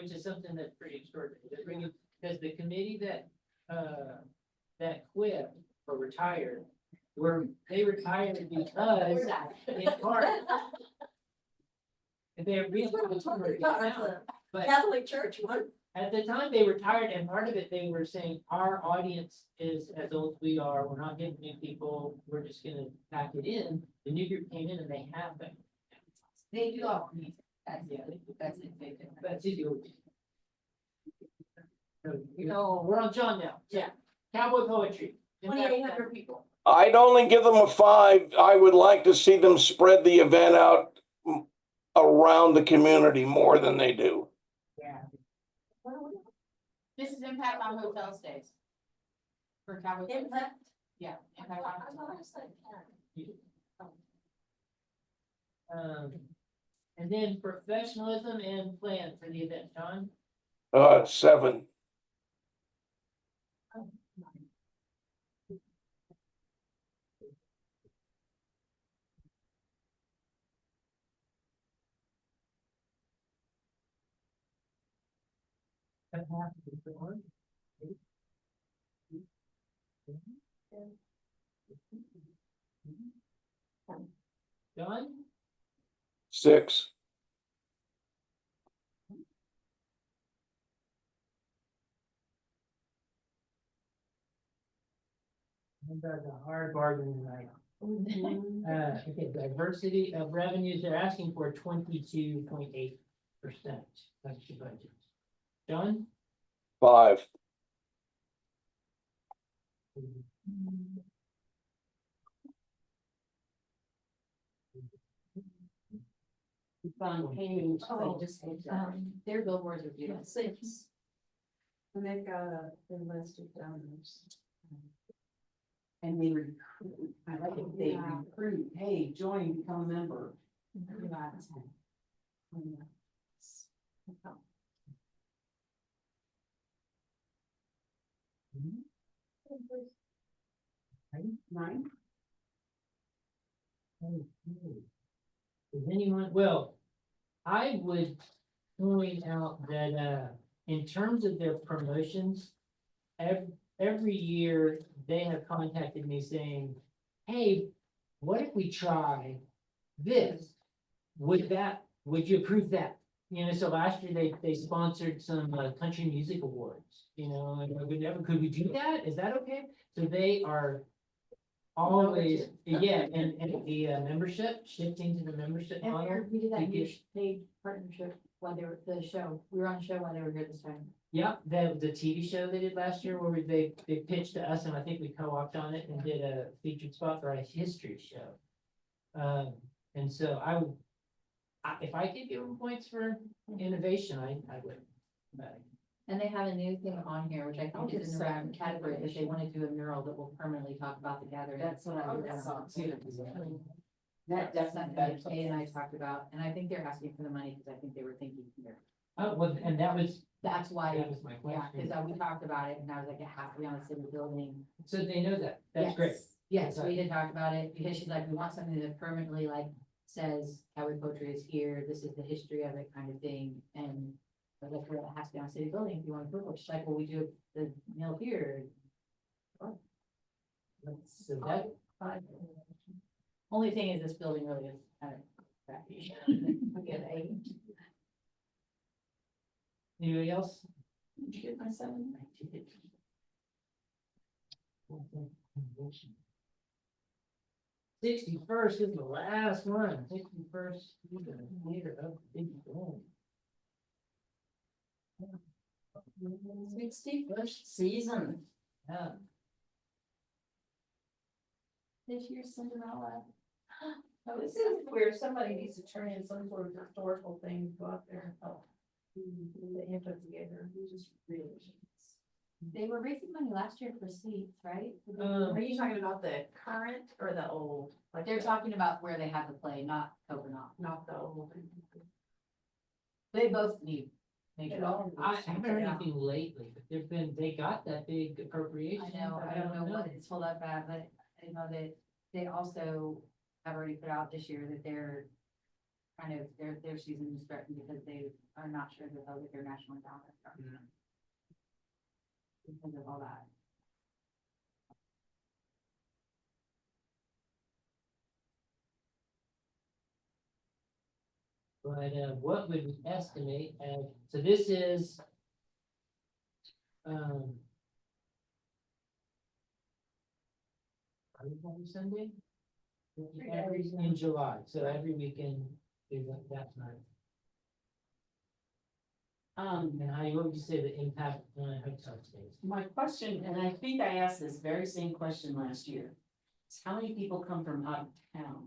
which is something that's pretty extraordinary. They're bringing, because the committee that quit or retired, they retired because in part. They're really. But Catholic Church one. at the time they retired, and part of it, they were saying, our audience is as old as we are, we're not getting new people, we're just gonna pack it in. The new group came in and they have been. They do all music, that's it, they do. But it's easy. No. We're on John now. Yeah. Cowboy poetry. 2,800 people. I'd only give them a 5. I would like to see them spread the event out around the community more than they do. Yeah. This is impact on hotel stays. For Cowboy. Impact. Yeah. I Impact thought on. I said 10. And then professionalism and plan for the event, John. 7. John? 6. That's a hard bargain tonight. Okay, diversity of revenues, they're asking for 22.8%. That's your budget. John? 5. It's on page, Oh, Their billboards are beautiful. 6. And they've got a list of donors. and they recruit, I like it, they Yeah. recruit, hey, join, become a member. Nine? Does anyone, well, I would point out that, in terms of their promotions, every year they have contacted me saying, hey, what if we try this? Would you approve that? You know, so last year they sponsored some country music awards, you know, and could we do that? Is that okay? So they are always, yeah, and the membership, shifting to the membership And model. we did that to new get- paid partnership while they were, the show, we were on the show while they were here this time. Yeah, the TV show they did last year where they pitched to us and I think we co-opted on it and did a featured spot for a history show. And so if I could give them points for innovation, I would. But And they have a new thing on here, which I think is in the random category, that they want to do a mural that will permanently talk about the gathering. That's what I saw too. That definitely, Kay and I talked about, and I think they're asking for the money, because I think they were thinking here. Oh, well, and that was That's why, That was my yeah, question. because we talked about it, and I was like, it has to be on a city building. So they know that. That's Yes. great. Yes, we did talk about it, because she's like, we want something that permanently like says Cowboy poetry is here, this is the history of it kind of thing, and. I was like, well, it has to be on a city building if you want to put it. She's like, well, we do the mill here. So that, Only thing is, this building really is kind of crappy. We get an 8. anybody else? Did you get my 7? '61st is the last one. '61st year of the big boom. 61st season. Yeah. This year's Cinderella. So this is where somebody needs to turn in some sort of historical thing, go out there and help. The amphitheater, just really. They were raising money last year for seats, right? Are you talking about the current or the old? Like They're the- talking about where they have the play, not Coconut. Not the old. They both need major. I haven't heard anything lately, but they got that big appropriation. I know, I don't know what it's pulled up at, but I know that they also have already put out this year that they're kind of, their season is threatened because they are not sure that they'll get their national endowment. Yeah. Because of all that. But, what would we estimate, so this is, every Sunday? In July, so every weekend is that time. And how, what would you say the impact on hotel stays? My question, and I think I asked this very same question last year, is how many people come from out of town?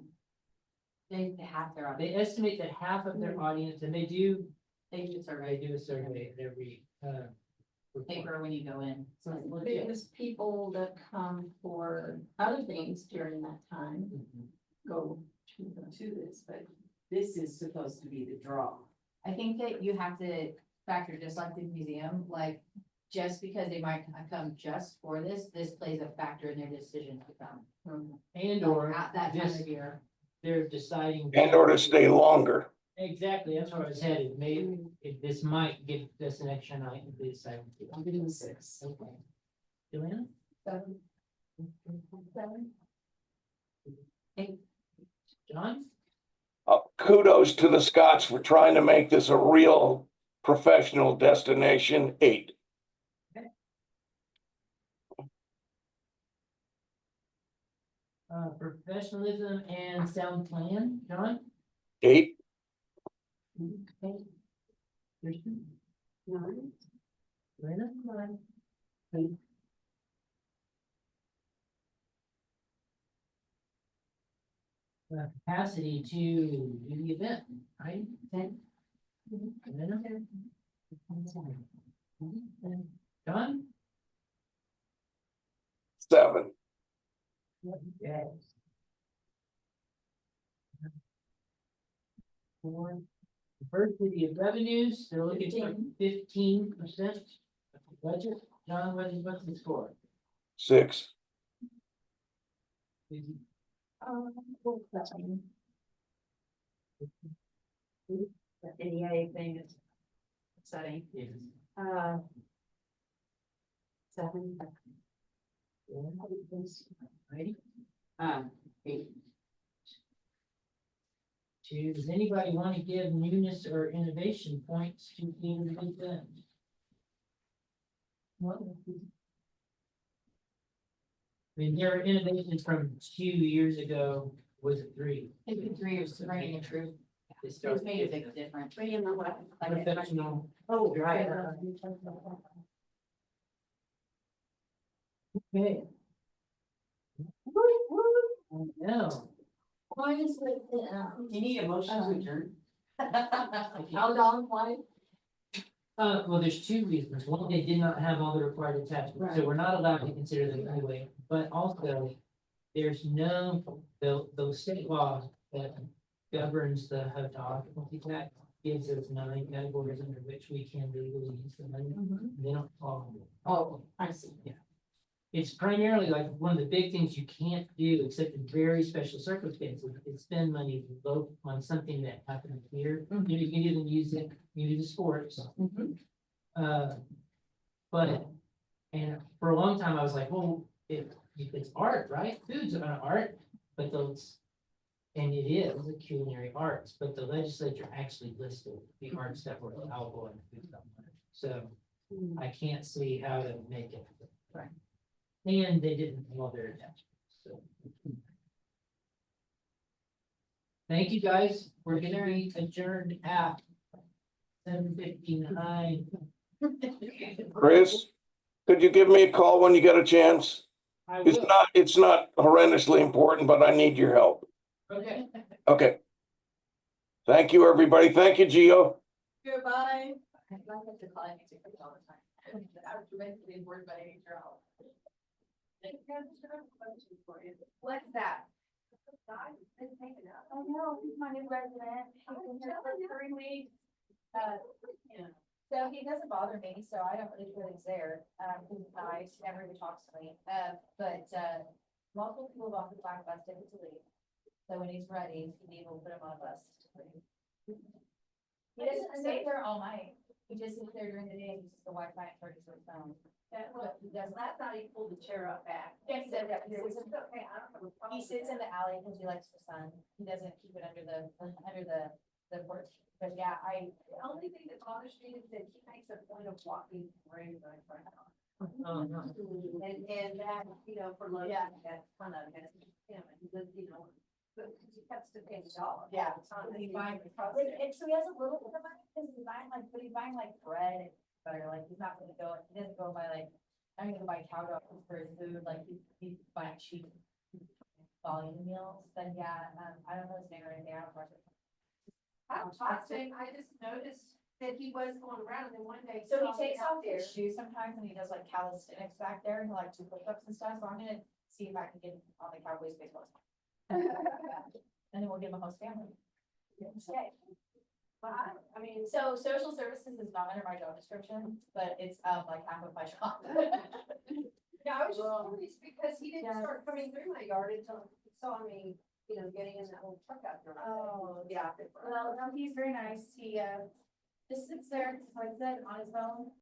They have their, They estimate that half of their audience, and they do they survey, a survey every, report. paper when you go in. So it's But legit. it was people that come for other things during that time, Mhm. go to To this, but this is supposed to be the draw. I think that you have to factor, just like the museum, like, just because they might come just for this plays a factor in their decision to come. And or At that time just of year. they're deciding. And or to stay longer. Exactly, that's where I was headed, maybe, if this might give us an extra night if they decide to. I'm getting 6. Okay. Joanna? seven. John? Kudos to the Scots for trying to make this a real professional destination. 8. Professionalism and sound plan, John? 8. Kirsten? Nine. Joanna? Capacity to do the event, right? 10. Joanna? John? 7. Yes. Diversity of revenues, they're looking for 15% budget. John, what's the score? 6. The NEA thing is upsetting. Yes. 7. Ready? 8. Does anybody want to give newness or innovation points to either of them? I mean, there are innovations from 2 years ago, was it 3? I think 3 years running a true, They it's started made a with big difference. Three in the what? Like, professional. Oh, right. Okay. No. Why is it, Do you need a motion to adjourn? how long, why? Well, there's 2 reasons. One, they did not have all the required attachments, so we're not allowed to consider them anyway. But also, there's no, the state law that governs the hotel occupancy tax gives us 9 categories under which we can legally use the money. They don't follow. Oh, I see. It's primarily like one of the big things you can't do, except in very special circumstances, is spend money low on something that happened here. You know, you can do the music, you can do the sports. But, and for a long time, I was like, well, if it's art, right? Food's an art, but those. And it is a culinary arts, but the legislature actually listed the arts that were allowable in the food stuff. So I can't see how to make it. Right. And they didn't have all their attachments, so. Thank you, guys. We're gonna be adjourned at 7:59. Chris, could you give me a call when you get a chance? I It's will. not horrendously important, but I need your help. Okay. Okay. Thank you, everybody. Thank you, Gio. Goodbye. I like it to call it music all the time. I was basically bored by HR. What's that? I know, he's my new resident. He's been here for 3 weeks. So he doesn't bother me, so I don't really feel he's there. He's nice, never even talks to me. But multiple people have offered to buy a bus ticket to leave. So when he's ready, we will put him on a bus. He doesn't stay there all night. He just sits there during the day and uses the Wi-Fi and charges his phone. Well, he doesn't. Last night he pulled the chair up back. He said that he sits in the alley because he likes the sun. He doesn't keep it under the the 14th. But yeah, The only thing that bothers me is that he makes a point of walking right by front door. Oh, no. And that, you know, for lunch, Yeah. that's kind of, him, and he does, you know, but he cuts the pay dollar. Yeah. He Like, and so he has a little bit of money, because he's buying like, but he's buying like bread and butter, like, he's not gonna go, he doesn't go buy like, I'm gonna go buy cow dogs for his food, like, he's buying cheap volume meals, then yeah, I don't know his name or anything, I don't know. I talked to him, I just noticed that he was going around, and then one day. So he saw me takes out off there. his shoes sometimes and he does like calisthenics back there and he'll like do push-ups and stuff, so I'm gonna see if I can get him on the Cowboys baseball. team. And then we'll give him a host family. Okay. But I mean, So social services is not under my job description, but it's like half of my job. yeah, I was just curious because he didn't Yeah. start coming through my yard until he saw me, you know, getting in that little truck out there. Oh. Yeah. Well, no, he's very nice. He just sits there, like I said, on his phone,